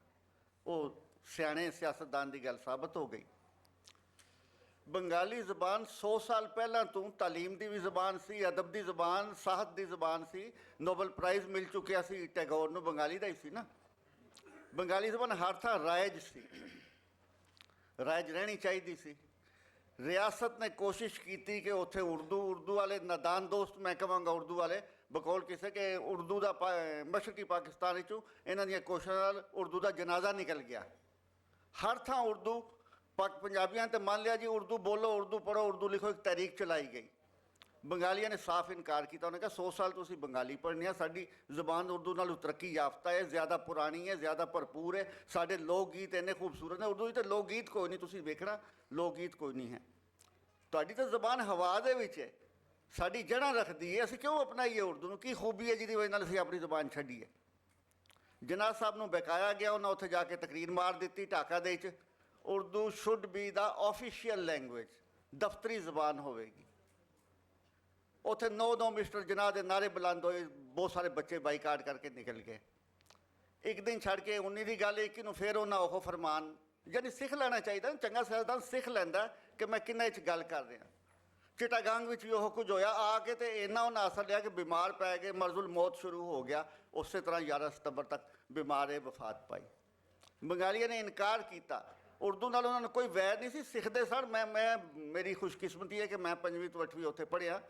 C: ਉਹ ਸਿਆਣੇ ਸਿਆਸਤਦਾਨ ਦੀ ਗੱਲ ਸਾਬਤ ਹੋ ਗਈ। ਬੰਗਾਲੀ ਜ਼ਬਾਨ 100 ਸਾਲ ਪਹਿਲਾਂ ਤੋਂ ਤਾਲੀਮ ਦੀ ਵੀ ਜ਼ਬਾਨ ਸੀ, ਅਦਬ ਦੀ ਜ਼ਬਾਨ, ਸਾਹਿਤ ਦੀ ਜ਼ਬਾਨ ਸੀ। ਨੋਬਲ ਪ੍ਰਾਈਜ਼ ਮਿਲ ਚੁੱਕਿਆ ਸੀ ਟੈਗੋਰ ਨੂੰ, ਬੰਗਾਲੀ ਦਾ ਹੀ ਸੀ ਨਾ। ਬੰਗਾਲੀ ਜ਼ਬਾਨ ਹਰ ਥਾਂ ਰਾਇਜ ਸੀ, ਰਾਇਜ ਰਹਿਣੀ ਚਾਹੀਦੀ ਸੀ। ਰਿਆਸਤ ਨੇ ਕੋਸ਼ਿਸ਼ ਕੀਤੀ ਕਿ ਉੱਥੇ ਉਰਦੂ ਵਾਲੇ ਨਾਦਾਨ ਦੋਸਤ, ਮੈਂ ਕਹਾਂਗਾ ਉਰਦੂ ਵਾਲੇ ਬਕੌਲ ਕਿਸੇ ਕਿ ਉਰਦੂ ਦਾ ਮਸ਼ਰਕੀ ਪਾਕਿਸਤਾਨ ਵਿੱਚੋਂ ਇਹਨਾਂ ਦੀਆਂ ਕੋਸ਼ਿਸ਼ਾਂ ਨਾਲ ਉਰਦੂ ਦਾ ਜਨਾਜ਼ਾ ਨਿਕਲ ਗਿਆ। ਹਰ ਥਾਂ ਉਰਦੂ, ਪੰਜਾਬੀਆਂ ਤੇ ਮੰਨ ਲਿਆ ਜੀ ਉਰਦੂ ਬੋਲੋ, ਉਰਦੂ ਪੜ੍ਹੋ, ਉਰਦੂ ਲਿਖੋ, ਇੱਕ ਤਹਿਰੀਕ ਚਲਾਈ ਗਈ। ਬੰਗਾਲੀਆਂ ਨੇ ਸਾਫ਼ ਇਨਕਾਰ ਕੀਤਾ। ਉਹਨੇ ਕਿਹਾ 100 ਸਾਲ ਤੁਸੀਂ ਬੰਗਾਲੀ ਪੜ੍ਹਨੀ ਆ, ਸਾਡੀ ਜ਼ੁਬਾਨ ਉਰਦੂ ਨਾਲੋਂ ਤਰੱਕੀ ਯਾਫਤਾ ਹੈ, ਜ਼ਿਆਦਾ ਪੁਰਾਣੀ ਹੈ, ਜ਼ਿਆਦਾ ਭਰਪੂਰ ਹੈ। ਸਾਡੇ ਲੋਕ ਗੀਤ ਇੰਨੇ ਖੂਬਸੂਰਤ ਨੇ। ਉਰਦੂ ਦੀ ਤਾਂ ਲੋਕ ਗੀਤ ਕੋਈ ਨਹੀਂ, ਤੁਸੀਂ ਵੇਖਣਾ ਲੋਕ ਗੀਤ ਕੋਈ ਨਹੀਂ ਹੈ। ਤੁਹਾਡੀ ਤਾਂ ਜ਼ਬਾਨ ਹਵਾ ਦੇ ਵਿੱਚ ਹੈ, ਸਾਡੀ ਜੜ੍ਹਾਂ ਰੱਖਦੀ ਹੈ। ਅਸੀਂ ਕਿਉਂ ਅਪਣਾਈਏ ਉਰਦੂ ਨੂੰ? ਕੀ ਖੂਬੀ ਹੈ ਜਿਹਦੀ ਵਜ੍ਹਾ ਨਾਲ ਅਸੀਂ ਆਪਣੀ ਜ਼ਬਾਨ ਛੱਡੀਏ? ਜਨਾਬ ਸਾਹਿਬ ਨੂੰ ਬਹਿਕਾਇਆ ਗਿਆ, ਉਹਨਾਂ ਉੱਥੇ ਜਾ ਕੇ ਤਕਰੀਰ ਮਾਰ ਦਿੱਤੀ ਢਾਕਾ ਦੇ ਵਿੱਚ, Urdu should be the official language, ਦਫ਼ਤਰੀ ਜ਼ਬਾਨ ਹੋਵੇਗੀ। ਉੱਥੇ ਨੋ ਮਿਸਟਰ ਜਨਾਹ ਦੇ ਨਾਰੇ ਬੁਲੰਦ ਹੋਏ, ਬਹੁਤ ਸਾਰੇ ਬੱਚੇ ਬਾਈਕਾਟ ਕਰਕੇ ਨਿਕਲ ਗਏ। ਇੱਕ ਦਿਨ ਛੱਡ ਕੇ 19 ਦੀ ਗੱਲ 21 ਨੂੰ ਫਿਰ ਉਹਨਾਂ ਉਹ ਫਰਮਾਨ, ਯਾਨੀ ਸਿੱਖ ਲੈਣਾ ਚਾਹੀਦਾ। ਚੰਗਾ ਸਿਆਸਤਦਾਨ ਸਿੱਖ ਲੈਂਦਾ ਕਿ ਮੈਂ ਕਿੰਨਾ 'ਚ ਗੱਲ ਕਰ ਰਿਹਾ। ਚਿਟਾਗਾਂਗ ਵਿੱਚ ਵੀ ਉਹ ਕੁਝ ਹੋਇਆ, ਆ ਕੇ ਤੇ ਇੰਨਾ ਉਹਨਾਂ ਅਸਰ ਲਿਆ ਕਿ ਬਿਮਾਰ ਪੈ ਗਏ, ਮਰਜ਼ੁਲ ਮੌਤ ਸ਼ੁਰੂ ਹੋ ਗਿਆ। ਉਸੇ ਤਰ੍ਹਾਂ 11 ਸਤੰਬਰ ਤੱਕ ਬਿਮਾਰੇ ਵਫਾਤ ਪਾਈ। ਬੰਗਾਲੀਆਂ ਨੇ ਇਨਕਾਰ ਕੀਤਾ। ਉਰਦੂ ਨਾਲ ਉਹਨਾਂ ਨੂੰ ਕੋਈ ਵੈਰ ਨਹੀਂ ਸੀ, ਸਿੱਖਦੇ ਸਨ। ਮੈਂ ਮੇਰੀ ਖੁਸ਼ਕਿਸਮਤੀ ਹੈ ਕਿ ਮੈਂ 5ਵੀਂ ਤੋਂ 8ਵੀਂ ਉੱਥੇ ਪੜ੍ਹਿਆ,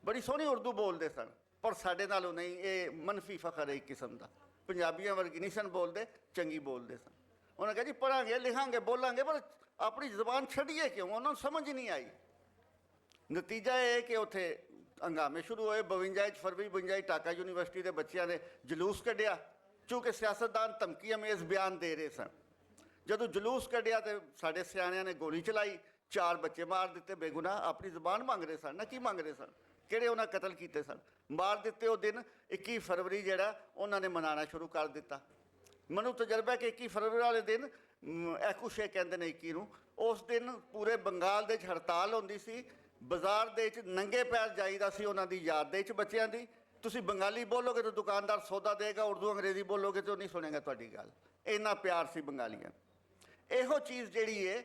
C: ਬੜੀ ਸੋਹਣੀ ਉਰਦੂ ਬੋਲਦੇ ਸਨ, ਪਰ ਸਾਡੇ ਨਾਲੋਂ ਨਹੀਂ। ਇਹ ਮਨਫੀ ਫਖਰ ਹੈ ਇੱਕ ਕਿਸਮ ਦਾ। ਪੰਜਾਬੀਆਂ ਵਰਗੀ ਨਹੀਂ ਸਨ ਬੋਲਦੇ, ਚੰਗੀ ਬੋਲਦੇ ਸਨ। ਉਹਨਾਂ ਕਿਹਾ ਜੀ ਪੜ੍ਹਾਂਗੇ, ਲਿਖਾਂਗੇ, ਬੋਲਾਂਗੇ, ਪਰ ਆਪਣੀ ਜ਼ੁਬਾਨ ਛੱਡੀਏ ਕਿਉਂ? ਉਹਨਾਂ ਨੂੰ ਸਮਝ ਨਹੀਂ ਆਈ। ਨਤੀਜਾ ਇਹ ਕਿ ਉੱਥੇ ਹੰਗਾਮੇ ਸ਼ੁਰੂ ਹੋਏ। 52 ਫਰਵਰੀ 52 ਢਾਕਾ ਯੂਨੀਵਰਸਿਟੀ ਦੇ ਬੱਚਿਆਂ ਨੇ ਜਲੂਸ ਕੱਢਿਆ, ਚੂँਕਿ ਸਿਆਸਤਦਾਨ ਧਮਕੀ ਅਮੇਜ਼ ਬਿਆਨ ਦੇ ਰਹੇ ਸਨ। ਜਦੋਂ ਜਲੂਸ ਕੱਢਿਆ ਤੇ ਸਾਡੇ ਸਿਆਣਿਆਂ ਨੇ ਗੋਲੀ ਚਲਾਈ, 4 ਬੱਚੇ ਮਾਰ ਦਿੱਤੇ ਬੇਗੁਨਾਹ। ਆਪਣੀ ਜ਼ੁਬਾਨ ਮੰਗ ਰਹੇ ਸਨ ਨਾ, ਕੀ ਮੰਗ ਰਹੇ ਸਨ? ਕਿਹੜੇ ਉਹਨਾਂ ਕਤਲ ਕੀਤੇ ਸਨ, ਮਾਰ ਦਿੱਤੇ। ਉਹ ਦਿਨ 21 ਫਰਵਰੀ ਜਿਹੜਾ ਉਹਨਾਂ ਨੇ ਮਨਾਉਣਾ ਸ਼ੁਰੂ ਕਰ ਦਿੱਤਾ। ਮੈਨੂੰ ਤਜਰਬਾ ਕਿ 21 ਫਰਵਰੀ ਵਾਲੇ ਦਿਨ ਐਕੂਸ਼ੇ ਕਹਿੰਦੇ ਨੇ 21 ਨੂੰ, ਉਸ ਦਿਨ ਪੂਰੇ ਬੰਗਾਲ ਦੇ ਵਿੱਚ ਹੜਤਾਲ ਹੁੰਦੀ ਸੀ। ਬਾਜ਼ਾਰ ਦੇ ਵਿੱਚ ਨੰਗੇ ਪੈਰ ਜਾਈਦਾ ਸੀ ਉਹਨਾਂ ਦੀ ਯਾਦ ਦੇ ਵਿੱਚ ਬੱਚਿਆਂ ਦੀ। ਤੁਸੀਂ ਬੰਗਾਲੀ ਬੋਲੋਗੇ ਤਾਂ ਦੁਕਾਨਦਾਰ ਸੌਦਾ ਦੇਗਾ, ਉਰਦੂ ਅੰਗਰੇਜ਼ੀ ਬੋਲੋਗੇ ਤਾਂ ਉਹ ਨਹੀਂ ਸੁਣੇਗਾ ਤੁਹਾਡੀ ਗੱਲ। ਇੰਨਾ ਪਿਆਰ ਸੀ ਬੰਗਾਲੀਆਂ। ਇਹੋ ਚੀਜ਼ ਜਿਹੜੀ ਹੈ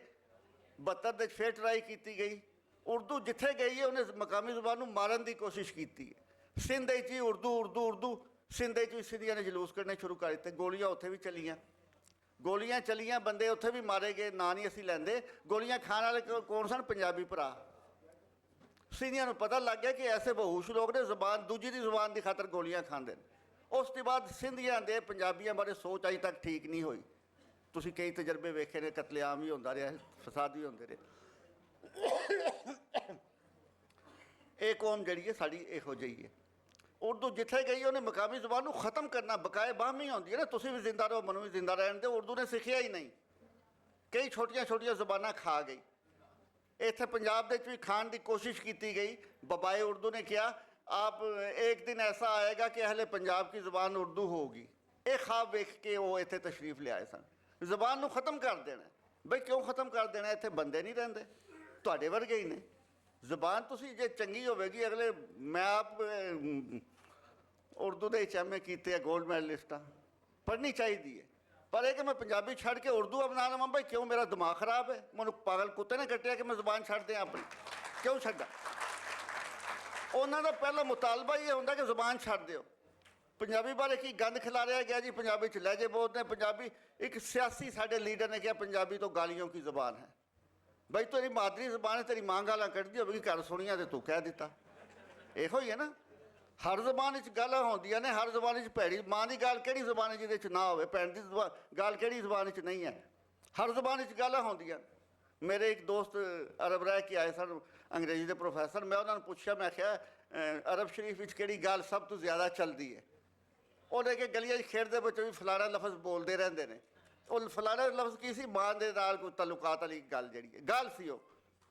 C: 72 ਦੇ ਫਿਰ ਟਰਾਈ ਕੀਤੀ ਗਈ। ਉਰਦੂ ਜਿੱਥੇ ਗਈ ਹੈ ਉਹਨੇ ਮਕਾਮੀ ਜ਼ੁਬਾਨ ਨੂੰ ਮਾਰਨ ਦੀ ਕੋਸ਼ਿਸ਼ ਕੀਤੀ ਹੈ। ਸਿੰਧ ਵਿੱਚ ਹੀ ਉਰਦੂ ਸਿੰਧ ਵਿੱਚ ਵੀ ਸਿੰਧੀਆਂ ਨੇ ਜਲੂਸ ਕੱਢਣੇ ਸ਼ੁਰੂ ਕਰ ਦਿੱਤੇ। ਗੋਲੀਆਂ ਉੱਥੇ ਵੀ ਗੋਲੀਆਂ ਚਲੀਆਂ, ਬੰਦੇ ਉੱਥੇ ਵੀ ਮਾਰੇ ਗਏ। ਨਾਂ ਨਹੀਂ ਅਸੀਂ ਲੈਂਦੇ। ਗੋਲੀਆਂ ਖਾਣ ਵਾਲੇ ਕੌਣ ਸਨ? ਪੰਜਾਬੀ ਭਰਾ। ਸਿੰਧੀਆਂ ਨੂੰ ਪਤਾ ਲੱਗ ਗਿਆ ਕਿ ਐਸੇ ਬਹੂਸ਼ ਲੋਕ ਨੇ ਜ਼ੁਬਾਨ, ਦੂਜੀ ਦੀ ਜ਼ੁਬਾਨ ਦੀ ਖਾਤਰ ਗੋਲੀਆਂ ਖਾਂਦੇ ਨੇ। ਉਸ ਤੋਂ ਬਾਅਦ ਸਿੰਧੀਆਂ ਦੇ ਪੰਜਾਬੀਆਂ ਬਾਰੇ ਸੋਚ ਅਜੇ ਤੱਕ ਠੀਕ ਨਹੀਂ ਹੋਈ। ਤੁਸੀਂ ਕਈ ਤਜਰਬੇ ਵੇਖੇ ਨੇ, ਕਤਲੇਆਮ ਵੀ ਹੁੰਦਾ ਰਿਹਾ, ਫਸਾਦ ਵੀ ਹੁੰਦੇ ਰਹੇ। ਇਹ ਕੌਮ ਜਿਹੜੀ ਹੈ ਸਾਡੀ ਇਹੋ ਜਿਹੀ ਹੈ। ਉਰਦੂ ਜਿੱਥੇ ਗਈ ਉਹਨੇ ਮਕਾਮੀ ਜ਼ੁਬਾਨ ਨੂੰ ਖਤਮ ਕਰਨਾ, ਬਕਾਏ ਬਾਹਮੀ ਹੁੰਦੀ ਹੈ ਨਾ, ਤੁਸੀਂ ਵੀ ਜ਼ਿੰਦਾ ਰਹੋ, ਮੈਨੂੰ ਵੀ ਜ਼ਿੰਦਾ ਰਹਿਣ ਦਿਓ। ਉਰਦੂ ਨੇ ਸਿੱਖਿਆ ਹੀ ਨਹੀਂ, ਕਈ ਛੋਟੀਆਂ ਜ਼ੁਬਾਨਾਂ ਖਾ ਗਈ। ਇੱਥੇ ਪੰਜਾਬ ਦੇ ਵਿੱਚ ਵੀ ਖਾਣ ਦੀ ਕੋਸ਼ਿਸ਼ ਕੀਤੀ ਗਈ। ਬਬਾਏ ਉਰਦੂ ਨੇ ਕਿਹਾ आप एक दिन ऐसा आएगा कि अहले पंजाब की ज़बान उर्दू होगी। ਇਹ ਖਾਬ ਵੇਖ ਕੇ ਉਹ ਇੱਥੇ ਤਸ਼ਰੀਫ ਲਿਆਏ ਸਨ। ਜ਼ਬਾਨ ਨੂੰ ਖਤਮ ਕਰ ਦੇਣਾ। ਬਈ ਕਿਉਂ ਖਤਮ ਕਰ ਦੇਣਾ? ਇੱਥੇ ਬੰਦੇ ਨਹੀਂ ਰਹਿੰਦੇ, ਤੁਹਾਡੇ ਵਰਗੇ ਹੀ ਨੇ। ਜ਼ਬਾਨ ਤੁਸੀਂ ਜੇ ਚੰਗੀ ਹੋਵੇਗੀ, ਅਗਲੇ ਮੈਂ ਆਪ ਉਰਦੂ ਦੇ ਵਿੱਚ ਐਮਏ ਕੀਤੇ ਆ, ਗੋਲਡ ਮੈਡਲਿਸਟ ਆ, ਪੜ੍ਹਨੀ ਚਾਹੀਦੀ ਹੈ। ਪਰ ਇਹ ਕਿ ਮੈਂ ਪੰਜਾਬੀ ਛੱਡ ਕੇ ਉਰਦੂ ਅਪਣਾ ਲਵਾਂ, ਬਈ ਕਿਉਂ? ਮੇਰਾ ਦਿਮਾਗ ਖਰਾਬ ਹੈ? ਮੈਨੂੰ ਪਾਗਲ ਕੁੱਤੇ ਨੇ ਕੱਟਿਆ ਕਿ ਮੈਂ ਜ਼ਬਾਨ ਛੱਡ ਦਿਆਂ ਆਪਣੀ? ਕਿਉਂ ਛੱਡਾਂ? ਉਹਨਾਂ ਦਾ ਪਹਿਲਾ ਮੁਤਾਲਬਾ ਇਹ ਹੁੰਦਾ ਕਿ ਜ਼ਬਾਨ ਛੱਡ ਦਿਓ। ਪੰਜਾਬੀ ਬਾਰੇ ਕੀ ਗੰਦ ਖਿਲਾਰਿਆ ਗਿਆ ਜੀ, ਪੰਜਾਬੀ 'ਚ ਲਹਿਜੇ ਬੋਲਦੇ हैं। ਪੰਜਾਬੀ ਇੱਕ ਸਿਆਸੀ ਸਾਡੇ ਲੀਡਰ ਨੇ ਕਿਹਾ ਪੰਜਾਬੀ ਤੋਂ ਗਾਲੀਆਂ ਕੀ ਜ਼ਬਾਨ ਹੈ। ਬਈ ਤੇਰੀ ਮਾਦਰੀ ਜ਼ਬਾਨ ਹੈ, ਤੇਰੀ ਮਾਂ ਗਾਲਾਂ ਕੱਢਦੀ ਹੋਵੇਗੀ, ਘਰ ਸੁਣੀਆਂ ਤੇ ਤੂੰ ਕਹਿ ਦਿੱਤਾ। ਇਹੋ ਹੀ ਹੈ ਨਾ। ਹਰ ਜ਼ਬਾਨ ਵਿੱਚ ਗਾਲਾਂ ਹੁੰਦੀਆਂ ਨੇ, ਹਰ ਜ਼ਬਾਨ ਵਿੱਚ ਭੈੜੀ। ਮਾਂ ਦੀ ਗੱਲ ਕਿਹੜੀ ਜ਼ਬਾਨ ਹੈ ਜਿਹਦੇ 'ਚ ਨਾ ਹੋਵੇ? ਭੈਣ ਦੀ ਗੱਲ ਕਿਹੜੀ ਜ਼ਬਾਨ ਵਿੱਚ ਨਹੀਂ ਹੈ? ਹਰ ਜ਼ਬਾਨ ਵਿੱਚ ਗਾਲਾਂ ਹੁੰਦੀਆਂ। ਮੇਰੇ ਇੱਕ ਦੋਸਤ ਅਰਬ ਰਹਿ ਕੇ ਆਏ ਸਨ, ਅੰਗਰੇਜ਼ੀ ਦੇ ਪ੍ਰੋਫੈਸਰ। ਮੈਂ ਉਹਨਾਂ ਨੂੰ ਪੁੱਛਿਆ, ਮੈਂ ਕਿਹਾ ਅਰਬ ਸ਼ਰੀਫ ਵਿੱਚ ਕਿਹੜੀ ਗੱਲ ਸਭ ਤੋਂ ਜ਼ਿਆਦਾ ਚੱਲਦੀ ਹੈ? ਉਹਨੇ ਕਿ ਗਲੀਆਂ 'ਚ ਖੇਡਦੇ ਬੱਚੇ ਵੀ ਫਲਾਣਾ ਲਫ਼ਜ਼ ਬੋਲਦੇ ਰਹਿੰਦੇ ਨੇ। ਉਹ ਫਲਾਣਾ ਲਫ਼ਜ਼ ਕੀ ਸੀ? ਮਾਂ ਦੇ ਨਾਲ ਕੋਈ ਤਾਲੁਕਾਤ ਵਾਲੀ ਗੱਲ ਜਿਹੜੀ ਹੈ, ਗੱਲ ਸੀ ਉਹ।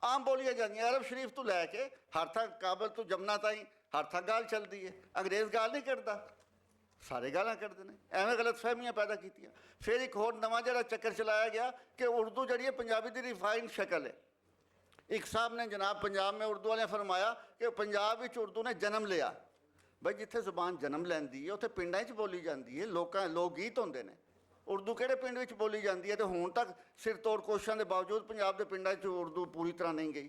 C: ਆਮ ਬੋਲੀਆਂ ਜਾਂਦੀਆਂ। ਅਰਬ ਸ਼ਰੀਫ ਤੋਂ ਲੈ ਕੇ ਹਰ ਥਾਂ, ਕਾਬਲ ਤੋਂ ਜਮਨਾ ਤਾਈਂ ਹਰ ਥਾਂ ਗਾਲ ਚੱਲਦੀ ਹੈ। ਅੰਗਰੇਜ਼ ਗਾਲ ਨਹੀਂ ਕੱਢਦਾ, ਸਾਰੇ ਗਾਲਾਂ ਕੱਢਦੇ ਨੇ। ਐਵੇਂ ਗਲਤ ਫਹਿਮੀਆਂ ਪੈਦਾ ਕੀਤੀਆਂ। ਫਿਰ ਇੱਕ ਹੋਰ ਨਵਾਂ ਜਿਹੜਾ ਚੱਕਰ ਚਲਾਇਆ ਗਿਆ ਕਿ ਉਰਦੂ ਜਿਹੜੀ ਹੈ ਪੰਜਾਬੀ ਦੀ ਰਿਫਾਈਨਡ ਸ਼ਕਲ ਹੈ। ਇੱਕ ਸਾਹਿਬ ਨੇ ਜਨਾਬ ਪੰਜਾਬ में ਉਰਦੂ ਵਾਲਿਆਂ ਫਰਮਾਇਆ ਕਿ ਪੰਜਾਬ ਵਿੱਚ ਉਰਦੂ ਨੇ ਜਨਮ ਲਿਆ। ਬਈ ਜਿੱਥੇ ਜ਼ੁਬਾਨ ਜਨਮ ਲੈਂਦੀ ਹੈ ਉੱਥੇ ਪਿੰਡਾਂ 'ਚ ਬੋਲੀ ਜਾਂਦੀ ਹੈ, ਲੋਕ ਗੀਤ ਹੁੰਦੇ ਨੇ। ਉਰਦੂ ਕਿਹੜੇ ਪਿੰਡ ਵਿੱਚ ਬੋਲੀ ਜਾਂਦੀ ਹੈ? ਤੇ ਹੁਣ ਤੱਕ ਸਿਰ ਤੋੜ ਕੋਸ਼ਿਸ਼ਾਂ ਦੇ ਬਾਵਜੂਦ ਪੰਜਾਬ ਦੇ ਪਿੰਡਾਂ 'ਚ ਉਰਦੂ ਪੂਰੀ ਤਰ੍ਹਾਂ ਨਹੀਂ ਗਈ।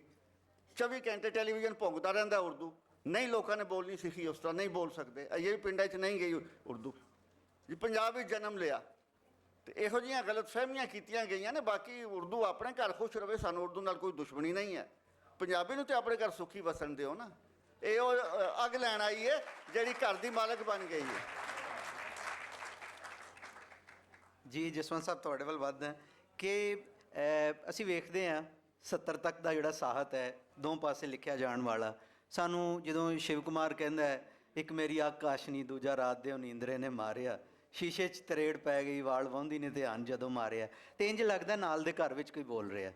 C: 24 ਘੰਟੇ ਟੈਲੀਵਿਜ਼ਨ ਭੌਂਕਦਾ ਰਹਿੰਦਾ ਉਰਦੂ, ਨਹੀਂ ਲੋਕਾਂ ਨੇ ਬੋਲਣੀ ਸਿੱਖੀ, ਉਸ ਤਰ੍ਹਾਂ ਨਹੀਂ ਬੋਲ ਸਕਦੇ। ਇਹ ਵੀ ਪਿੰਡਾਂ 'ਚ ਨਹੀਂ ਗਈ ਉਰਦੂ ਜੀ, ਪੰਜਾਬ ਵਿੱਚ ਜਨਮ ਲਿਆ। ਤੇ ਇਹੋ ਜਿਹੀਆਂ ਗਲਤ ਫਹਿਮੀਆਂ ਕੀਤੀਆਂ ਗਈਆਂ ਨੇ। ਬਾਕੀ ਉਰਦੂ ਆਪਣੇ ਘਰ ਖੁਸ਼ ਰਵੇ, ਸਾਨੂੰ ਉਰਦੂ ਨਾਲ ਕੋਈ ਦੁਸ਼ਮਣੀ ਨਹੀਂ ਹੈ। ਪੰਜਾਬੀ ਨੂੰ ਤੇ ਆਪਣੇ ਘਰ ਸੁਖੀ ਵਸਣ ਦਿਓ ਨਾ। ਇਹ ਉਹ ਅੱਗ ਲੈਣ ਆਈ ਹੈ ਜਿਹੜੀ ਘਰ ਦੀ ਮਾਲਕ ਬਣ ਗਈ ਹੈ।
B: ਜੀ ਜਸਵੰਤ ਸਾਹਿਬ, ਤੁਹਾਡੇ ਵੱਲ ਵੱਧਦਾ ਕਿ ਅਸੀਂ ਵੇਖਦੇ ਹਾਂ 70 ਤੱਕ ਦਾ ਜਿਹੜਾ ਸਾਹਿਤ ਹੈ, ਦੋ ਪਾਸੇ ਲਿਖਿਆ ਜਾਣ ਵਾਲਾ। ਸਾਨੂੰ ਜਦੋਂ ਸ਼ਿਵ ਕੁਮਾਰ ਕਹਿੰਦਾ ਹੈ, ਇੱਕ ਮੇਰੀ ਅੱਖ ਕਾਸ਼ਨੀ, ਦੂਜਾ ਰਾਤ ਦੇ ਨੀਂਦਰੇ ਨੇ ਮਾਰਿਆ, ਸ਼ੀਸ਼ੇ 'ਚ ਤਰੇੜ ਪੈ ਗਈ, ਵਾਲ ਵਾਹੁੰਦੀ ਨੇ ਧਿਆਨ ਜਦੋਂ ਮਾਰਿਆ, ਤੇ ਇੰਜ ਲੱਗਦਾ ਨਾਲ ਦੇ ਘਰ ਵਿੱਚ ਕੋਈ ਬੋਲ ਰਿਹਾ।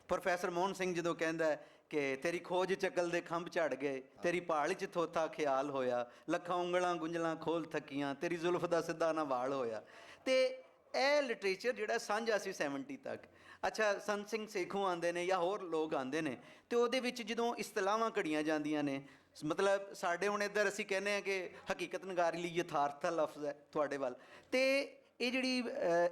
B: ਪ੍ਰੋਫੈਸਰ ਮੋਹਨ ਸਿੰਘ ਜਦੋਂ ਕਹਿੰਦਾ ਹੈ ਕਿ ਤੇਰੀ ਖੋਜ ਚੱਕਲ ਦੇ ਖੰਭ ਝੜ ਗਏ, ਤੇਰੀ ਭਾਲ 'ਚ ਥੋਥਾ ਖਿਆਲ ਹੋਇਆ, ਲੱਖਾਂ ਉਂਗਲਾਂ ਗੁੰਝਲਾਂ ਖੋਲ ਥੱਕੀਆਂ, ਤੇਰੀ ਜ਼ੁਲਫ ਦਾ ਸਿੱਧਾ ਨਾ ਵਾਲ ਹੋਇਆ। ਤੇ ਇਹ ਲਿਟਰੇਚਰ ਜਿਹੜਾ ਸਾਂਝਾ ਸੀ 70 ਤੱਕ। ਅੱਛਾ, ਸੰਤ ਸਿੰਘ ਸੇਖੋਂ ਆਉਂਦੇ ਨੇ ਜਾਂ ਹੋਰ ਲੋਕ ਆਉਂਦੇ ਨੇ, ਤੇ ਉਹਦੇ ਵਿੱਚ ਜਦੋਂ ਇਸਤਲਾਹਾਂ ਘੜੀਆਂ ਜਾਂਦੀਆਂ ਨੇ, ਮਤਲਬ ਸਾਡੇ ਹੁਣ ਇੱਧਰ ਅਸੀਂ ਕਹਿੰਦੇ ਹਾਂ ਕਿ ਹਕੀਕਤ ਨਗਾਰੀ ਲਈ ਯਥਾਰਥ ਲਫ਼ਜ਼ ਹੈ ਤੁਹਾਡੇ ਵੱਲ, ਤੇ ਇਹ ਜਿਹੜੀ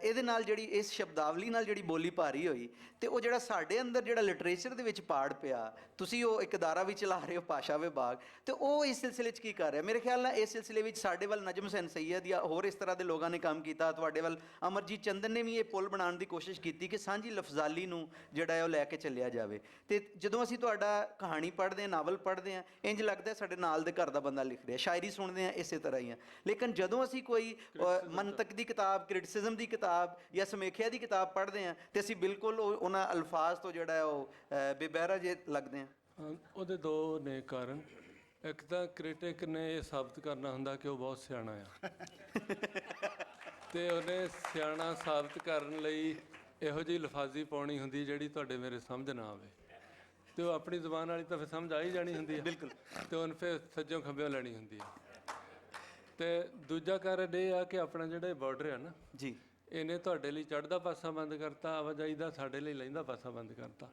B: ਇਹਦੇ ਨਾਲ ਜਿਹੜੀ ਇਸ ਸ਼ਬਦਾਵਲੀ ਨਾਲ ਜਿਹੜੀ ਬੋਲੀ ਭਾਰੀ ਹੋਈ, ਤੇ ਉਹ ਜਿਹੜਾ ਸਾਡੇ ਅੰਦਰ ਜਿਹੜਾ ਲਿਟਰੇਚਰ ਦੇ ਵਿੱਚ ਪਾੜ ਪਿਆ, ਤੁਸੀਂ ਉਹ ਇੱਕ ਅਦਾਰਾ ਵੀ ਚਲਾ ਰਹੇ ਹੋ ਭਾਸ਼ਾ ਵਿਭਾਗ, ਤੇ ਉਹ ਇਸ ਸਿਲਸਿਲੇ 'ਚ ਕੀ ਕਰ ਰਿਹਾ? ਮੇਰੇ ਖਿਆਲ ਨਾਲ ਇਸ ਸਿਲਸਿਲੇ ਵਿੱਚ ਸਾਡੇ ਵੱਲ ਨਜਮ ਹੁਸੈਨ ਸੈਯਦ ਜਾਂ ਹੋਰ ਇਸ ਤਰ੍ਹਾਂ ਦੇ ਲੋਕਾਂ ਨੇ ਕੰਮ ਕੀਤਾ। ਤੁਹਾਡੇ ਵੱਲ ਅਮਰਜੀਤ ਚੰਦਨ ਨੇ ਵੀ ਇਹ ਪੁਲ ਬਣਾਉਣ ਦੀ ਕੋਸ਼ਿਸ਼ ਕੀਤੀ ਕਿ ਸਾਂਝੀ ਲਫ਼ਜ਼ਾਲੀ ਨੂੰ ਜਿਹੜਾ ਹੈ ਉਹ ਲੈ ਕੇ ਚੱਲਿਆ ਜਾਵੇ। ਤੇ ਜਦੋਂ ਅਸੀਂ ਤੁਹਾਡਾ ਕਹਾਣੀ ਪੜ੍ਹਦੇ ਹਾਂ, ਨਾਵਲ ਪੜ੍ਹਦੇ ਹਾਂ, ਇੰਜ ਲੱਗਦਾ ਸਾਡੇ ਨਾਲ ਦੇ ਘਰ ਦਾ ਬੰਦਾ ਲਿਖ ਰਿਹਾ। ਸ਼ਾਇਰੀ ਸੁਣਦੇ ਹਾਂ ਇਸੇ ਤਰ੍ਹਾਂ ਹੀ ਆ। ਲੇਕਿਨ ਜਦੋਂ ਅਸੀਂ ਕੋਈ ਮੰਤਕ ਦੀ ਕਿਤਾਬ, ਕ੍ਰਿਟਿਸਿਜ਼ਮ ਦੀ ਕਿਤਾਬ ਜਾਂ ਸਮੀਖਿਆ ਦੀ ਕਿਤਾਬ ਪੜ੍ਹਦੇ ਹਾਂ, ਤੇ ਅਸੀਂ ਬਿਲਕੁਲ ਉਹਨਾਂ ਅਲਫਾਜ਼ ਤੋਂ ਜਿਹੜਾ ਹੈ ਉਹ ਬੇਬਹਿਰਾ ਜੇ ਲੱਗਦੇ ਹਾਂ।
D: ਉਹਦੇ ਦੋ ਨੇ ਕਾਰਨ। ਇੱਕ ਤਾਂ ਕ੍ਰਿਟਿਕ ਨੇ ਇਹ ਸਾਬਤ ਕਰਨਾ ਹੁੰਦਾ ਕਿ ਉਹ ਬਹੁਤ ਸਿਆਣਾ ਆ, ਤੇ ਉਹਨੇ ਸਿਆਣਾ ਸਾਬਤ ਕਰਨ ਲਈ ਇਹੋ ਜਿਹੀ ਲਫਾਜ਼ੀ ਪਾਉਣੀ ਹੁੰਦੀ ਜਿਹੜੀ ਤੁਹਾਡੇ ਮੇਰੇ ਸਮਝ ਨਾ ਆਵੇ, ਤੇ ਉਹ ਆਪਣੀ ਜ਼ੁਬਾਨ ਵਾਲੀ ਤਾਂ ਫਿਰ ਸਮਝ ਆ ਹੀ ਜਾਣੀ ਹੁੰਦੀ ਹੈ ਬਿਲਕੁਲ, ਤੇ ਉਹਨੇ ਫਿਰ ਸੱਜੋਂ ਖੱਬਿਓਂ ਲੈਣੀ ਹੁੰਦੀ ਹੈ। ਤੇ ਦੂਜਾ ਕਾਰਨ ਇਹ ਆ ਕਿ ਆਪਣਾ ਜਿਹੜਾ ਬਾਰਡਰ ਆ ਨਾ
B: ਜੀ,
D: ਇਹਨੇ ਤੁਹਾਡੇ ਲਈ ਚੜ੍ਹਦਾ ਪਾਸਾ ਬੰਦ ਕਰਤਾ ਆਵਾਜਾਈ ਦਾ, ਸਾਡੇ ਲਈ ਲਹਿੰਦਾ ਪਾਸਾ ਬੰਦ ਕਰਤਾ।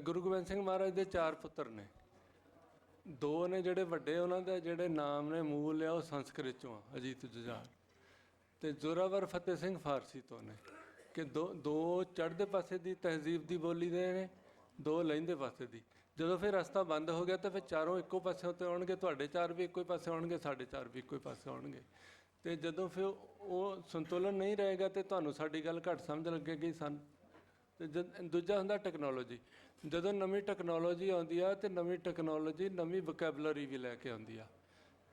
D: ਗੁਰੂ ਗੋਬਿੰਦ ਸਿੰਘ ਮਹਾਰਾਜ ਦੇ 4 ਪੁੱਤਰ ਨੇ, 2 ਨੇ ਜਿਹੜੇ ਵੱਡੇ, ਉਹਨਾਂ ਦੇ ਜਿਹੜੇ ਨਾਮ ਨੇ ਮੂਲ ਆ ਉਹ ਸੰਸਕ੍ਰਿਤ ਚੋਂ ਆ, ਅਜੀਤ ਜੁਝਾਰ, ਤੇ ਜ਼ੋਰਾਵਰ ਫਤਿਹ ਸਿੰਘ ਫਾਰਸੀ ਤੋਂ ਨੇ। ਕਿ ਦੋ ਚੜ੍ਹਦੇ ਪਾਸੇ ਦੀ ਤਹਿਜ਼ੀਬ ਦੀ ਬੋਲੀ ਦੇ ਨੇ, 2 ਲਹਿੰਦੇ ਪਾਸੇ ਦੀ। ਜਦੋਂ ਫਿਰ ਰਸਤਾ ਬੰਦ ਹੋ ਗਿਆ ਤਾਂ ਫਿਰ ਚਾਰੋਂ ਇੱਕੋ ਪਾਸੇ ਉੱਤੇ ਆਉਣਗੇ, ਤੁਹਾਡੇ 4 ਵੀ ਇੱਕੋ ਹੀ ਪਾਸੇ ਆਉਣਗੇ, ਸਾਡੇ 4 ਵੀ ਇੱਕੋ ਹੀ ਪਾਸੇ ਆਉਣਗੇ। ਤੇ ਜਦੋਂ ਫਿਰ ਉਹ ਸੰਤੁਲਨ ਨਹੀਂ ਰਹੇਗਾ ਤੇ ਤੁਹਾਨੂੰ ਸਾਡੀ ਗੱਲ ਘੱਟ ਸਮਝ ਲੱਗੇਗੀ ਤੇ ਦੂਜਾ ਹੁੰਦਾ ਟੈਕਨੋਲੋਜੀ। ਜਦੋਂ ਨਵੀਂ ਟੈਕਨੋਲੋਜੀ ਆਉਂਦੀ ਆ ਤੇ ਨਵੀਂ ਟੈਕਨੋਲੋਜੀ ਨਵੀਂ ਵੋਕੈਬਲਰੀ ਵੀ ਲੈ ਕੇ ਆਉਂਦੀ ਆ,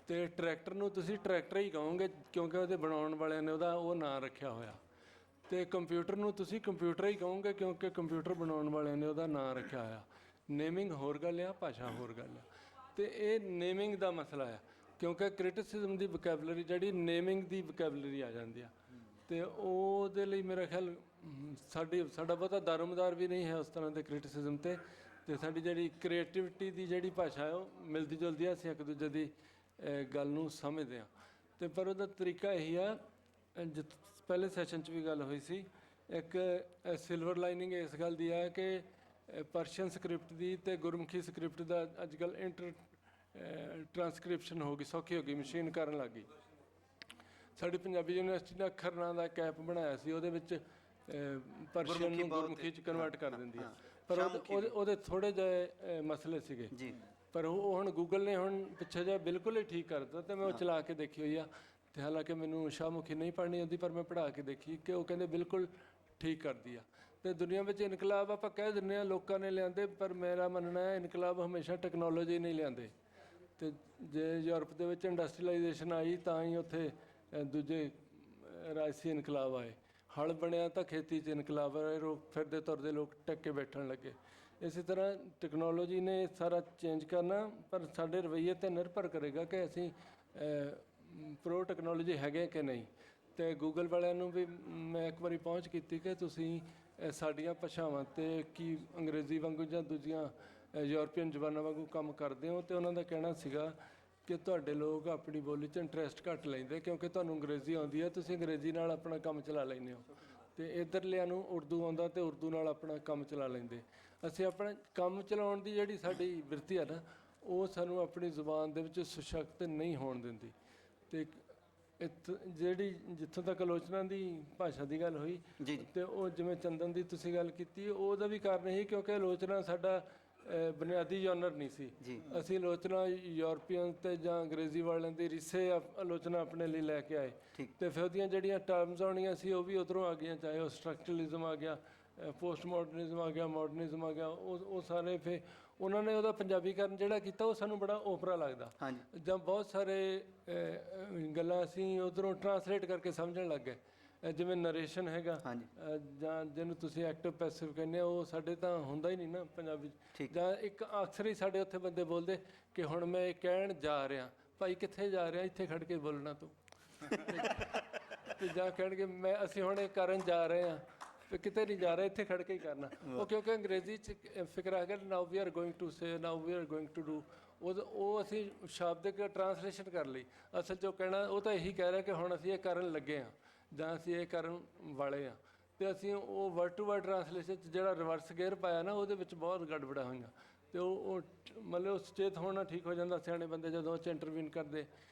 D: ਤੇ ਟਰੈਕਟਰ ਨੂੰ ਤੁਸੀਂ ਟਰੈਕਟਰ ਹੀ ਕਹੋਗੇ ਕਿਉਂਕਿ ਉਹਦੇ ਬਣਾਉਣ ਵਾਲਿਆਂ ਨੇ ਉਹਦਾ ਉਹ ਨਾਂ ਰੱਖਿਆ ਹੋਇਆ, ਤੇ ਕੰਪਿਊਟਰ ਨੂੰ ਤੁਸੀਂ ਕੰਪਿਊਟਰ ਹੀ ਕਹੋਗੇ ਕਿਉਂਕਿ ਕੰਪਿਊਟਰ ਬਣਾਉਣ ਵਾਲਿਆਂ ਨੇ ਉਹਦਾ ਨਾਂ ਰੱਖਿਆ ਹੋਇਆ। ਨੇਮਿੰਗ ਹੋਰ ਗੱਲ ਆ, ਭਾਸ਼ਾ ਹੋਰ ਗੱਲ ਆ, ਤੇ ਇਹ ਨੇਮਿੰਗ ਦਾ ਮਸਲਾ ਆ। ਕਿਉਂਕਿ ਕ੍ਰਿਟਿਸਿਜ਼ਮ ਦੀ ਵੋਕੈਬਲਰੀ ਜਿਹੜੀ ਨੇਮਿੰਗ ਦੀ ਵੋਕੈਬਲਰੀ ਆ ਜਾਂਦੀ ਆ, ਤੇ ਉਹਦੇ ਲਈ ਮੇਰਾ ਖਿਆਲ ਸਾਡਾ ਬਹੁਤਾ ਦਾਰੋਮਦਾਰ ਵੀ ਨਹੀਂ ਹੈ ਉਸ ਤਰ੍ਹਾਂ ਦੇ ਕ੍ਰਿਟਿਸਿਜ਼ਮ ਤੇ ਸਾਡੀ ਜਿਹੜੀ ਕ੍ਰੀਏਟਿਵਿਟੀ ਦੀ ਜਿਹੜੀ ਭਾਸ਼ਾ ਹੈ ਉਹ ਮਿਲਦੀ ਜੁਲਦੀ ਆ, ਅਸੀਂ ਇੱਕ ਦੂਜੇ ਦੀ ਗੱਲ ਨੂੰ ਸਮਝਦੇ ਹਾਂ। ਤੇ ਪਰ ਉਹਦਾ ਤਰੀਕਾ ਇਹੀ ਆ, ਪਹਿਲੇ ਸੈਸ਼ਨ 'ਚ ਵੀ ਗੱਲ ਹੋਈ ਸੀ, ਇੱਕ ਸਿਲਵਰ ਲਾਈਨਿੰਗ ਇਸ ਗੱਲ ਦੀ ਆ ਕਿ ਪਰਸ਼ੀਅਨ ਸਕ੍ਰਿਪਟ ਦੀ ਤੇ ਗੁਰਮੁਖੀ ਸਕ੍ਰਿਪਟ ਦਾ ਅੱਜ ਕੱਲ੍ਹ ਟ੍ਰਾਂਸਕ੍ਰਿਪਸ਼ਨ ਹੋ ਗਈ, ਸੌਖੀ ਹੋ ਗਈ, ਮਸ਼ੀਨ ਕਰਨ ਲੱਗ ਗਈ। ਸਾਡੀ ਪੰਜਾਬੀ ਯੂਨੀਵਰਸਿਟੀ ਨੇ ਅੱਖਰ ਨਾਂ ਦਾ ਕੈਪ ਬਣਾਇਆ ਸੀ, ਉਹਦੇ ਵਿੱਚ ਪਰਸ਼ੀਅਨ ਨੂੰ ਗੁਰਮੁਖੀ 'ਚ ਕਨਵਰਟ ਕਰ ਦਿੰਦੀ ਆ, ਪਰ ਉਹਦੇ ਥੋੜ੍ਹੇ ਜਿਹੇ ਮਸਲੇ ਸੀਗੇ ਜੀ। ਪਰ ਉਹ ਹੁਣ ਗੂਗਲ ਨੇ ਹੁਣ ਪਿੱਛੇ ਜਿਹਾ ਬਿਲਕੁਲ ਹੀ ਠੀਕ ਕਰ ਦਿੱਤਾ, ਤੇ ਮੈਂ ਉਹ ਚਲਾ ਕੇ ਦੇਖੀ ਹੋਈ ਆ। ਤੇ ਹਾਲਾਂਕਿ ਮੈਨੂੰ ਸ਼ਾਹਮੁਖੀ ਨਹੀਂ ਪੜ੍ਹਨੀ ਆਉਂਦੀ, ਪਰ ਮੈਂ ਪੜ੍ਹਾ ਕੇ ਦੇਖੀ ਕਿ ਉਹ ਕਹਿੰਦੇ ਬਿਲਕੁਲ ਠੀਕ ਕਰਦੀ ਆ। ਤੇ ਦੁਨੀਆ ਵਿੱਚ ਇਨਕਲਾਬ ਆਪਾਂ ਕਹਿ ਦਿੰਦੇ ਹਾਂ ਲੋਕਾਂ ਨੇ ਲਿਆਂਦੇ, ਪਰ ਮੇਰਾ ਮੰਨਣਾ ਹੈ ਇਨਕਲਾਬ ਹਮੇਸ਼ਾ ਟੈਕਨੋਲੋਜੀ ਨਹੀਂ ਲਿਆਂਦੇ। ਤੇ ਜੇ ਯੂਰਪ ਦੇ ਵਿੱਚ ਇੰਡਸਟਰੀਲਾਈਜੇਸ਼ਨ ਆਈ ਤਾਂ ਹੀ ਉੱਥੇ ਦੂਜੇ ਰਾਜਸੀ ਇਨਕਲਾਬ ਆਏ। ਹਲ ਬਣਿਆ ਤਾਂ ਖੇਤੀ 'ਚ ਇਨਕਲਾਬ ਆਏ, ਫਿਰਦੇ ਤੁਰਦੇ ਲੋਕ ਟੱਕ ਕੇ ਬੈਠਣ ਲੱਗੇ। ਇਸੇ ਤਰ੍ਹਾਂ ਟੈਕਨੋਲੋਜੀ ਨੇ ਸਾਰਾ ਚੇਂਜ ਕਰਨਾ, ਪਰ ਸਾਡੇ ਰਵੱਈਏ 'ਤੇ ਨਿਰਭਰ ਕਰੇਗਾ ਕਿ ਅਸੀਂ ਪ੍ਰੋ ਟੈਕਨੋਲੋਜੀ ਹੈਗੇ ਕਿ ਨਹੀਂ। ਤੇ ਗੂਗਲ ਵਾਲਿਆਂ ਨੂੰ ਵੀ ਮੈਂ ਇੱਕ ਵਾਰੀ ਪਹੁੰਚ ਕੀਤੀ ਕਿ ਤੁਸੀਂ ਸਾਡੀਆਂ ਭਾਸ਼ਾਵਾਂ ਤੇ ਕੀ ਅੰਗਰੇਜ਼ੀ ਵਾਂਗੂ ਜਾਂ ਦੂਜੀਆਂ ਯੂਰਪੀਅਨ ਜ਼ਬਾਨਾਂ ਵਾਂਗੂ ਕੰਮ ਕਰਦੇ ਹੋ, ਤੇ ਉਹਨਾਂ ਦਾ ਕਹਿਣਾ ਸੀਗਾ ਕਿ ਤੁਹਾਡੇ ਲੋਕ ਆਪਣੀ ਬੋਲੀ 'ਚ ਇੰਟਰਸਟ ਘੱਟ ਲੈਂਦੇ ਕਿਉਂਕਿ ਤੁਹਾਨੂੰ ਅੰਗਰੇਜ਼ੀ ਆਉਂਦੀ ਹੈ, ਤੁਸੀਂ ਅੰਗਰੇਜ਼ੀ ਨਾਲ ਆਪਣਾ ਕੰਮ ਚਲਾ ਲੈਂਦੇ ਹੋ, ਤੇ ਇੱਧਰਲਿਆਂ ਨੂੰ ਉਰਦੂ ਆਉਂਦਾ ਤੇ ਉਰਦੂ ਨਾਲ ਆਪਣਾ ਕੰਮ ਚਲਾ ਲੈਂਦੇ। ਅਸੀਂ ਆਪਣਾ ਕੰਮ ਚਲਾਉਣ ਦੀ ਜਿਹੜੀ ਸਾਡੀ ਬਿਰਤੀ ਹੈ ਨਾ, ਉਹ ਸਾਨੂੰ ਆਪਣੀ ਜ਼ੁਬਾਨ ਦੇ ਵਿੱਚ ਸਸ਼ਕਤ ਨਹੀਂ ਹੋਣ ਦਿੰਦੀ। ਤੇ ਜਿਹੜੀ ਜਿੱਥੋਂ ਤੱਕ ਆਲੋਚਨਾ ਦੀ ਭਾਸ਼ਾ ਦੀ ਗੱਲ ਹੋਈ
B: ਜੀ ਜੀ
D: ਤੇ ਉਹ ਜਿਵੇਂ ਚੰਦਨ ਦੀ ਤੁਸੀਂ ਗੱਲ ਕੀਤੀ, ਉਹਦਾ ਵੀ ਕਾਰਨ ਇਹ ਕਿਉਂਕਿ ਆਲੋਚਨਾ ਸਾਡਾ ਬੁਨਿਆਦੀ ਜਨਰ ਨਹੀਂ ਸੀ।
B: ਜੀ।
D: ਅਸੀਂ ਆਲੋਚਨਾ ਯੂਰਪੀਅਨ ਤੇ ਜਾਂ ਅੰਗਰੇਜ਼ੀ ਵਾਲਿਆਂ ਦੀ ਰਿਸੇ ਆਲੋਚਨਾ ਆਪਣੇ ਲਈ ਲੈ ਕੇ ਆਏ, ਤੇ ਫਿਰ ਉਹਦੀਆਂ ਜਿਹੜੀਆਂ ਟਰਮਸ ਆਉਣੀਆਂ ਸੀ ਉਹ ਵੀ ਉੱਧਰੋਂ ਆ ਗਈਆਂ, ਚਾਹੇ ਉਹ ਸਟਰਕਚਰਲਿਜ਼ਮ ਆ ਗਿਆ, ਪੋਸਟ ਮਾਡਰਨਿਜ਼ਮ ਆ ਗਿਆ, ਮਾਡਰਨਿਜ਼ਮ ਆ ਗਿਆ, ਉਹ ਸਾਰੇ ਫਿਰ ਉਹਨਾਂ ਨੇ ਉਹਦਾ ਪੰਜਾਬੀਕਰਨ ਜਿਹੜਾ ਕੀਤਾ ਉਹ ਸਾਨੂੰ ਬੜਾ ਓਪਰਾ ਲੱਗਦਾ।
B: ਹਾਂਜੀ
D: ਜਾਂ ਬਹੁਤ ਸਾਰੇ ਗੱਲਾਂ ਅਸੀਂ ਉੱਧਰੋਂ ਟਰਾਂਸਲੇਟ ਕਰਕੇ ਸਮਝਣ ਲੱਗ ਗਏ, ਜਿਵੇਂ ਨਰੇਸ਼ਨ ਹੈਗਾ,
B: ਹਾਂਜੀ
D: ਜਾਂ ਜਿਹਨੂੰ ਤੁਸੀਂ ਐਕਟਿਵ ਪੈਸਿਵ ਕਹਿੰਦੇ ਹੋ, ਉਹ ਸਾਡੇ ਤਾਂ ਹੁੰਦਾ ਹੀ ਨਹੀਂ ਨਾ ਪੰਜਾਬੀ 'ਚ। ਜਾਂ ਇੱਕ ਅਕਸਰ ਹੀ ਸਾਡੇ ਉੱਥੇ ਬੰਦੇ ਬੋਲਦੇ ਕਿ ਹੁਣ ਮੈਂ ਇਹ ਕਹਿਣ ਜਾ ਰਿਹਾ, ਭਾਈ ਕਿੱਥੇ ਜਾ ਰਿਹਾ, ਇੱਥੇ ਖੜ ਕੇ ਬੋਲਣਾ ਤੂੰ। ਤੇ ਜਾਂ ਕਹਿਣਗੇ ਅਸੀਂ ਹੁਣ ਇਹ ਕਰਨ ਜਾ ਰਹੇ ਹਾਂ, ਤੇ ਕਿਤੇ ਨਹੀਂ ਜਾ ਰਿਹਾ, ਇੱਥੇ ਖੜ ਕੇ ਹੀ ਕਰਨਾ। ਉਹ ਕਿਉਂਕਿ ਅੰਗਰੇਜ਼ੀ 'ਚ ਫਿਕਰ ਆ ਗਿਆ, now we are going to say, now we are going to do, ਉਹ ਅਸੀਂ ਸ਼ਾਬਦਿਕ ਟਰਾਂਸਲੇਸ਼ਨ ਕਰ ਲਈ। ਅਸਲ 'ਚ ਉਹ ਕਹਿਣਾ, ਉਹ ਤਾਂ ਇਹੀ ਕਹਿ ਰਿਹਾ ਕਿ ਹੁਣ ਅਸੀਂ ਇਹ ਕਰਨ ਲੱਗੇ ਹਾਂ ਜਾਂ ਅਸੀਂ ਇਹ ਕਰਨ ਵਾਲੇ ਹਾਂ, ਤੇ ਅਸੀਂ ਉਹ ਵਰਡ ਟੂ ਵਰਡ ਟਰਾਂਸਲੇਸ਼ਨ 'ਚ ਜਿਹੜਾ ਰਿਵਰਸ ਗੇਅਰ ਪਾਇਆ ਨਾ, ਉਹਦੇ ਵਿੱਚ ਬਹੁਤ ਗੜਬੜਾਂ ਹੋਈਆਂ। ਤੇ ਉਹ ਮਤਲਬ ਸੁਚੇਤ ਹੋਣਾ ਠੀਕ ਹੋ ਜਾਂਦਾ, ਸਿਆਣੇ ਬੰਦੇ ਜਦੋਂ ਉਹ 'ਚ ਇੰਟਰਵੀਨ ਕਰਦੇ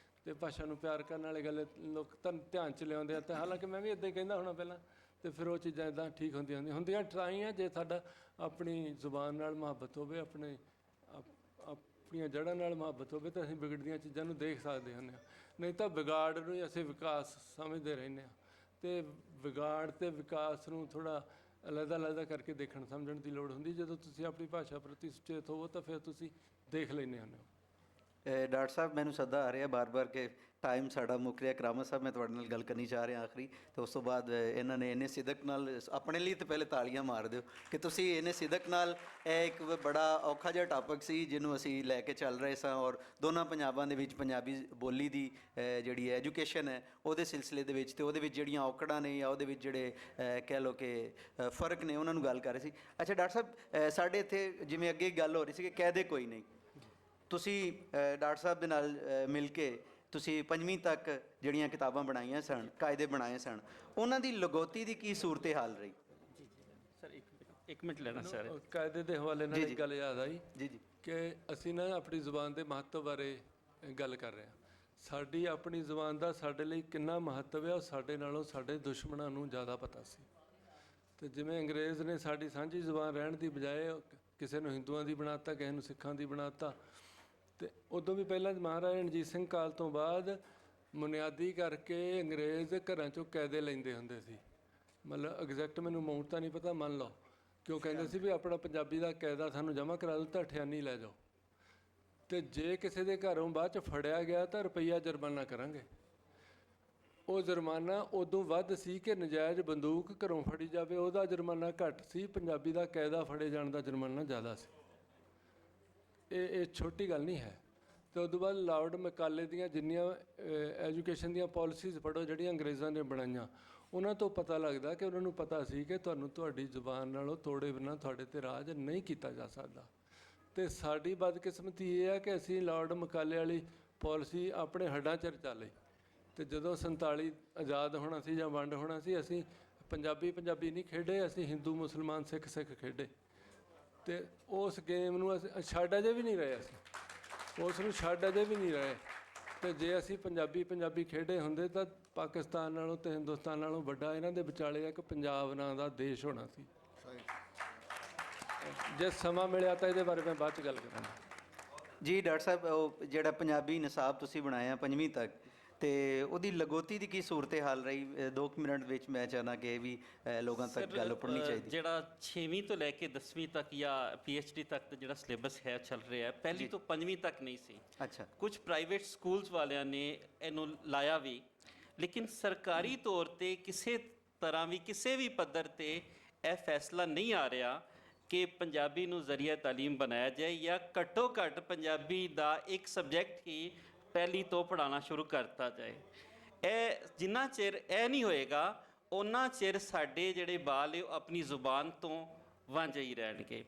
D: ਤੇ ਭਾਸ਼ਾ ਨੂੰ ਪਿਆਰ ਕਰਨ ਵਾਲੇ ਗੱਲ ਲੋਕ ਤਾਂ ਧਿਆਨ 'ਚ ਲਿਆਉਂਦੇ ਆ। ਤੇ ਹਾਲਾਂਕਿ ਮੈਂ ਵੀ ਇੱਦਾਂ ਹੀ ਕਹਿੰਦਾ ਹੋਣਾ ਪਹਿਲਾਂ, ਤੇ ਫਿਰ ਉਹ ਚੀਜ਼ਾਂ ਇੱਦਾਂ ਠੀਕ ਹੁੰਦੀਆਂ ਟਰਾਈਆਂ। ਜੇ ਸਾਡਾ ਆਪਣੀ ਜ਼ੁਬਾਨ ਨਾਲ ਮੁਹੱਬਤ ਹੋਵੇ, ਆਪਣੀਆਂ ਜੜ੍ਹਾਂ ਨਾਲ ਮੁਹੱਬਤ ਹੋਵੇ, ਤਾਂ ਅਸੀਂ ਵਿਗੜਦੀਆਂ ਚੀਜ਼ਾਂ ਨੂੰ ਦੇਖ ਸਕਦੇ ਹੁੰਦੇ ਹਾਂ। ਨਹੀਂ ਤਾਂ ਵਿਗਾੜ ਨੂੰ ਹੀ ਅਸੀਂ ਵਿਕਾਸ ਸਮਝਦੇ ਰਹਿੰਦੇ ਹਾਂ, ਤੇ ਵਿਗਾੜ ਤੇ ਵਿਕਾਸ ਨੂੰ ਥੋੜ੍ਹਾ ਅਲੱਗਾ ਕਰਕੇ ਦੇਖਣ ਸਮਝਣ ਦੀ ਲੋੜ ਹੁੰਦੀ। ਜਦੋਂ ਤੁਸੀਂ ਆਪਣੀ ਭਾਸ਼ਾ ਪ੍ਰਤੀ ਸੁਚੇਤ ਹੋਵੋ ਤਾਂ ਫਿਰ ਤੁਸੀਂ ਦੇਖ ਲੈਂਦੇ ਹੋ।
B: ਡਾਕਟਰ ਸਾਹਿਬ ਮੈਨੂੰ ਸੱਦਾ ਆ ਰਿਹਾ ਬਾਰ-ਬਾਰ ਕਿ ਟਾਈਮ ਸਾਡਾ ਮੁੱਕ ਰਿਹਾ। ਕਰਾਮਤ ਸਾਹਿਬ, ਮੈਂ ਤੁਹਾਡੇ ਨਾਲ ਗੱਲ ਕਰਨੀ ਚਾਹ ਰਿਹਾ ਆਖਰੀ, ਤੇ ਉਸ ਤੋਂ ਬਾਅਦ ਇਹਨਾਂ ਨੇ ਇੰਨੇ ਸਿਦਕ ਨਾਲ ਆਪਣੇ ਲਈ ਤਾਂ ਪਹਿਲੇ ਤਾਲੀਆਂ ਮਾਰ ਦਿਓ ਕਿ ਤੁਸੀਂ ਇੰਨੇ ਸਿਦਕ ਨਾਲ, ਇਹ ਇੱਕ ਬੜਾ ਔਖਾ ਜਿਹਾ ਟਾਪਿਕ ਸੀ ਜਿਹਨੂੰ ਅਸੀਂ ਲੈ ਕੇ ਚੱਲ ਰਹੇ ਸਾਂ, ਔਰ ਦੋਨਾਂ ਪੰਜਾਬਾਂ ਦੇ ਵਿੱਚ ਪੰਜਾਬੀ ਬੋਲੀ ਦੀ ਜਿਹੜੀ ਐਜੂਕੇਸ਼ਨ ਹੈ ਉਹਦੇ ਸਿਲਸਿਲੇ ਦੇ ਵਿੱਚ, ਤੇ ਉਹਦੇ ਵਿੱਚ ਜਿਹੜੀਆਂ ਔਕੜਾਂ ਨੇ ਜਾਂ ਉਹਦੇ ਵਿੱਚ ਜਿਹੜੇ ਕਹਿ ਲਓ ਕਿ ਫਰਕ ਨੇ, ਉਹਨਾਂ ਨੂੰ ਗੱਲ ਕਰ ਰਹੇ ਸੀ। ਅੱਛਾ ਡਾਕਟਰ ਸਾਹਿਬ, ਸਾਡੇ ਇੱਥੇ ਜਿਵੇਂ ਅੱਗੇ ਗੱਲ ਹੋ ਰਹੀ ਸੀ ਕਿ ਕਹਿ ਕੋਈ ਨਹੀਂ, ਤੁਸੀਂ ਡਾਕਟਰ ਸਾਹਿਬ ਦੇ ਨਾਲ ਮਿਲ ਕੇ ਤੁਸੀਂ 5ਵੀਂ ਤੱਕ ਜਿਹੜੀਆਂ ਕਿਤਾਬਾਂ ਬਣਾਈਆਂ ਸਨ, ਕਾਇਦੇ ਬਣਾਏ ਸਨ, ਉਹਨਾਂ ਦੀ ਲਗੋਤੀ ਦੀ ਕੀ ਸੂਰਤ ਹਾਲ ਰਹੀ?
E: ਜੀ ਸਰ, ਇੱਕ ਮਿੰਟ ਲੈਣਾ ਸਰ।
D: ਕਾਇਦੇ ਦੇ ਹਵਾਲੇ ਨਾਲ ਇੱਕ ਗੱਲ ਯਾਦ ਆਈ
B: ਜੀ ਜੀ
D: ਕਿ ਅਸੀਂ ਨਾ ਆਪਣੀ ਜ਼ੁਬਾਨ ਦੇ ਮਹੱਤਵ ਬਾਰੇ ਗੱਲ ਕਰ ਰਹੇ ਹਾਂ। ਸਾਡੀ ਆਪਣੀ ਜ਼ੁਬਾਨ ਦਾ ਸਾਡੇ ਲਈ ਕਿੰਨਾ ਮਹੱਤਵ ਹੈ, ਉਹ ਸਾਡੇ ਨਾਲੋਂ ਸਾਡੇ ਦੁਸ਼ਮਣਾਂ ਨੂੰ ਜ਼ਿਆਦਾ ਪਤਾ ਸੀ। ਤੇ ਜਿਵੇਂ ਅੰਗਰੇਜ਼ ਨੇ ਸਾਡੀ ਸਾਂਝੀ ਜ਼ੁਬਾਨ ਰਹਿਣ ਦੀ ਬਜਾਏ ਕਿਸੇ ਨੂੰ ਹਿੰਦੂਆਂ ਦੀ ਬਣਾਤਾ, ਕਿਸੇ ਨੂੰ ਸਿੱਖਾਂ ਦੀ ਬਣਾਤਾ। ਤੇ ਉਦੋਂ ਵੀ ਪਹਿਲਾਂ ਮਹਾਰਾਜਾ ਰਣਜੀਤ ਸਿੰਘ ਕਾਲ ਤੋਂ ਬਾਅਦ ਬੁਨਿਆਦੀ ਕਰਕੇ ਅੰਗਰੇਜ਼ ਘਰਾਂ 'ਚੋਂ ਕਾਇਦੇ ਲੈਂਦੇ ਹੁੰਦੇ ਸੀ। ਮਤਲਬ ਐਗਜ਼ੈਕਟ ਮੈਨੂੰ ਅਮਾਊਂਟ ਤਾਂ ਨਹੀਂ ਪਤਾ, ਮੰਨ ਲਓ ਕਿ ਉਹ ਕਹਿੰਦੇ ਸੀ ਵੀ ਆਪਣਾ ਪੰਜਾਬੀ ਦਾ ਕਾਇਦਾ ਸਾਨੂੰ ਜਮ੍ਹਾਂ ਕਰਾ ਦਿਓ ਤਾਂ ਠਿਆਨੀ ਲੈ ਜਾਓ, ਤੇ ਜੇ ਕਿਸੇ ਦੇ ਘਰੋਂ ਬਾਅਦ 'ਚ ਫੜਿਆ ਗਿਆ ਤਾਂ ਰੁਪਈਆ ਜੁਰਮਾਨਾ ਕਰਾਂਗੇ। ਉਹ ਜੁਰਮਾਨਾ ਉਦੋਂ ਵੱਧ ਸੀ ਕਿ ਨਜਾਇਜ਼ ਬੰਦੂਕ ਘਰੋਂ ਫੜੀ ਜਾਵੇ ਉਹਦਾ ਜੁਰਮਾਨਾ ਘੱਟ ਸੀ, ਪੰਜਾਬੀ ਦਾ ਕਾਇਦਾ ਫੜੇ ਜਾਣ ਦਾ ਜੁਰਮਾਨਾ ਜ਼ਿਆਦਾ ਸੀ। ਇਹ ਛੋਟੀ ਗੱਲ ਨਹੀਂ ਹੈ। ਤੇ ਉਸ ਤੋਂ ਬਾਅਦ ਲਾਰਡ ਮੈਕਾਲੇ ਦੀਆਂ ਜਿੰਨੀਆਂ ਐਜੂਕੇਸ਼ਨ ਦੀਆਂ ਪਾਲਿਸੀਜ਼ ਪੜ੍ਹੋ ਜਿਹੜੀਆਂ ਅੰਗਰੇਜ਼ਾਂ ਨੇ ਬਣਾਈਆਂ, ਉਹਨਾਂ ਤੋਂ ਪਤਾ ਲੱਗਦਾ ਕਿ ਉਹਨਾਂ ਨੂੰ ਪਤਾ ਸੀ ਕਿ ਤੁਹਾਨੂੰ ਤੁਹਾਡੀ ਜ਼ੁਬਾਨ ਨਾਲੋਂ ਤੋੜੇ ਬਿਨਾਂ ਤੁਹਾਡੇ 'ਤੇ ਰਾਜ ਨਹੀਂ ਕੀਤਾ ਜਾ ਸਕਦਾ। ਤੇ ਸਾਡੀ ਬਦਕਿਸਮਤੀ ਇਹ ਹੈ ਕਿ ਅਸੀਂ ਲਾਰਡ ਮੈਕਾਲੇ ਵਾਲੀ ਪਾਲਿਸੀ ਆਪਣੇ ਹੱਡਾਂ 'ਚ ਰਚਾ ਲਈ, ਤੇ ਜਦੋਂ 47 ਆਜ਼ਾਦ ਹੋਣਾ ਸੀ ਜਾਂ ਵੰਡ ਹੋਣਾ ਸੀ, ਅਸੀਂ ਪੰਜਾਬੀ ਨਹੀਂ ਖੇਡੇ, ਅਸੀਂ ਹਿੰਦੂ ਮੁਸਲਮਾਨ ਸਿੱਖ ਖੇਡੇ। ਤੇ ਉਸ ਗੇਮ ਨੂੰ ਅਸੀਂ ਛੱਡ ਅਜੇ ਵੀ ਨਹੀਂ ਰਹੇ, ਅਸੀਂ ਉਸ ਨੂੰ ਛੱਡ ਅਜੇ ਵੀ ਨਹੀਂ ਰਹੇ। ਤੇ ਜੇ ਅਸੀਂ ਪੰਜਾਬੀ ਖੇਡੇ ਹੁੰਦੇ ਤਾਂ ਪਾਕਿਸਤਾਨ ਨਾਲੋਂ ਤੇ ਹਿੰਦੁਸਤਾਨ ਨਾਲੋਂ ਵੱਡਾ ਇਹਨਾਂ ਦੇ ਵਿਚਾਲੇ ਇੱਕ ਪੰਜਾਬ ਨਾਂ ਦਾ ਦੇਸ਼ ਹੋਣਾ ਸੀ। ਜੇ ਸਮਾਂ ਮਿਲਿਆ ਤਾਂ ਇਹਦੇ ਬਾਰੇ ਮੈਂ ਬਾਅਦ 'ਚ ਗੱਲ ਕਰਾਂਗਾ।
B: ਜੀ ਡਾਕਟਰ ਸਾਹਿਬ, ਉਹ ਜਿਹੜਾ ਪੰਜਾਬੀ ਨਿਸਾਬ ਤੁਸੀਂ ਬਣਾਇਆ 5ਵੀਂ ਤੱਕ, ਤੇ ਉਹਦੀ ਲਗੋਤੀ ਦੀ ਕੀ ਸੂਰਤ ਹਾਲ ਰਹੀ? 2 ਮਿੰਟ ਵਿੱਚ ਮੈਂ ਚਾਹੁੰਦਾ ਕਿ ਇਹ ਵੀ ਲੋਕਾਂ ਤੱਕ ਗੱਲ ਪਹੁੰਚਣੀ ਚਾਹੀਦੀ।
E: ਜਿਹੜਾ 6ਵੀਂ ਤੋਂ ਲੈ ਕੇ 10ਵੀਂ ਤੱਕ ਜਾਂ PhD ਤੱਕ ਦਾ ਜਿਹੜਾ ਸਿਲੇਬਸ ਹੈ ਚੱਲ ਰਿਹਾ ਹੈ, ਪਹਿਲੀ ਤੋਂ 5ਵੀਂ ਤੱਕ ਨਹੀਂ ਸੀ।
B: ਅੱਛਾ।
E: ਕੁਝ ਪ੍ਰਾਈਵੇਟ ਸਕੂਲਸ ਵਾਲਿਆਂ ਨੇ ਇਹਨੂੰ ਲਾਇਆ ਵੀ, ਲੇਕਿਨ ਸਰਕਾਰੀ ਤੌਰ ਤੇ ਕਿਸੇ ਤਰ੍ਹਾਂ ਵੀ ਕਿਸੇ ਵੀ ਪੱਧਰ ਤੇ ਇਹ ਫੈਸਲਾ ਨਹੀਂ ਆ ਰਿਹਾ ਕਿ ਪੰਜਾਬੀ ਨੂੰ ਜ਼ਰੀਆ ਤਾਲੀਮ ਬਣਾਇਆ ਜਾਏ, ਜਾਂ ਘੱਟੋ ਘੱਟ ਪੰਜਾਬੀ ਦਾ ਇੱਕ ਸਬਜੈਕਟ ਹੀ ਪਹਿਲੀ ਤੋਂ ਪੜ੍ਹਾਉਣਾ ਸ਼ੁਰੂ ਕਰਤਾ ਜਾਏ। ਇਹ ਜਿੰਨਾ ਚਿਰ ਇਹ ਨਹੀਂ ਹੋਏਗਾ ਉਹਨਾਂ ਚਿਰ ਸਾਡੇ ਜਿਹੜੇ ਬਾਲ ਉਹ ਆਪਣੀ ਜ਼ੁਬਾਨ ਤੋਂ ਵਾਂਝੇ ਹੀ ਰਹਿਣਗੇ।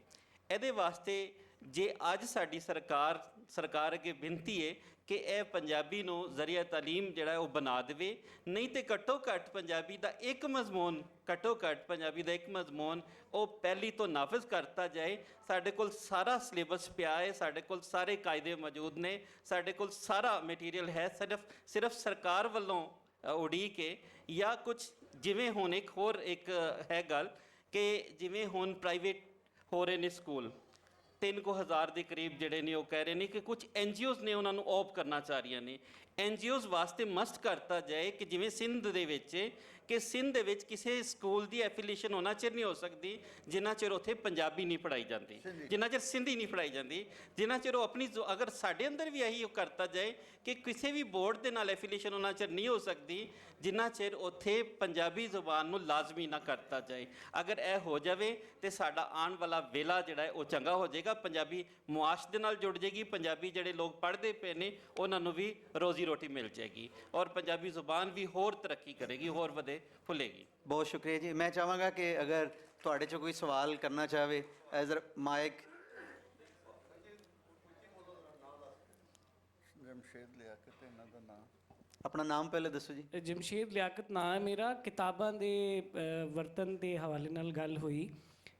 E: ਇਹਦੇ ਵਾਸਤੇ ਜੇ ਅੱਜ ਸਾਡੀ ਸਰਕਾਰ ਅੱਗੇ ਬੇਨਤੀ ਹੈ ਕਿ ਇਹ ਪੰਜਾਬੀ ਨੂੰ ਜ਼ਰੀਆ ਤਾਲੀਮ ਜਿਹੜਾ ਉਹ ਬਣਾ ਦੇਵੇ, ਨਹੀਂ ਤੇ ਘੱਟੋ ਘੱਟ ਪੰਜਾਬੀ ਦਾ ਇੱਕ ਮਜ਼ਮੂਨ ਉਹ ਪਹਿਲੀ ਤੋਂ ਨਾਫਿਜ਼ ਕਰਤਾ ਜਾਏ। ਸਾਡੇ ਕੋਲ ਸਾਰਾ ਸਿਲੇਬਸ ਪਿਆ ਹੈ, ਸਾਡੇ ਕੋਲ ਸਾਰੇ ਕਾਇਦੇ ਮੌਜੂਦ ਨੇ, ਸਾਡੇ ਕੋਲ ਸਾਰਾ ਮਟੀਰੀਅਲ ਹੈ, ਸਿਰਫ ਸਰਕਾਰ ਵੱਲੋਂ ਉਡੀਕ ਹੈ ਜਾਂ ਕੁਝ ਜਿਵੇਂ ਹੁਣ ਇੱਕ ਹੈ ਗੱਲ ਕਿ ਜਿਵੇਂ ਹੁਣ ਪ੍ਰਾਈਵੇਟ ਹੋ ਰਹੇ ਨੇ ਸਕੂਲ 3,000 ਦੇ ਕਰੀਬ ਜਿਹੜੇ ਨੇ ਉਹ ਕਹਿ ਰਹੇ ਨੇ ਕਿ ਕੁਝ NGOs ਨੇ ਉਹਨਾਂ ਨੂੰ ਔਪ ਕਰਨਾ ਚਾਹ ਰਹੀਆਂ ਨੇ। NGOs ਵਾਸਤੇ ਮਸਟ ਕਰਤਾ ਜਾਏ ਕਿ ਜਿਵੇਂ ਸਿੰਧ ਦੇ ਵਿੱਚ ਕਿਸੇ ਸਕੂਲ ਦੀ ਐਫੀਲੀਏਸ਼ਨ ਉਹਨਾਂ ਚਿਰ ਨਹੀਂ ਹੋ ਸਕਦੀ ਜਿੰਨਾ ਚਿਰ ਉੱਥੇ ਪੰਜਾਬੀ ਨਹੀਂ ਪੜ੍ਹਾਈ ਜਾਂਦੀ, ਜਿੰਨਾ ਚਿਰ ਸਿੰਧੀ ਨਹੀਂ ਪੜ੍ਹਾਈ ਜਾਂਦੀ, ਜਿੰਨਾ ਚਿਰ ਉਹ ਆਪਣੀ ਅਗਰ ਸਾਡੇ ਅੰਦਰ ਵੀ ਇਹੀ ਕਰਤਾ ਜਾਏ ਕਿ ਕਿਸੇ ਵੀ ਬੋਰਡ ਦੇ ਨਾਲ ਐਫੀਲੀਏਸ਼ਨ ਉਹਨਾਂ ਚਿਰ ਨਹੀਂ ਹੋ ਸਕਦੀ ਜਿੰਨਾ ਚਿਰ ਉੱਥੇ ਪੰਜਾਬੀ ਜ਼ੁਬਾਨ ਨੂੰ ਲਾਜ਼ਮੀ ਨਾ ਕਰਤਾ ਜਾਏ। ਅਗਰ ਇਹ ਹੋ ਜਾਵੇ ਤੇ ਸਾਡਾ ਆਉਣ ਵਾਲਾ ਵੇਲਾ ਜਿਹੜਾ ਹੈ ਉਹ ਚੰਗਾ ਹੋ ਜਾਏਗਾ, ਪੰਜਾਬੀ ਮੁਆਸ਼ ਦੇ ਨਾਲ ਜੁੜ ਜਾਏਗੀ, ਪੰਜਾਬੀ ਜਿਹੜੇ ਲੋਕ ਪੜ੍ਹਦੇ ਪਏ ਨੇ ਉਹਨਾਂ ਨੂੰ ਵੀ ਰੋਜ਼ੀ ਰੋਟੀ ਮਿਲ ਜਾਏਗੀ ਔਰ ਪੰਜਾਬੀ ਜ਼ੁਬਾਨ ਵੀ ਹੋਰ ਤਰੱਕੀ ਕਰੇਗੀ, ਹੋਰ ਵਧੇ ਫੁੱਲੇਗੀ।
B: ਬਹੁਤ ਸ਼ੁਕਰੀਆ ਜੀ। ਮੈਂ ਚਾਹਾਂਗਾ ਕਿ ਅਗਰ ਤੁਹਾਡੇ 'ਚੋਂ ਕੋਈ ਸਵਾਲ ਕਰਨਾ ਚਾਹਵੇ ਐਜ਼ ਮਾਈਕ।
C: ਜਮਸ਼ੇਦ ਲਿਆਕਤ ਇਹਨਾਂ ਦਾ ਨਾਮ,
B: ਆਪਣਾ ਨਾਮ ਪਹਿਲੇ ਦੱਸੋ ਜੀ।
F: ਜਮਸ਼ੇਦ ਲਿਆਕਤ ਨਾਮ ਹੈ ਮੇਰਾ। ਕਿਤਾਬਾਂ ਦੇ ਵਰਤਨ ਦੇ ਹਵਾਲੇ ਨਾਲ ਗੱਲ ਹੋਈ।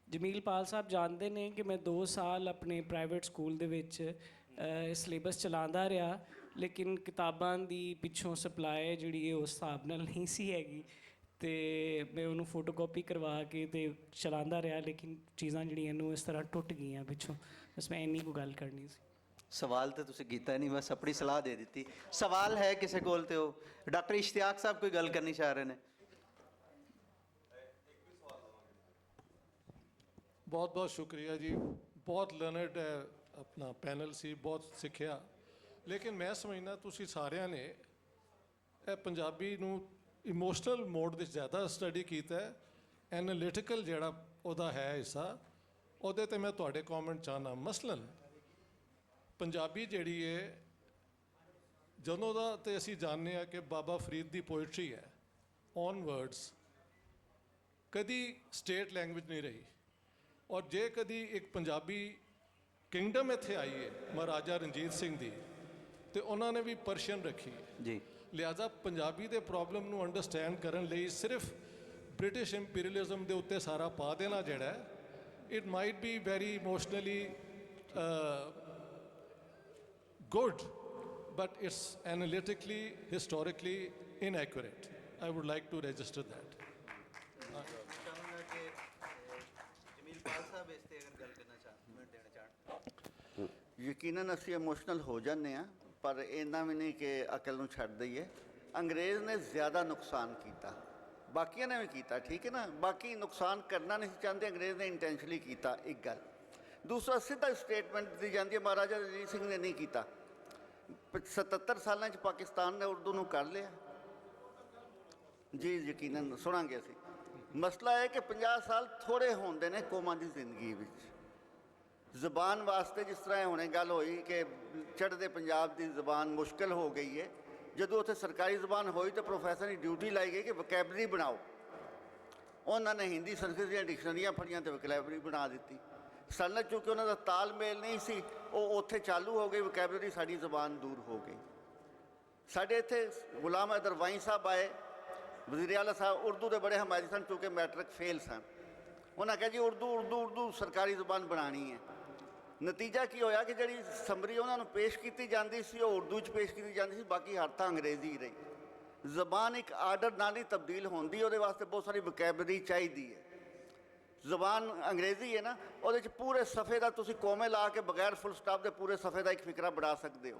F: ਜਮੀਲ ਪਾਲ ਸਾਹਿਬ ਜਾਣਦੇ ਨੇ ਕਿ ਮੈਂ 2 ਸਾਲ ਆਪਣੇ ਪ੍ਰਾਈਵੇਟ ਸਕੂਲ ਦੇ ਵਿੱਚ ਸਿਲੇਬਸ ਚਲਾਉਂਦਾ ਰਿਹਾ, ਲੇਕਿਨ ਕਿਤਾਬਾਂ ਦੀ ਪਿੱਛੋਂ ਸਪਲਾਈ ਜਿਹੜੀ ਹੈ ਉਸ ਹਿਸਾਬ ਨਾਲ ਨਹੀਂ ਸੀ ਹੈਗੀ ਅਤੇ ਮੈਂ ਉਹਨੂੰ ਫੋਟੋਕਾਪੀ ਕਰਵਾ ਕੇ ਅਤੇ ਚਲਾਉਂਦਾ ਰਿਹਾ, ਲੇਕਿਨ ਚੀਜ਼ਾਂ ਜਿਹੜੀਆਂ ਨੂੰ ਇਸ ਤਰ੍ਹਾਂ ਟੁੱਟ ਗਈਆਂ ਪਿੱਛੋਂ। ਬਸ ਮੈਂ ਇੰਨੀ ਕੁ ਗੱਲ ਕਰਨੀ ਸੀ।
B: ਸਵਾਲ ਤਾਂ ਤੁਸੀਂ ਕੀਤਾ ਨਹੀਂ, ਬਸ ਆਪਣੀ ਸਲਾਹ ਦੇ ਦਿੱਤੀ। ਸਵਾਲ ਹੈ ਕਿਸੇ ਕੋਲ ਤੇ ਉਹ ਡਾਕਟਰ ਇਸ਼ਤਿਆਕ ਸਾਹਿਬ ਕੋਈ ਗੱਲ ਕਰਨੀ ਚਾਹ ਰਹੇ ਨੇ।
G: ਬਹੁਤ ਬਹੁਤ ਸ਼ੁਕਰੀਆ ਜੀ। ਬਹੁਤ ਲਰਨਡ ਆਪਣਾ ਪੈਨਲ ਸੀ, ਬਹੁਤ ਸਿੱਖਿਆ। ਲੇਕਿਨ ਮੈਂ ਸਮਝਦਾ ਤੁਸੀਂ ਸਾਰਿਆਂ ਨੇ ਇਹ ਪੰਜਾਬੀ ਨੂੰ ਇਮੋਸ਼ਨਲ ਮੋਡ ਵਿੱਚ ਜ਼ਿਆਦਾ ਸਟੱਡੀ ਕੀਤਾ ਹੈ। ਐਨਾਲਿਟੀਕਲ ਜਿਹੜਾ ਉਹਦਾ ਹੈ ਹਿੱਸਾ, ਉਹਦੇ 'ਤੇ ਮੈਂ ਤੁਹਾਡੇ ਕਮੈਂਟ ਚਾਹੁੰਦਾ। ਮਸਲਨ ਪੰਜਾਬੀ ਜਿਹੜੀ ਹੈ ਜਦੋਂ ਦਾ ਤੇ ਅਸੀਂ ਜਾਣਦੇ ਹਾਂ ਕਿ ਬਾਬਾ ਫਰੀਦ ਦੀ ਪੋਇਟਰੀ ਹੈ ਔਨਵਰਡਸ, ਕਦੀ ਸਟੇਟ ਲੈਂਗੁਏਜ ਨਹੀਂ ਰਹੀ। ਔਰ ਜੇ ਕਦੀ ਇੱਕ ਪੰਜਾਬੀ ਕਿੰਗਡਮ ਇੱਥੇ ਆਈ ਹੈ ਮਹਾਰਾਜਾ ਰਣਜੀਤ ਸਿੰਘ ਦੀ, ਤੇ ਉਹਨਾਂ ਨੇ ਵੀ ਪਰਸ਼ੀਅਨ ਰੱਖੀ
B: ਜੀ।
G: ਲਿਹਾਜ਼ਾ ਪੰਜਾਬੀ ਦੇ ਪ੍ਰੋਬਲਮ ਨੂੰ ਅੰਡਰਸਟੈਂਡ ਕਰਨ ਲਈ ਸਿਰਫ ਬ੍ਰਿਟਿਸ਼ ਇੰਪੀਰੀਅਲਿਜ਼ਮ ਦੇ ਉੱਤੇ ਸਾਰਾ ਪਾ ਦੇਣਾ ਜਿਹੜਾ ਹੈ, it might be very emotionally good, but it's analytically, historically inaccurate. I would like to register that.
C: ਯਕੀਨਨ ਅਸੀਂ ਇਮੋਸ਼ਨਲ ਹੋ ਜਾਂਦੇ ਹਾਂ, ਪਰ ਇੰਨਾ ਵੀ ਨਹੀਂ ਕਿ ਅਕਲ ਨੂੰ ਛੱਡ ਦਈਏ। ਅੰਗਰੇਜ਼ ਨੇ ਜ਼ਿਆਦਾ ਨੁਕਸਾਨ ਕੀਤਾ, ਬਾਕੀਆਂ ਨੇ ਵੀ ਕੀਤਾ, ਠੀਕ ਹੈ ਨਾ। ਬਾਕੀ ਨੁਕਸਾਨ ਕਰਨਾ ਨਹੀਂ ਸੀ ਚਾਹੁੰਦੇ, ਅੰਗਰੇਜ਼ ਨੇ ਇੰਟੈਂਸ਼ਨਲੀ ਕੀਤਾ, ਇੱਕ ਗੱਲ। ਦੂਸਰਾ ਸਿੱਧਾ ਸਟੇਟਮੈਂਟ ਦਿੱਤੀ ਜਾਂਦੀ ਹੈ ਮਹਾਰਾਜਾ ਰਣਜੀਤ ਸਿੰਘ ਨੇ ਨਹੀਂ ਕੀਤਾ। 77 ਸਾਲਾਂ 'ਚ ਪਾਕਿਸਤਾਨ ਨੇ ਉਰਦੂ ਨੂੰ ਕਰ ਲਿਆ ਜੀ, ਯਕੀਨਨ ਸੁਣਾਂਗੇ ਅਸੀਂ। ਮਸਲਾ ਇਹ ਕਿ 50 ਸਾਲ ਥੋੜ੍ਹੇ ਹੁੰਦੇ ਨੇ ਕੌਮਾਂ ਦੀ ਜ਼ਿੰਦਗੀ ਵਿੱਚ। ਜ਼ਬਾਨ ਵਾਸਤੇ ਜਿਸ ਤਰ੍ਹਾਂ ਇਹ ਹੁਣੇ ਗੱਲ ਹੋਈ ਕਿ ਚੜ੍ਹਦੇ ਪੰਜਾਬ ਦੀ ਜ਼ਬਾਨ ਮੁਸ਼ਕਿਲ ਹੋ ਗਈ ਹੈ, ਜਦੋਂ ਉੱਥੇ ਸਰਕਾਰੀ ਜ਼ਬਾਨ ਹੋਈ ਤਾਂ ਪ੍ਰੋਫੈਸਰ ਦੀ ਡਿਊਟੀ ਲਾਈ ਗਈ ਕਿ ਵੋਕੈਬਲਰੀ ਬਣਾਓ। ਉਹਨਾਂ ਨੇ ਹਿੰਦੀ ਸੰਸਕ੍ਰਿਤ ਦੀਆਂ ਡਿਕਸ਼ਨਰੀਆਂ ਫੜੀਆਂ ਅਤੇ ਵੋਕੈਬਲਰੀ ਬਣਾ ਦਿੱਤੀ। ਸਾਡੇ ਚੂँਕਿ ਉਹਨਾਂ ਦਾ ਤਾਲਮੇਲ ਨਹੀਂ ਸੀ, ਉਹ ਉੱਥੇ ਚਾਲੂ ਹੋ ਗਈ ਵੋਕੈਬਲਰੀ, ਸਾਡੀ ਜ਼ਬਾਨ ਦੂਰ ਹੋ ਗਈ। ਸਾਡੇ ਇੱਥੇ ਗੁਲਾਮ ਹੈਦਰ ਵਾਈ ਸਾਹਿਬ ਆਏ, ਵਜ਼ੀਰ ਆਲਾ ਸਾਹਿਬ ਉਰਦੂ ਦੇ ਬੜੇ ਹਮਾਇਤੀ ਸਨ, ਚੂँਕਿ ਮੈਟ੍ਰਿਕ ਫੇਲ ਸਨ। ਉਹਨਾਂ ਕਿਹਾ ਜੀ ਉਰਦੂ ਸਰਕਾਰੀ ਜ਼ਬਾਨ ਬਣਾਉਣੀ ਹੈ। ਨਤੀਜਾ ਕੀ ਹੋਇਆ ਕਿ ਜਿਹੜੀ ਸਮਰੀ ਉਹਨਾਂ ਨੂੰ ਪੇਸ਼ ਕੀਤੀ ਜਾਂਦੀ ਸੀ ਉਹ ਉਰਦੂ 'ਚ ਪੇਸ਼ ਕੀਤੀ ਜਾਂਦੀ ਸੀ, ਬਾਕੀ ਹਰ ਤਾਂ ਅੰਗਰੇਜ਼ੀ ਰਹੀ। ਜ਼ਬਾਨ ਇੱਕ ਆਰਡਰ ਨਾਲ ਹੀ ਤਬਦੀਲ ਹੁੰਦੀ, ਉਹਦੇ ਵਾਸਤੇ ਬਹੁਤ ਸਾਰੀ ਵੋਕੈਬਲਰੀ ਚਾਹੀਦੀ ਹੈ। ਜ਼ਬਾਨ ਅੰਗਰੇਜ਼ੀ ਹੈ ਨਾ, ਉਹਦੇ 'ਚ ਪੂਰੇ ਸਫ਼ੇ ਦਾ ਤੁਸੀਂ ਕੋਮੇ ਲਾ ਕੇ ਬਗੈਰ ਫੁੱਲ ਸਟਾਪ ਦੇ ਪੂਰੇ ਸਫ਼ੇ ਦਾ ਇੱਕ ਫਿਕਰਾ ਬਣਾ ਸਕਦੇ ਹੋ।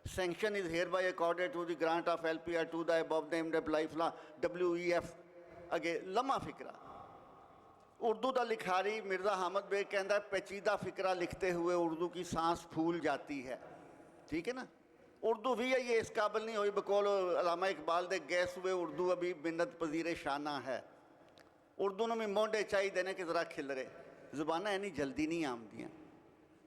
C: Sanction is hereby accorded to the grant of LPR to the above named apply ਫਲਾ WEF ਅੱਗੇ ਲੰਮਾ ਫਿਕਰਾ। उर्दू का लिखारी मिर्ज़ा हामिद बेग कहता है पेचीदा फ़िक्रा लिखते हुए उर्दू की सांस फूल जाती है, ठीक है ना। उर्दू भी है ये इस काबिल नहीं हुई बकौल अल्लामा इकबाल दे गैस हुए उर्दू अभी मिन्नत पजीरे शाना है। उर्दू ने भी मोंडे चाहिए ने कि ज़रा खिलरे, ज़बाना इन्नी जल्दी नहीं आमदियाँ।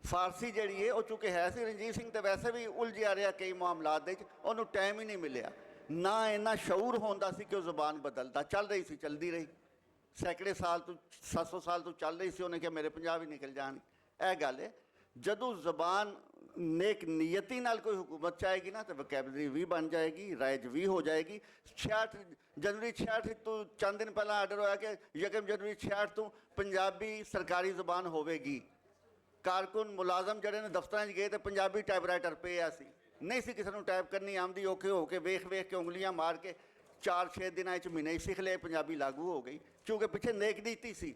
C: फारसी जी है वो चूँकि है सी रणजीत सिंह तो वैसे भी उलझिया रहा कई मामलात उन्होंने टाइम ही नहीं मिले। ਨਾ ਇੰਨਾ ਸ਼ਊਰ ਹੁੰਦਾ ਸੀ ਕਿ ਉਹ ਜ਼ੁਬਾਨ ਬਦਲਦਾ। ਚੱਲ ਰਹੀ ਸੀ, ਚੱਲਦੀ ਰਹੀ, ਸੈਂਕੜੇ ਸਾਲ ਤੋਂ 700 ਸਾਲ ਤੋਂ ਚੱਲ ਰਹੀ ਸੀ। ਉਹਨੇ ਕਿਹਾ ਮੇਰੇ ਪੰਜਾਬ ਹੀ ਨਿਕਲ ਜਾਣ। ਇਹ ਗੱਲ ਹੈ। ਜਦੋਂ ਜ਼ਬਾਨ ਨੇਕ ਨੀਅਤੀ ਨਾਲ ਕੋਈ ਹੁਕੂਮਤ ਚਾਹੇਗੀ ਨਾ, ਤਾਂ ਵੋਕੈਬਲਰੀ ਵੀ ਬਣ ਜਾਏਗੀ, ਰਾਇਜ ਵੀ ਹੋ ਜਾਏਗੀ। 66 ਜਨਵਰੀ 66 ਤੋਂ ਚੰਦ ਦਿਨ ਪਹਿਲਾਂ ਆਰਡਰ ਹੋਇਆ ਕਿ 1 ਜਨਵਰੀ 66 ਤੋਂ ਪੰਜਾਬੀ ਸਰਕਾਰੀ ਜ਼ਬਾਨ ਹੋਵੇਗੀ। ਕਾਰਕੁਨ ਮੁਲਾਜ਼ਮ ਜਿਹੜੇ ਨੇ ਦਫ਼ਤਰਾਂ 'ਚ ਗਏ ਤੇ ਪੰਜਾਬੀ ਟਾਈਪਰਾਈਟਰ ਪਿਆ ਸੀ, ਨਹੀਂ ਸੀ ਕਿਸੇ ਨੂੰ ਟਾਈਪ ਕਰਨੀ ਆਉਂਦੀ। ਔਖੇ ਹੋ ਕੇ ਵੇਖ ਵੇਖ ਕੇ ਉਂਗਲੀਆਂ ਮਾਰ ਕੇ 4-6 ਦਿਨਾਂ 'ਚ ਮਹੀਨੇ 'ਚ ਸਿੱਖ ਲਏ, ਪੰਜਾਬੀ ਲਾਗੂ ਹੋ ਗਈ, ਕਿਉਂਕਿ ਪਿੱਛੇ ਨੇਕ ਨੀਤੀ ਸੀ।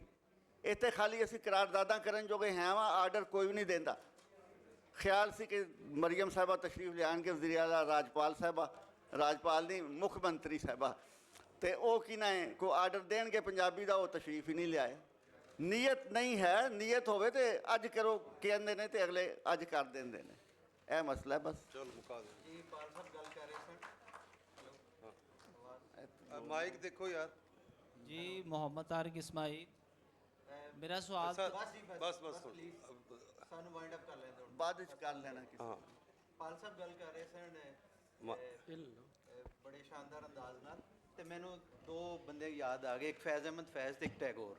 C: ਇੱਥੇ ਖਾਲੀ ਅਸੀਂ ਕਰਾਰਦਾਦਾਂ ਕਰਨ ਜੋਗੇ ਹਾਂ ਵਾ, ਆਰਡਰ ਕੋਈ ਵੀ ਨਹੀਂ ਦਿੰਦਾ। ਖਿਆਲ ਸੀ ਕਿ ਮਰੀਮ ਸਾਹਿਬਾ ਤਸ਼ਰੀਫ ਲਿਆਉਣਗੇ, ਵਜ਼ੀਰ ਆਲਾ ਰਾਜਪਾਲ ਸਾਹਿਬਾ, ਰਾਜਪਾਲ ਨਹੀਂ ਮੁੱਖ ਮੰਤਰੀ ਸਾਹਿਬਾ, ਤੇ ਉਹ ਕੀ ਨਾ ਹੈ ਕੋਈ ਆਰਡਰ ਦੇਣਗੇ ਪੰਜਾਬੀ ਦਾ, ਉਹ ਤਸ਼ਰੀਫ ਹੀ ਨਹੀਂ ਲਿਆਏ। ਨੀਅਤ ਨਹੀਂ ਹੈ। ਨੀਅਤ ਹੋਵੇ ਤੇ ਅੱਜ ਕਰੋ ਕਹਿੰਦੇ ਨੇ ਤੇ ਅਗਲੇ ਅੱਜ ਕਰ ਦਿੰਦੇ ਨੇ। ਇਹ ਮਸਲਾ ਹੈ ਬਸ।
H: ਚਲ ਮੁਕਾ ਦੇ
B: ਜੀ ਪਾਲ ਸਾਹਿਬ ਗੱਲ ਕਰ ਰਹੇ ਸਨ।
H: ਮਾਈਕ ਦੇਖੋ ਯਾਰ।
I: जी मोहम्मद तारिक इस्माइल, मेरा सवाल
H: ਬਸ
B: ਸਾਨੂੰ ਵਾਈਂਡ ਅਪ ਕਰ ਲੈਣ ਦਿਓ।
C: ਬਾਅਦ ਵਿੱਚ ਕਰ ਲੈਣਾ ਕਿਸੇ।
H: ਹਾਂ
B: ਪਾਲ ਸਾਹਿਬ ਗੱਲ ਕਰ ਰਹੇ ਸਨ
H: ਮਾ-
B: ਬੜੇ ਸ਼ਾਨਦਾਰ ਅੰਦਾਜ਼ ਨਾਲ, ਤੇ ਮੈਨੂੰ ਦੋ ਬੰਦੇ ਯਾਦ ਆ ਗਏ, ਇੱਕ ਫੈਜ਼ ਅਹਿਮਦ ਫੈਜ਼ ਤੇ ਇੱਕ ਟੈਗੋਰ।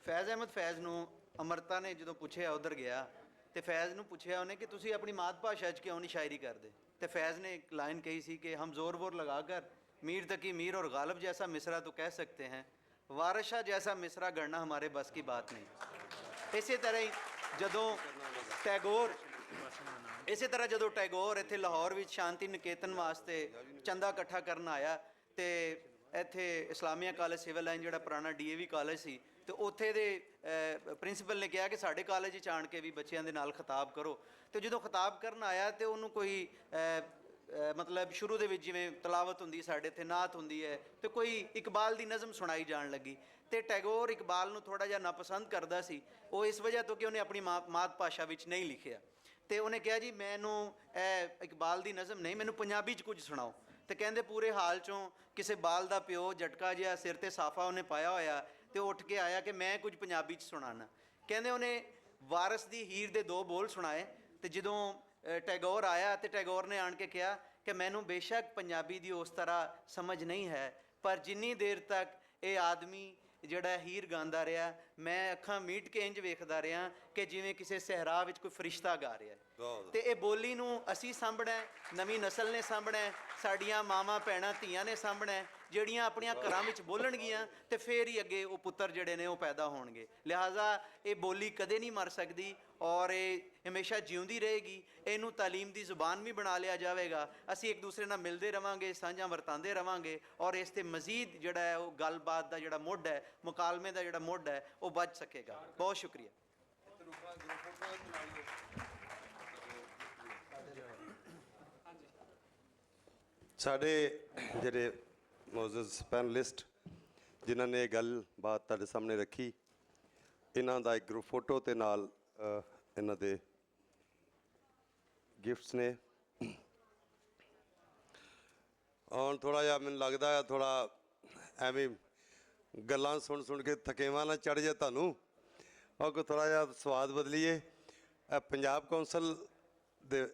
B: ਫੈਜ਼ ਅਹਿਮਦ ਫੈਜ਼ ਨੂੰ ਅਮਰਤਾ ਨੇ ਜਦੋਂ ਪੁੱਛਿਆ, ਉਧਰ ਗਿਆ ਤੇ ਫੈਜ਼ ਨੂੰ ਪੁੱਛਿਆ ਉਹਨੇ ਕਿ ਤੁਸੀਂ ਆਪਣੀ ਮਾਤ ਭਾਸ਼ਾ 'ਚ ਕਿਉਂ ਨਹੀਂ ਸ਼ਾਇਰੀ ਕਰਦੇ, ਤੇ ਫੈਜ਼ ਨੇ ਇੱਕ ਲਾइन ਕਹੀ ਸੀ ਕਿ हम जोर वोर लगा कर मीर तकी मीर और गालिब जैसा मिसरा तो कह सकते हैं, वारशा जैसा मिसरा गढ़ना हमारे बस की बात नहीं। इसी तरह ही ਜਦੋਂ ਟੈਗੋਰ ਇਸੇ ਤਰ੍ਹਾਂ ਜਦੋਂ ਟੈਗੋਰ ਇੱਥੇ ਲਾਹੌਰ ਵਿੱਚ ਸ਼ਾਂਤੀ ਨਿਕੇਤਨ ਵਾਸਤੇ ਚੰਦਾ ਇਕੱਠਾ ਕਰਨ ਆਇਆ, ਤੇ ਇੱਥੇ ਇਸਲਾਮੀਆ ਕਾਲਜ ਸਿਵਲ ਲਾਈਨ ਜਿਹੜਾ ਪੁਰਾਣਾ DAV ਕਾਲਜ ਸੀ, ਤੇ ਉੱਥੇ ਦੇ ਪ੍ਰਿੰਸੀਪਲ ਨੇ ਕਿਹਾ ਕਿ ਸਾਡੇ ਕਾਲਜ 'ਚ ਆਣ ਕੇ ਵੀ ਬੱਚਿਆਂ ਦੇ ਨਾਲ ਖਿਤਾਬ ਕਰੋ। ਤੇ ਜਦੋਂ ਖਿਤਾਬ ਕਰਨ ਆਇਆ ਤੇ ਉਹਨੂੰ ਕੋਈ ਮਤਲਬ ਸ਼ੁਰੂ ਦੇ ਵਿੱਚ ਜਿਵੇਂ ਤਲਾਵਤ ਹੁੰਦੀ ਸਾਡੇ ਇੱਥੇ ਨਾਤ ਹੁੰਦੀ ਹੈ, ਤੇ ਕੋਈ ਇਕਬਾਲ ਦੀ ਨਜ਼ਮ ਸੁਣਾਈ ਜਾਣ ਲੱਗੀ, ਤੇ ਟੈਗੋਰ ਇਕਬਾਲ ਨੂੰ ਥੋੜਾ ਜਿਹਾ ਨਾਪਸੰਦ ਕਰਦਾ ਸੀ। ਉਹ ਇਸ ਵਜ੍ਹਾ ਤੋਂ ਕਿ ਉਹਨੇ ਆਪਣੀ ਮਾਤ ਭਾਸ਼ਾ ਵਿੱਚ ਨਹੀਂ ਲਿਖਿਆ, ਤੇ ਉਹਨੇ ਕਿਹਾ ਜੀ ਮੈਨੂੰ ਇਹ ਇਕਬਾਲ ਦੀ ਨਜ਼ਮ ਨਹੀਂ, ਮੈਨੂੰ ਪੰਜਾਬੀ 'ਚ ਕੁਝ ਸੁਣਾਓ। ਤੇ ਕਹਿੰਦੇ ਪੂਰੇ ਹਾਲ 'ਚੋਂ ਕਿਸੇ ਬਾਲ ਦਾ ਪਿਓ ਝਟਕਾ ਜਿਹਾ ਸਿਰ ਤੇ ਸਾਫਾ ਉਹਨੇ ਪਾਇਆ ਹੋਇਆ, ਤੇ ਉੱਠ ਕੇ ਆਇਆ ਕਿ ਮੈਂ ਕੁਝ ਪੰਜਾਬੀ 'ਚ ਸੁਣਾਉਣਾ। ਕਹਿੰਦੇ ਉਹਨੇ ਵਾਰਸ ਦੀ ਹੀਰ ਦੇ 2 ਬੋਲ ਸੁਣਾਏ, ਤੇ ਜਦੋਂ ਟੈਗੋਰ ਆਇਆ ਤੇ ਟੈਗੋਰ ਨੇ ਆਣ ਕੇ ਕਿਹਾ ਕਿ ਮੈਨੂੰ ਬੇਸ਼ੱਕ ਪੰਜਾਬੀ ਦੀ ਉਸ ਤਰ੍ਹਾਂ ਸਮਝ ਨਹੀਂ ਹੈ, ਪਰ ਜਿੰਨੀ ਦੇਰ ਤੱਕ ਇਹ ਆਦਮੀ ਜਿਹੜਾ ਹੀਰ ਗਾਉਂਦਾ ਰਿਹਾ, ਮੈਂ ਅੱਖਾਂ ਮੀਟ ਕੇ ਇੰਜ ਵੇਖਦਾ ਰਿਹਾ ਕਿ ਜਿਵੇਂ ਕਿਸੇ ਸਹਿਰਾ ਵਿੱਚ ਕੋਈ ਫਰਿਸ਼ਤਾ ਗਾ ਰਿਹਾ। ਤੇ ਇਹ ਬੋਲੀ ਨੂੰ ਅਸੀਂ ਸਾਂਭਣਾ, ਨਵੀਂ ਨਸਲ ਨੇ ਸਾਂਭਣਾ, ਸਾਡੀਆਂ ਮਾਵਾਂ ਭੈਣਾਂ ਧੀਆਂ ਨੇ ਸਾਂਭਣਾ, ਜਿਹੜੀਆਂ ਆਪਣੀਆਂ ਘਰਾਂ ਵਿੱਚ ਬੋਲਣਗੀਆਂ ਤੇ ਫੇਰ ਹੀ ਅੱਗੇ ਉਹ ਪੁੱਤਰ ਜਿਹੜੇ ਨੇ ਉਹ ਪੈਦਾ ਹੋਣਗੇ। ਲਿਹਾਜ਼ਾ ਇਹ ਬੋਲੀ ਕਦੇ ਨਹੀਂ ਮਰ ਸਕਦੀ ਔਰ ਇਹ ਹਮੇਸ਼ਾ ਜਿਉਂਦੀ ਰਹੇਗੀ। ਇਹਨੂੰ ਤਾਲੀਮ ਦੀ ਜ਼ੁਬਾਨ ਵੀ ਬਣਾ ਲਿਆ ਜਾਵੇਗਾ। ਅਸੀਂ ਇੱਕ ਦੂਸਰੇ ਨਾਲ ਮਿਲਦੇ ਰਵਾਂਗੇ, ਸਾਂਝਾਂ ਵਰਤਾਂਦੇ ਰਵਾਂਗੇ, ਔਰ ਇਸ ਤੇ ਮਜ਼ੀਦ ਜਿਹੜਾ ਹੈ ਉਹ ਗੱਲਬਾਤ ਦਾ ਜਿਹੜਾ ਮੁੱਢ ਹੈ, ਮੁਕਾਲਮੇ ਦਾ ਜਿਹੜਾ ਮੁੱਢ ਹੈ ਉਹ ਵੱਜ ਸਕੇਗਾ। ਬਹੁਤ ਸ਼ੁਕਰੀਆ।
H: ਸਾਡੇ ਜਿਹੜੇ ਮੌਜੂਦ ਪੈਨਲਿਸਟ ਜਿਨ੍ਹਾਂ ਨੇ ਇਹ ਗੱਲਬਾਤ ਤੁਹਾਡੇ ਸਾਹਮਣੇ ਰੱਖੀ, ਇਹਨਾਂ ਦਾ ਇੱਕ ਗਰੁੱਪ ਫੋਟੋ ਤੇ ਨਾਲ ਇਹਨਾਂ ਦੇ ਗਿਫਟਸ ਨੇ। ਹੁਣ ਥੋੜਾ ਜਿਹਾ ਮੈਨੂੰ ਲੱਗਦਾ ਥੋੜਾ ਐਵੇਂ ਗੱਲਾਂ ਸੁਣ ਕੇ ਥਕੇਵਾਂ ਨਾ ਚੜ ਜਾਏ ਤੁਹਾਨੂੰ, ਔਰ ਕੋਈ ਥੋੜਾ ਜਿਹਾ ਸਵਾਦ ਬਦਲੀਏ। ਪੰਜਾਬ ਕੌਂਸਲ ਦੇ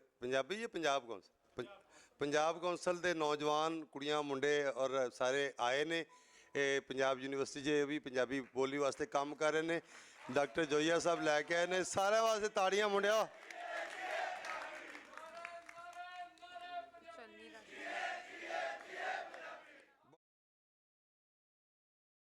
H: ਪੰਜਾਬ ਕੌਂਸਲ ਦੇ ਨੌਜਵਾਨ ਕੁੜੀਆਂ ਮੁੰਡੇ ਔਰ ਸਾਰੇ ਆਏ ਨੇ। ਇਹ ਪੰਜਾਬ ਯੂਨੀਵਰਸਿਟੀ 'ਚ ਵੀ ਪੰਜਾਬੀ ਬੋਲੀ ਵਾਸਤੇ ਕੰਮ ਕਰ ਰਹੇ ਨੇ। ਡਾਕਟਰ ਜੋਈਆ ਸਾਹਿਬ ਲੈ ਕੇ ਆਏ ਨੇ। ਸਾਰਿਆਂ ਵਾਸਤੇ ਤਾੜੀਆਂ ਮੁੰਡਿਆ।